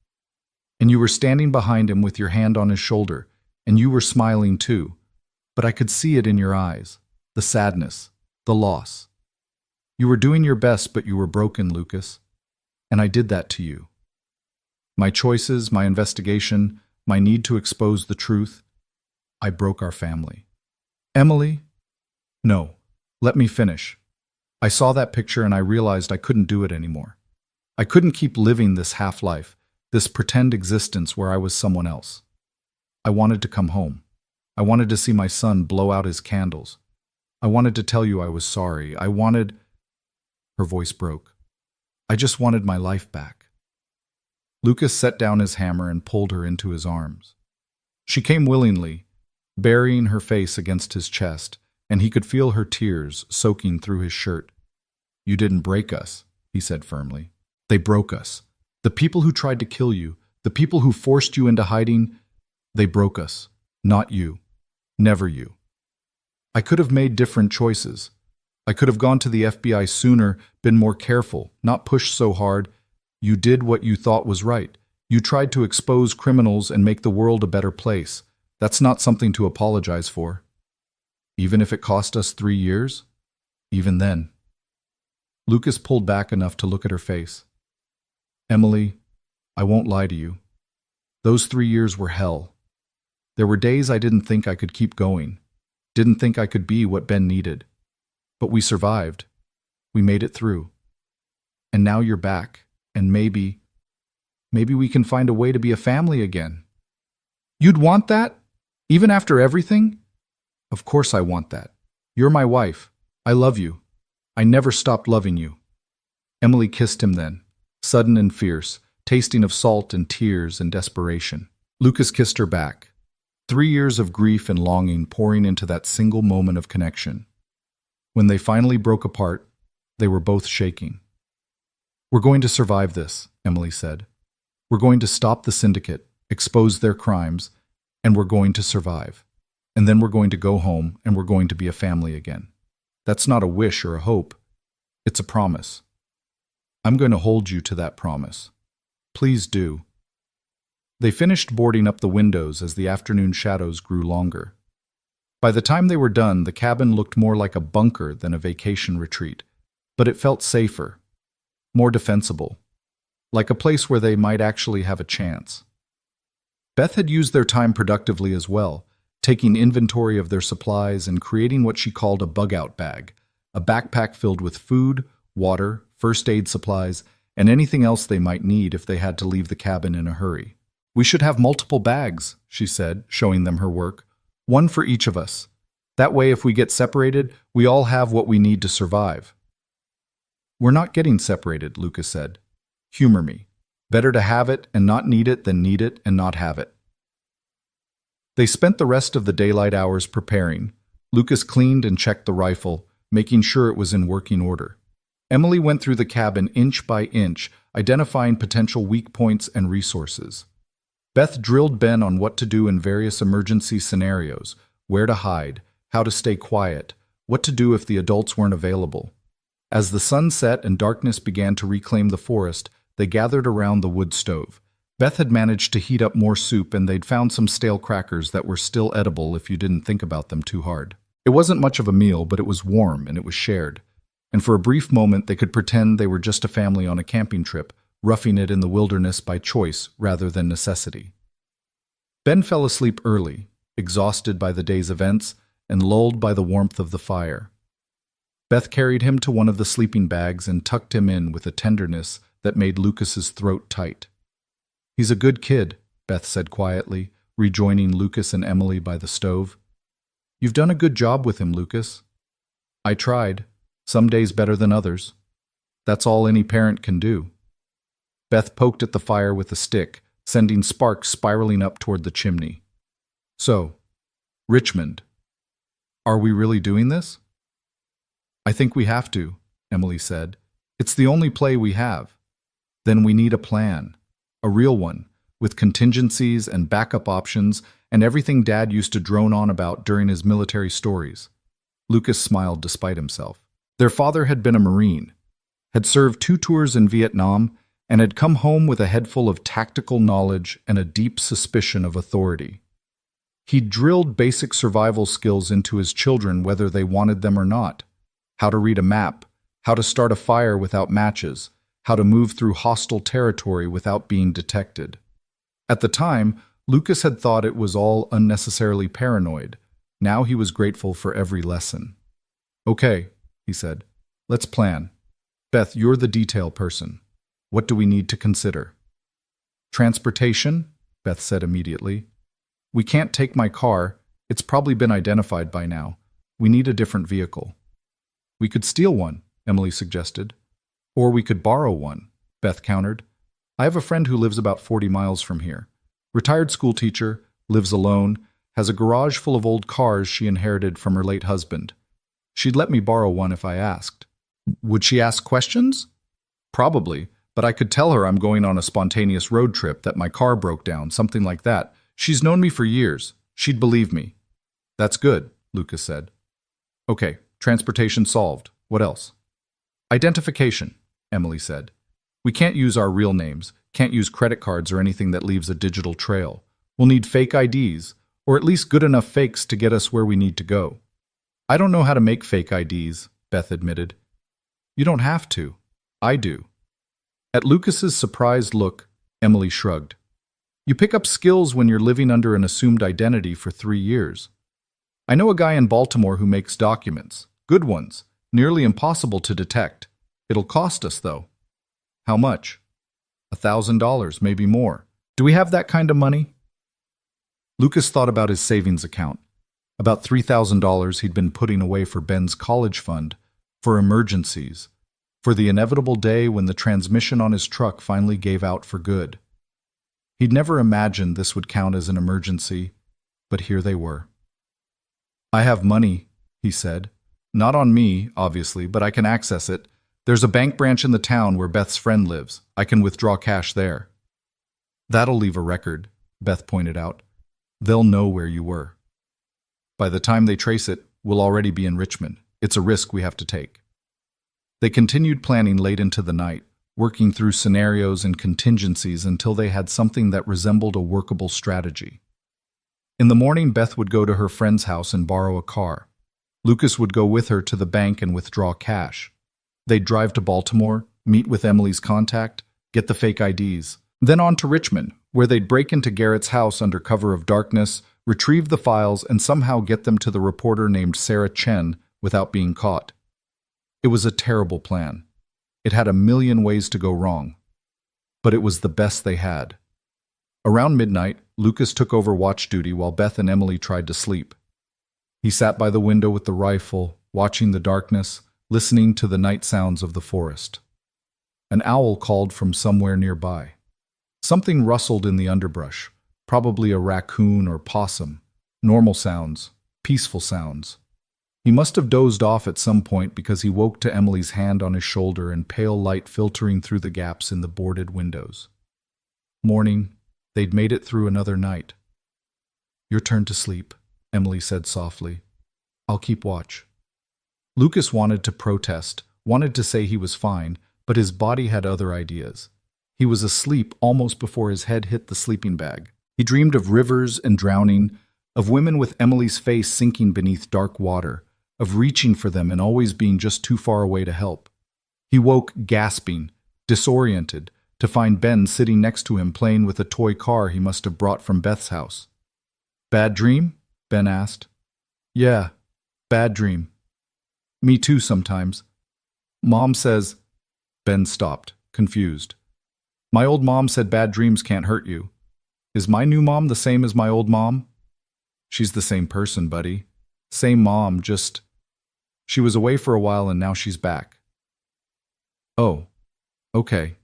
And you were standing behind him with your hand on his shoulder, and you were smiling too. But I could see it in your eyes, the sadness, the loss. You were doing your best, but you were broken, Lucas. And I did that to you. My choices, my investigation, my need to expose the truth, I broke our family. Emily? No, let me finish. I saw that picture and I realized I couldn't do it anymore. I couldn't keep living this half-life, this pretend existence where I was someone else. I wanted to come home. I wanted to see my son blow out his candles. I wanted to tell you I was sorry. Her voice broke. I just wanted my life back. Lucas set down his hammer and pulled her into his arms. She came willingly, burying her face against his chest, and he could feel her tears soaking through his shirt. You didn't break us, he said firmly. They broke us. The people who tried to kill you, the people who forced you into hiding, they broke us. Not you. Never you. I could have made different choices. I could have gone to the FBI sooner, been more careful, not pushed so hard. You did what you thought was right. You tried to expose criminals and make the world a better place. That's not something to apologize for. Even if it cost us 3 years? Even then. Lucas pulled back enough to look at her face. Emily, I won't lie to you. Those 3 years were hell. There were days I didn't think I could keep going, didn't think I could be what Ben needed. But we survived. We made it through. And now you're back, and maybe we can find a way to be a family again. You'd want that? Even after everything? Of course I want that. You're my wife. I love you. I never stopped loving you. Emily kissed him then, sudden and fierce, tasting of salt and tears and desperation. Lucas kissed her back. 3 years of grief and longing pouring into that single moment of connection. When they finally broke apart, they were both shaking. We're going to survive this, Emily said. We're going to stop the syndicate, expose their crimes, and we're going to survive. And then we're going to go home and we're going to be a family again. That's not a wish or a hope. It's a promise. I'm going to hold you to that promise. Please do. They finished boarding up the windows as the afternoon shadows grew longer. By the time they were done, the cabin looked more like a bunker than a vacation retreat, but it felt safer, more defensible, like a place where they might actually have a chance. Beth had used their time productively as well, taking inventory of their supplies and creating what she called a bug-out bag, a backpack filled with food, water, first aid supplies, and anything else they might need if they had to leave the cabin in a hurry. We should have multiple bags, she said, showing them her work. One for each of us. That way, if we get separated, we all have what we need to survive. We're not getting separated, Lucas said. Humor me. Better to have it and not need it than need it and not have it. They spent the rest of the daylight hours preparing. Lucas cleaned and checked the rifle, making sure it was in working order. Emily went through the cabin inch by inch, identifying potential weak points and resources. Beth drilled Ben on what to do in various emergency scenarios, where to hide, how to stay quiet, what to do if the adults weren't available. As the sun set and darkness began to reclaim the forest, they gathered around the wood stove. Beth had managed to heat up more soup and they'd found some stale crackers that were still edible if you didn't think about them too hard. It wasn't much of a meal, but it was warm and it was shared. And for a brief moment they could pretend they were just a family on a camping trip, roughing it in the wilderness by choice rather than necessity. Ben fell asleep early, exhausted by the day's events and lulled by the warmth of the fire. Beth carried him to one of the sleeping bags and tucked him in with a tenderness that made Lucas's throat tight. He's a good kid, Beth said quietly, rejoining Lucas and Emily by the stove. You've done a good job with him, Lucas. I tried. Some days better than others. That's all any parent can do. Beth poked at the fire with a stick, sending sparks spiraling up toward the chimney. So, Richmond. Are we really doing this? I think we have to, Emily said. It's the only play we have. Then we need a plan. A real one, with contingencies and backup options and everything Dad used to drone on about during his military stories. Lucas smiled despite himself. Their father had been a Marine, had served 2 tours in Vietnam, and had come home with a head full of tactical knowledge and a deep suspicion of authority. He'd drilled basic survival skills into his children whether they wanted them or not. How to read a map, how to start a fire without matches, how to move through hostile territory without being detected. At the time, Lucas had thought it was all unnecessarily paranoid. Now he was grateful for every lesson. Okay, he said, let's plan. Beth, you're the detail person. What do we need to consider? Transportation, Beth said immediately. We can't take my car. It's probably been identified by now. We need a different vehicle. We could steal one, Emily suggested. Or we could borrow one, Beth countered. I have a friend who lives about 40 miles from here. Retired school teacher, lives alone, has a garage full of old cars she inherited from her late husband. She'd let me borrow one if I asked. Would she ask questions? Probably, but I could tell her I'm going on a spontaneous road trip, that my car broke down, something like that. She's known me for years. She'd believe me. That's good, Lucas said. Okay, transportation solved. What else? Identification, Emily said. We can't use our real names, can't use credit cards or anything that leaves a digital trail. We'll need fake IDs, or at least good enough fakes to get us where we need to go. I don't know how to make fake IDs, Beth admitted. You don't have to. I do. At Lucas's surprised look, Emily shrugged. You pick up skills when you're living under an assumed identity for 3 years. I know a guy in Baltimore who makes documents. Good ones. Nearly impossible to detect. It'll cost us, though. How much? $1,000, maybe more. Do we have that kind of money? Lucas thought about his savings account. About $3,000 he'd been putting away for Ben's college fund, for emergencies, for the inevitable day when the transmission on his truck finally gave out for good. He'd never imagined this would count as an emergency, but here they were. I have money, he said. Not on me, obviously, but I can access it. There's a bank branch in the town where Beth's friend lives. I can withdraw cash there. That'll leave a record, Beth pointed out. They'll know where you were. By the time they trace it, we'll already be in Richmond. It's a risk we have to take. They continued planning late into the night, working through scenarios and contingencies until they had something that resembled a workable strategy. In the morning, Beth would go to her friend's house and borrow a car. Lucas would go with her to the bank and withdraw cash. They'd drive to Baltimore, meet with Emily's contact, get the fake IDs, then on to Richmond, where they'd break into Garrett's house under cover of darkness, retrieve the files, and somehow get them to the reporter named Sarah Chen without being caught. It was a terrible plan. It had a million ways to go wrong. But it was the best they had. Around midnight, Lucas took over watch duty while Beth and Emily tried to sleep. He sat by the window with the rifle, watching the darkness, listening to the night sounds of the forest. An owl called from somewhere nearby. Something rustled in the underbrush, probably a raccoon or possum. Normal sounds, peaceful sounds. He must have dozed off at some point because he woke to Emily's hand on his shoulder and pale light filtering through the gaps in the boarded windows. Morning, they'd made it through another night. Your turn to sleep, Emily said softly. I'll keep watch. Lucas wanted to protest, wanted to say he was fine, but his body had other ideas. He was asleep almost before his head hit the sleeping bag. He dreamed of rivers and drowning, of women with Emily's face sinking beneath dark water, of reaching for them and always being just too far away to help. He woke gasping, disoriented, to find Ben sitting next to him playing with a toy car he must have brought from Beth's house. Bad dream? Ben asked. Yeah, bad dream. Me too sometimes. Mom says... Ben stopped, confused. My old mom said bad dreams can't hurt you. Is my new mom the same as my old mom? She's the same person, buddy. Same mom, just... She was away for a while and now she's back. Oh, okay.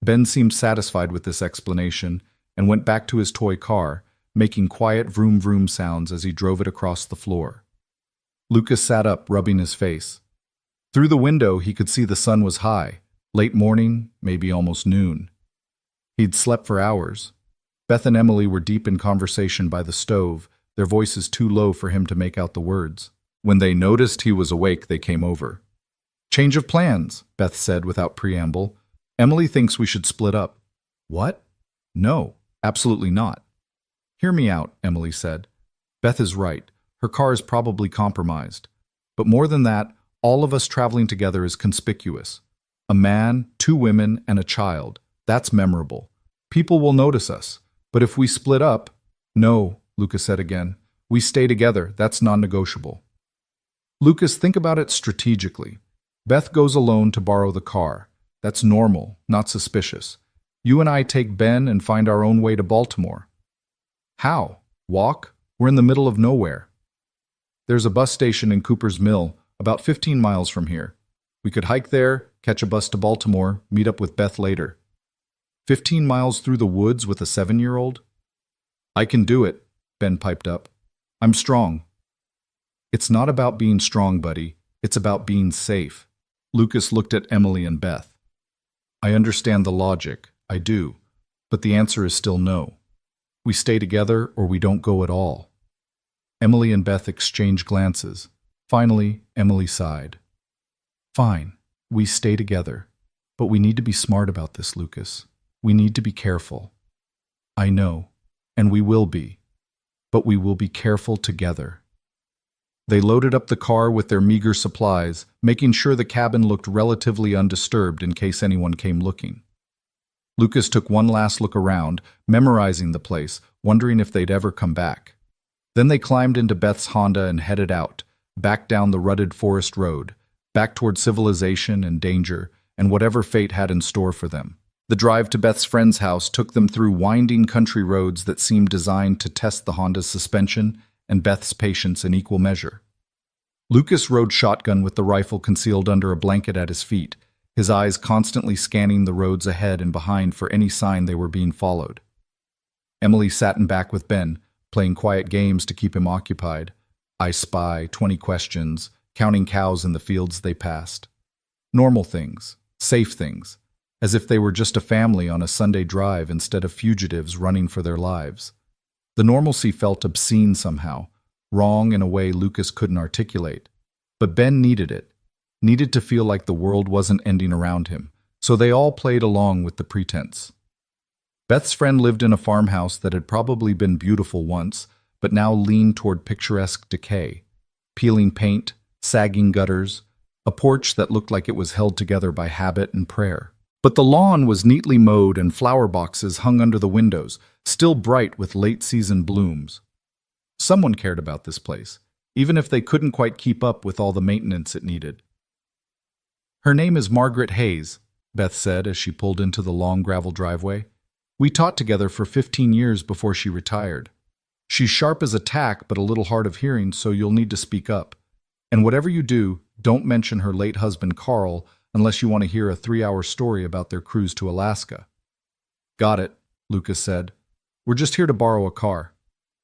Ben seemed satisfied with this explanation and went back to his toy car, making quiet vroom vroom sounds as he drove it across the floor. Lucas sat up, rubbing his face. Through the window, he could see the sun was high, late morning, maybe almost noon. He'd slept for hours. Beth and Emily were deep in conversation by the stove, their voices too low for him to make out the words. When they noticed he was awake, they came over. "Change of plans," Beth said without preamble. "Emily thinks we should split up." "What?" "No, absolutely not." "Hear me out," Emily said. "Beth is right. Her car is probably compromised. But more than that, all of us traveling together is conspicuous. A man, 2 women, and a child. That's memorable. People will notice us. But if we split up—" "No," Lucas said again. "We stay together. That's non-negotiable." "Lucas, think about it strategically. Beth goes alone to borrow the car. That's normal, not suspicious. You and I take Ben and find our own way to Baltimore." "How? Walk? We're in the middle of nowhere." "There's a bus station in Cooper's Mill, about 15 miles from here. We could hike there, catch a bus to Baltimore, meet up with Beth later." 15 miles through the woods with a 7-year-old? "I can do it," Ben piped up. "I'm strong." "It's not about being strong, buddy. It's about being safe." Lucas looked at Emily and Beth. "I understand the logic, I do, but the answer is still no. We stay together or we don't go at all." Emily and Beth exchanged glances. Finally, Emily sighed. "Fine, we stay together, but we need to be smart about this, Lucas. We need to be careful." "I know, and we will be, but we will be careful together." They loaded up the car with their meager supplies, making sure the cabin looked relatively undisturbed in case anyone came looking. Lucas took one last look around, memorizing the place, wondering if they'd ever come back. Then they climbed into Beth's Honda and headed out, back down the rutted forest road, back toward civilization and danger and whatever fate had in store for them. The drive to Beth's friend's house took them through winding country roads that seemed designed to test the Honda's suspension and Beth's patience in equal measure. Lucas rode shotgun with the rifle concealed under a blanket at his feet, his eyes constantly scanning the roads ahead and behind for any sign they were being followed. Emily sat in back with Ben, playing quiet games to keep him occupied. I Spy, 20 questions, counting cows in the fields they passed. Normal things, safe things, as if they were just a family on a Sunday drive instead of fugitives running for their lives. The normalcy felt obscene somehow, wrong in a way Lucas couldn't articulate. But Ben needed it, needed to feel like the world wasn't ending around him, so they all played along with the pretense. Beth's friend lived in a farmhouse that had probably been beautiful once, but now leaned toward picturesque decay. Peeling paint, sagging gutters, a porch that looked like it was held together by habit and prayer. But the lawn was neatly mowed and flower boxes hung under the windows, still bright with late-season blooms. Someone cared about this place, even if they couldn't quite keep up with all the maintenance it needed. "Her name is Margaret Hayes," Beth said as she pulled into the long gravel driveway. "We taught together for 15 years before she retired. She's sharp as a tack but a little hard of hearing, so you'll need to speak up. And whatever you do, don't mention her late husband Carl unless you want to hear a 3-hour story about their cruise to Alaska." "Got it," Lucas said. "We're just here to borrow a car."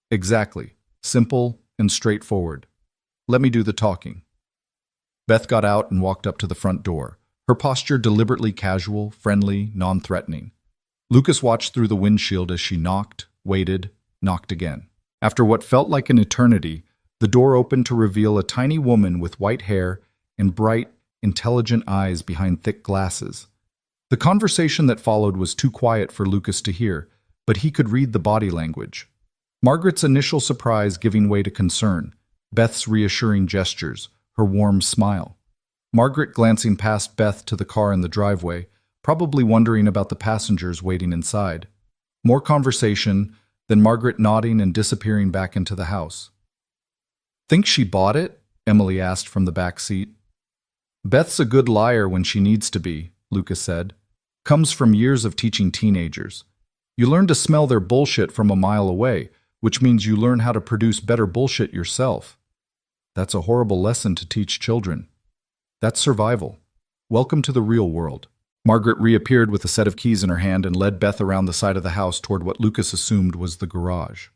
"Exactly. Simple and straightforward. Let me do the talking." Beth got out and walked up to the front door, her posture deliberately casual, friendly, non-threatening. Lucas watched through the windshield as she knocked, waited, knocked again. After what felt like an eternity, the door opened to reveal a tiny woman with white hair and bright, intelligent eyes behind thick glasses. The conversation that followed was too quiet for Lucas to hear, but he could read the body language. Margaret's initial surprise giving way to concern, Beth's reassuring gestures, her warm smile. Margaret glancing past Beth to the car in the driveway, probably wondering about the passengers waiting inside. More conversation, then Margaret nodding and disappearing back into the house. "Think she bought it?" Emily asked from the back seat. "Beth's a good liar when she needs to be," Lucas said. "Comes from years of teaching teenagers. You learn to smell their bullshit from a mile away, which means you learn how to produce better bullshit yourself." That's a horrible lesson to teach children. That's survival. Welcome to the real world. Margaret reappeared with a set of keys in her hand and led Beth around the side of the house toward what Lucas assumed was the garage.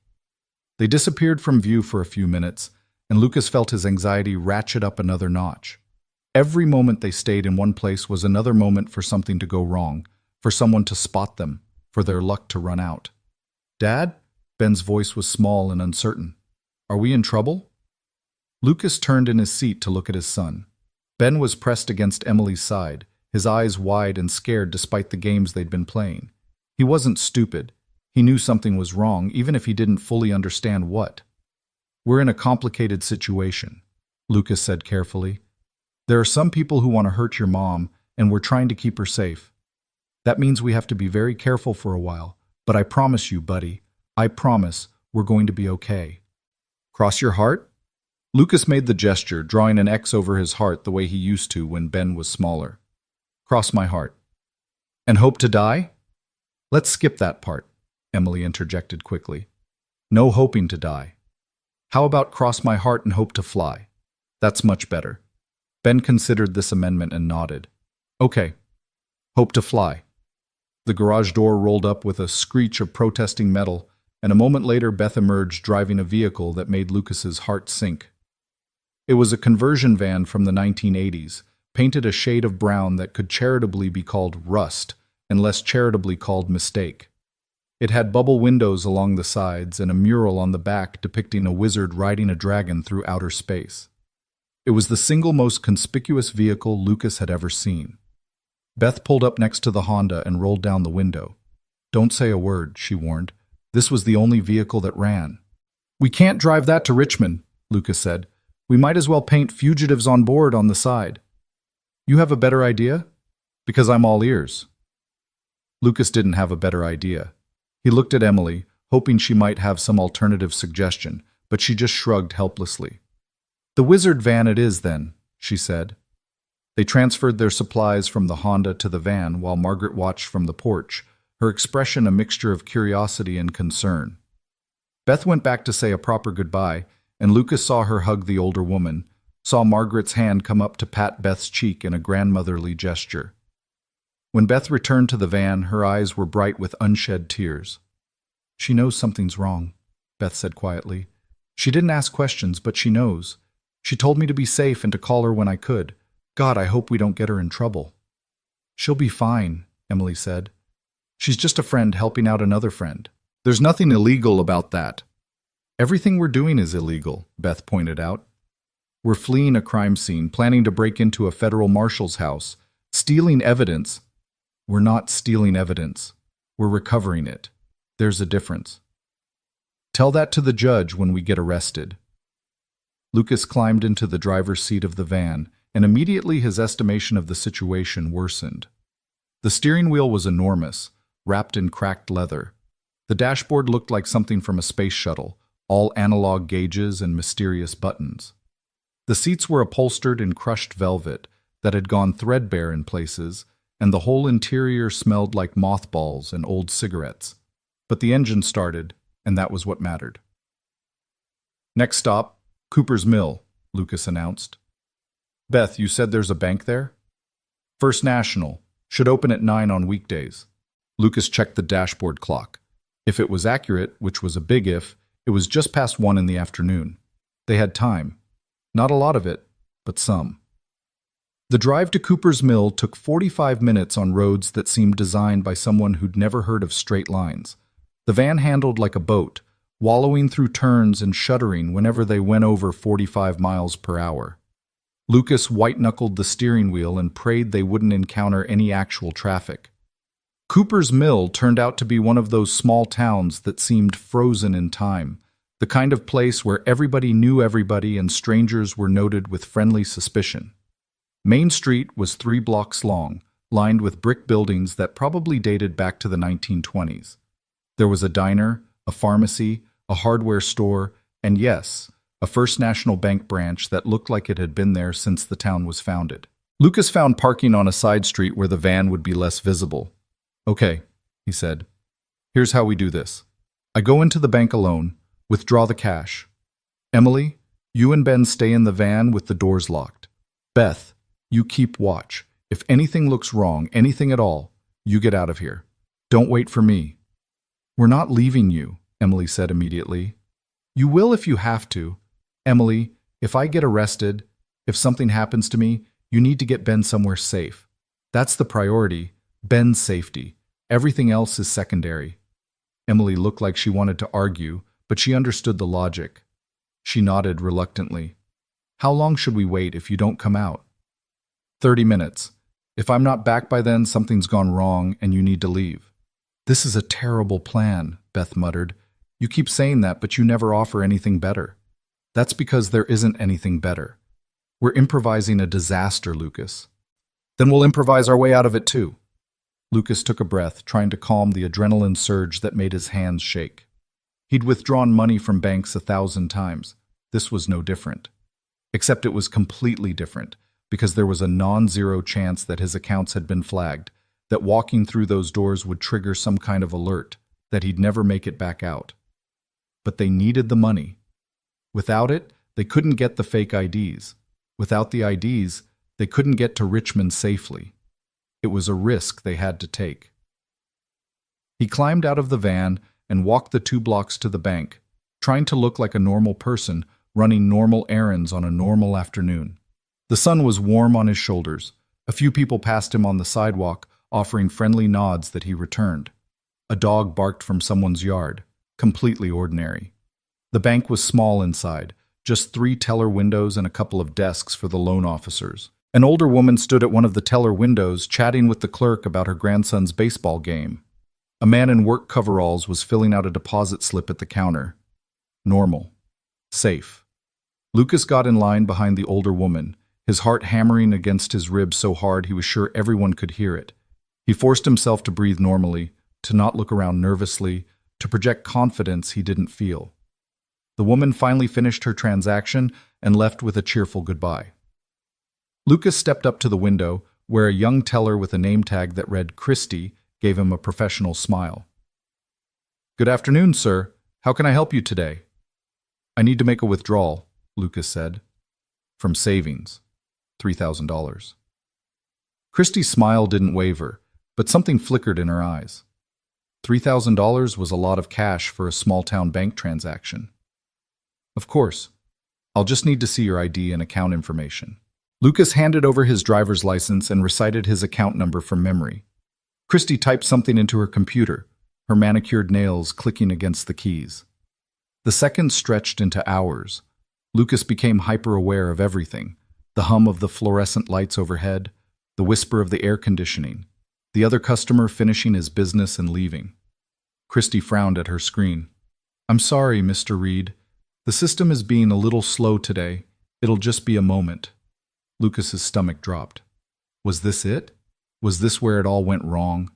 They disappeared from view for a few minutes, and Lucas felt his anxiety ratchet up another notch. Every moment they stayed in one place was another moment for something to go wrong, for someone to spot them, for their luck to run out. "Dad?" Ben's voice was small and uncertain. "Are we in trouble?" Lucas turned in his seat to look at his son. Ben was pressed against Emily's side, his eyes wide and scared despite the games they'd been playing. He wasn't stupid. He knew something was wrong, even if he didn't fully understand what. "We're in a complicated situation," Lucas said carefully. "There are some people who want to hurt your mom, and we're trying to keep her safe. That means we have to be very careful for a while, but I promise you, buddy, I promise we're going to be okay." "Cross your heart?" Lucas made the gesture, drawing an X over his heart the way he used to when Ben was smaller. "Cross my heart." "And hope to die?" "Let's skip that part," Emily interjected quickly. "No hoping to die. How about cross my heart and hope to fly? That's much better." Ben considered this amendment and nodded. "Okay. Hope to fly." The garage door rolled up with a screech of protesting metal, and a moment later Beth emerged driving a vehicle that made Lucas's heart sink. It was a conversion van from the 1980s, painted a shade of brown that could charitably be called rust, and less charitably called mistake. It had bubble windows along the sides and a mural on the back depicting a wizard riding a dragon through outer space. It was the single most conspicuous vehicle Lucas had ever seen. Beth pulled up next to the Honda and rolled down the window. "Don't say a word," she warned. "This was the only vehicle that ran." "We can't drive that to Richmond," Lucas said. "We might as well paint fugitives on board on the side." "You have a better idea?" "Because I'm all ears." Lucas didn't have a better idea. He looked at Emily, hoping she might have some alternative suggestion, but she just shrugged helplessly. "The wizard van it is, then," she said. They transferred their supplies from the Honda to the van while Margaret watched from the porch, her expression a mixture of curiosity and concern. Beth went back to say a proper goodbye, and Lucas saw her hug the older woman, saw Margaret's hand come up to pat Beth's cheek in a grandmotherly gesture. When Beth returned to the van, her eyes were bright with unshed tears. "She knows something's wrong," Beth said quietly. "She didn't ask questions, but she knows. She told me to be safe and to call her when I could. God, I hope we don't get her in trouble." "She'll be fine," Emily said. "She's just a friend helping out another friend. There's nothing illegal about that." "Everything we're doing is illegal," Beth pointed out. "We're fleeing a crime scene, planning to break into a federal marshal's house, stealing evidence." "We're not stealing evidence. We're recovering it. There's a difference." "Tell that to the judge when we get arrested." Lucas climbed into the driver's seat of the van, and immediately his estimation of the situation worsened. The steering wheel was enormous, wrapped in cracked leather. The dashboard looked like something from a space shuttle, all analog gauges and mysterious buttons. The seats were upholstered in crushed velvet that had gone threadbare in places, and the whole interior smelled like mothballs and old cigarettes. But the engine started, and that was what mattered. "Next stop, Cooper's Mill," Lucas announced. "Beth, you said there's a bank there?" "First National. Should open at 9 on weekdays." Lucas checked the dashboard clock. If it was accurate, which was a big if, it was just past 1 in the afternoon. They had time. Not a lot of it, but some. The drive to Cooper's Mill took 45 minutes on roads that seemed designed by someone who'd never heard of straight lines. The van handled like a boat, wallowing through turns and shuddering whenever they went over 45 miles per hour. Lucas white-knuckled the steering wheel and prayed they wouldn't encounter any actual traffic. Cooper's Mill turned out to be one of those small towns that seemed frozen in time, the kind of place where everybody knew everybody and strangers were noted with friendly suspicion. Main Street was 3 blocks long, lined with brick buildings that probably dated back to the 1920s. There was a diner, a pharmacy, a hardware store, and yes, a First National Bank branch that looked like it had been there since the town was founded. Lucas found parking on a side street where the van would be less visible. "Okay," he said. "Here's how we do this. I go into the bank alone, withdraw the cash. Emily, You and Ben stay in the van with the doors locked. Beth, you keep watch. If anything looks wrong, anything at all, you get out of here. Don't wait for me." "We're not leaving you," Emily said immediately. "You will if you have to. Emily, if I get arrested, if something happens to me, you need to get Ben somewhere safe. That's the priority, Ben's safety. Everything else is secondary." Emily looked like she wanted to argue, but she understood the logic. She nodded reluctantly. "How long should we wait if you don't come out?" 30 minutes. If I'm not back by then, something's gone wrong and you need to leave." "This is a terrible plan," Beth muttered. "You keep saying that, but you never offer anything better." "That's because there isn't anything better. We're improvising a disaster, Lucas." "Then we'll improvise our way out of it too." Lucas took a breath, trying to calm the adrenaline surge that made his hands shake. He'd withdrawn money from banks 1,000 times. This was no different. Except it was completely different, because there was a non-zero chance that his accounts had been flagged, that walking through those doors would trigger some kind of alert, that he'd never make it back out. But they needed the money. Without it, they couldn't get the fake IDs. Without the IDs, they couldn't get to Richmond safely. It was a risk they had to take. He climbed out of the van and walked the 2 blocks to the bank, trying to look like a normal person, running normal errands on a normal afternoon. The sun was warm on his shoulders. A few people passed him on the sidewalk, offering friendly nods that he returned. A dog barked from someone's yard, completely ordinary. The bank was small inside, just 3 teller windows and a couple of desks for the loan officers. An older woman stood at one of the teller windows, chatting with the clerk about her grandson's baseball game. A man in work coveralls was filling out a deposit slip at the counter. Normal. Safe. Lucas got in line behind the older woman, his heart hammering against his ribs so hard he was sure everyone could hear it. He forced himself to breathe normally, to not look around nervously, to project confidence he didn't feel. The woman finally finished her transaction and left with a cheerful goodbye. Lucas stepped up to the window, where a young teller with a name tag that read Christie gave him a professional smile. "Good afternoon, sir. How can I help you today?" "I need to make a withdrawal," Lucas said. "From savings. $3,000. Christie's smile didn't waver, but something flickered in her eyes. $3,000 was a lot of cash for a small-town bank transaction. "Of course. I'll just need to see your ID and account information." Lucas handed over his driver's license and recited his account number from memory. Christie typed something into her computer, her manicured nails clicking against the keys. The seconds stretched into hours. Lucas became hyper-aware of everything: the hum of the fluorescent lights overhead, the whisper of the air conditioning, the other customer finishing his business and leaving. Christie frowned at her screen. "I'm sorry, Mr. Reed. The system is being a little slow today. It'll just be a moment." Lucas's stomach dropped. Was this it? Was this where it all went wrong?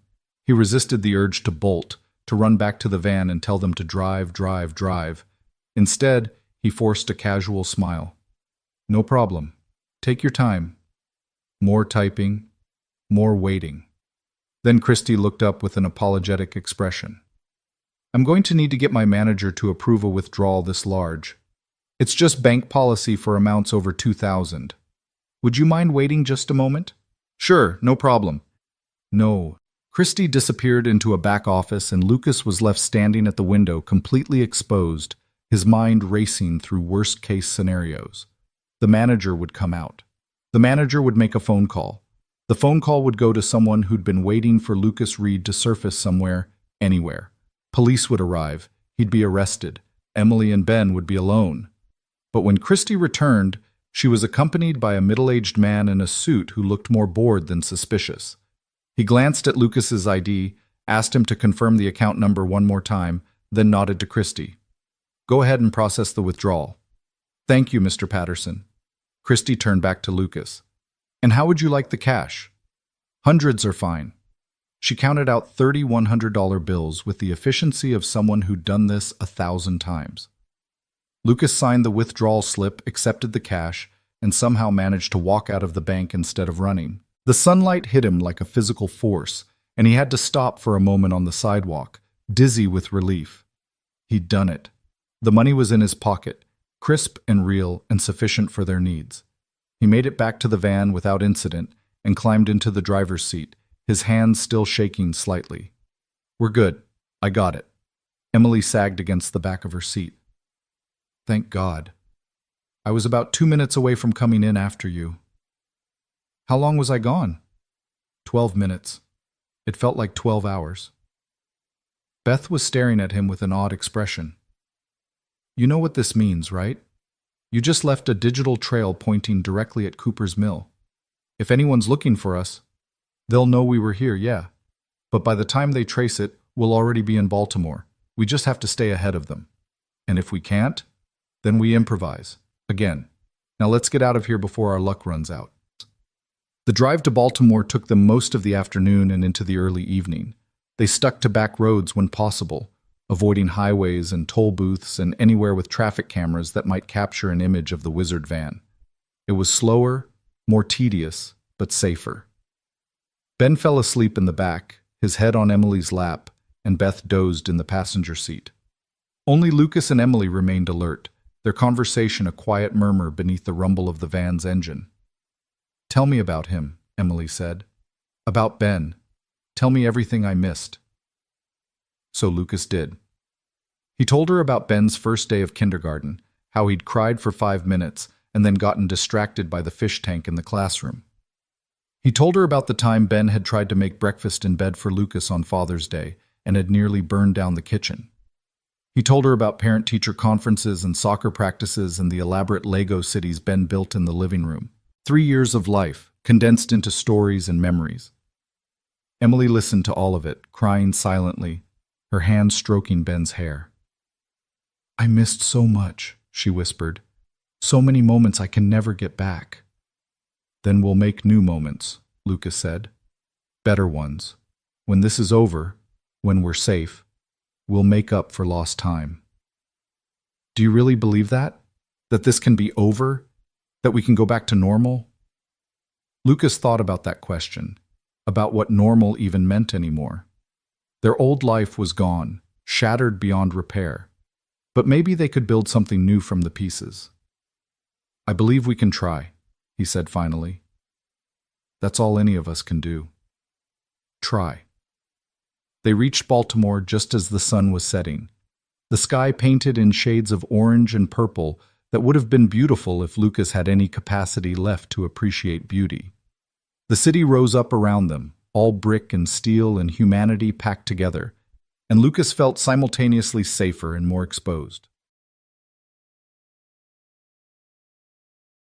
He resisted the urge to bolt, to run back to the van and tell them to drive, drive, drive. Instead, he forced a casual smile. "No problem. Take your time." More typing, more waiting. Then Christie looked up with an apologetic expression. "I'm going to need to get my manager to approve a withdrawal this large. It's just bank policy for amounts over $2,000. Would you mind waiting just a moment?" "Sure, no problem." No. Christie disappeared into a back office and Lucas was left standing at the window, completely exposed, his mind racing through worst-case scenarios. The manager would come out. The manager would make a phone call. The phone call would go to someone who'd been waiting for Lucas Reed to surface somewhere, anywhere. Police would arrive. He'd be arrested. Emily and Ben would be alone. But when Christie returned, she was accompanied by a middle-aged man in a suit who looked more bored than suspicious. He glanced at Lucas's ID, asked him to confirm the account number one more time, then nodded to Christie. "Go ahead and process the withdrawal." "Thank you, Mr. Patterson." Christie turned back to Lucas. "And how would you like the cash?" "Hundreds are fine." She counted out 30 $100 bills with the efficiency of someone who'd done this 1,000 times. Lucas signed the withdrawal slip, accepted the cash, and somehow managed to walk out of the bank instead of running. The sunlight hit him like a physical force, and he had to stop for a moment on the sidewalk, dizzy with relief. He'd done it. The money was in his pocket, crisp and real and sufficient for their needs. He made it back to the van without incident and climbed into the driver's seat, his hands still shaking slightly. "We're good. I got it." Emily sagged against the back of her seat. "Thank God. I was about 2 minutes away from coming in after you." "How long was I gone?" 12 minutes. It felt like 12 hours. Beth was staring at him with an odd expression. "You know what this means, right? You just left a digital trail pointing directly at Cooper's Mill. If anyone's looking for us, they'll know we were here, yeah. But by the time they trace it, we'll already be in Baltimore. We just have to stay ahead of them. And if we can't, then we improvise. Again. Now let's get out of here before our luck runs out." The drive to Baltimore took them most of the afternoon and into the early evening. They stuck to back roads when possible, avoiding highways and toll booths and anywhere with traffic cameras that might capture an image of the wizard van. It was slower, more tedious, but safer. Ben fell asleep in the back, his head on Emily's lap, and Beth dozed in the passenger seat. Only Lucas and Emily remained alert, their conversation a quiet murmur beneath the rumble of the van's engine. "Tell me about him," Emily said. "About Ben. Tell me everything I missed." So Lucas did. He told her about Ben's first day of kindergarten, how he'd cried for 5 minutes and then gotten distracted by the fish tank in the classroom. He told her about the time Ben had tried to make breakfast in bed for Lucas on Father's Day and had nearly burned down the kitchen. He told her about parent-teacher conferences and soccer practices and the elaborate Lego cities Ben built in the living room. 3 years of life, condensed into stories and memories. Emily listened to all of it, crying silently, her hand stroking Ben's hair. "I missed so much," she whispered. "So many moments I can never get back." "Then we'll make new moments," Lucas said. "Better ones. When this is over, when we're safe, we'll make up for lost time." "Do you really believe that? That this can be over? That we can go back to normal?" Lucas thought about that question, about what normal even meant anymore. Their old life was gone, shattered beyond repair. But maybe they could build something new from the pieces. "I believe we can try," he said finally. "That's all any of us can do. Try." They reached Baltimore just as the sun was setting, the sky painted in shades of orange and purple that would have been beautiful if Lucas had any capacity left to appreciate beauty. The city rose up around them, all brick and steel and humanity packed together, and Lucas felt simultaneously safer and more exposed.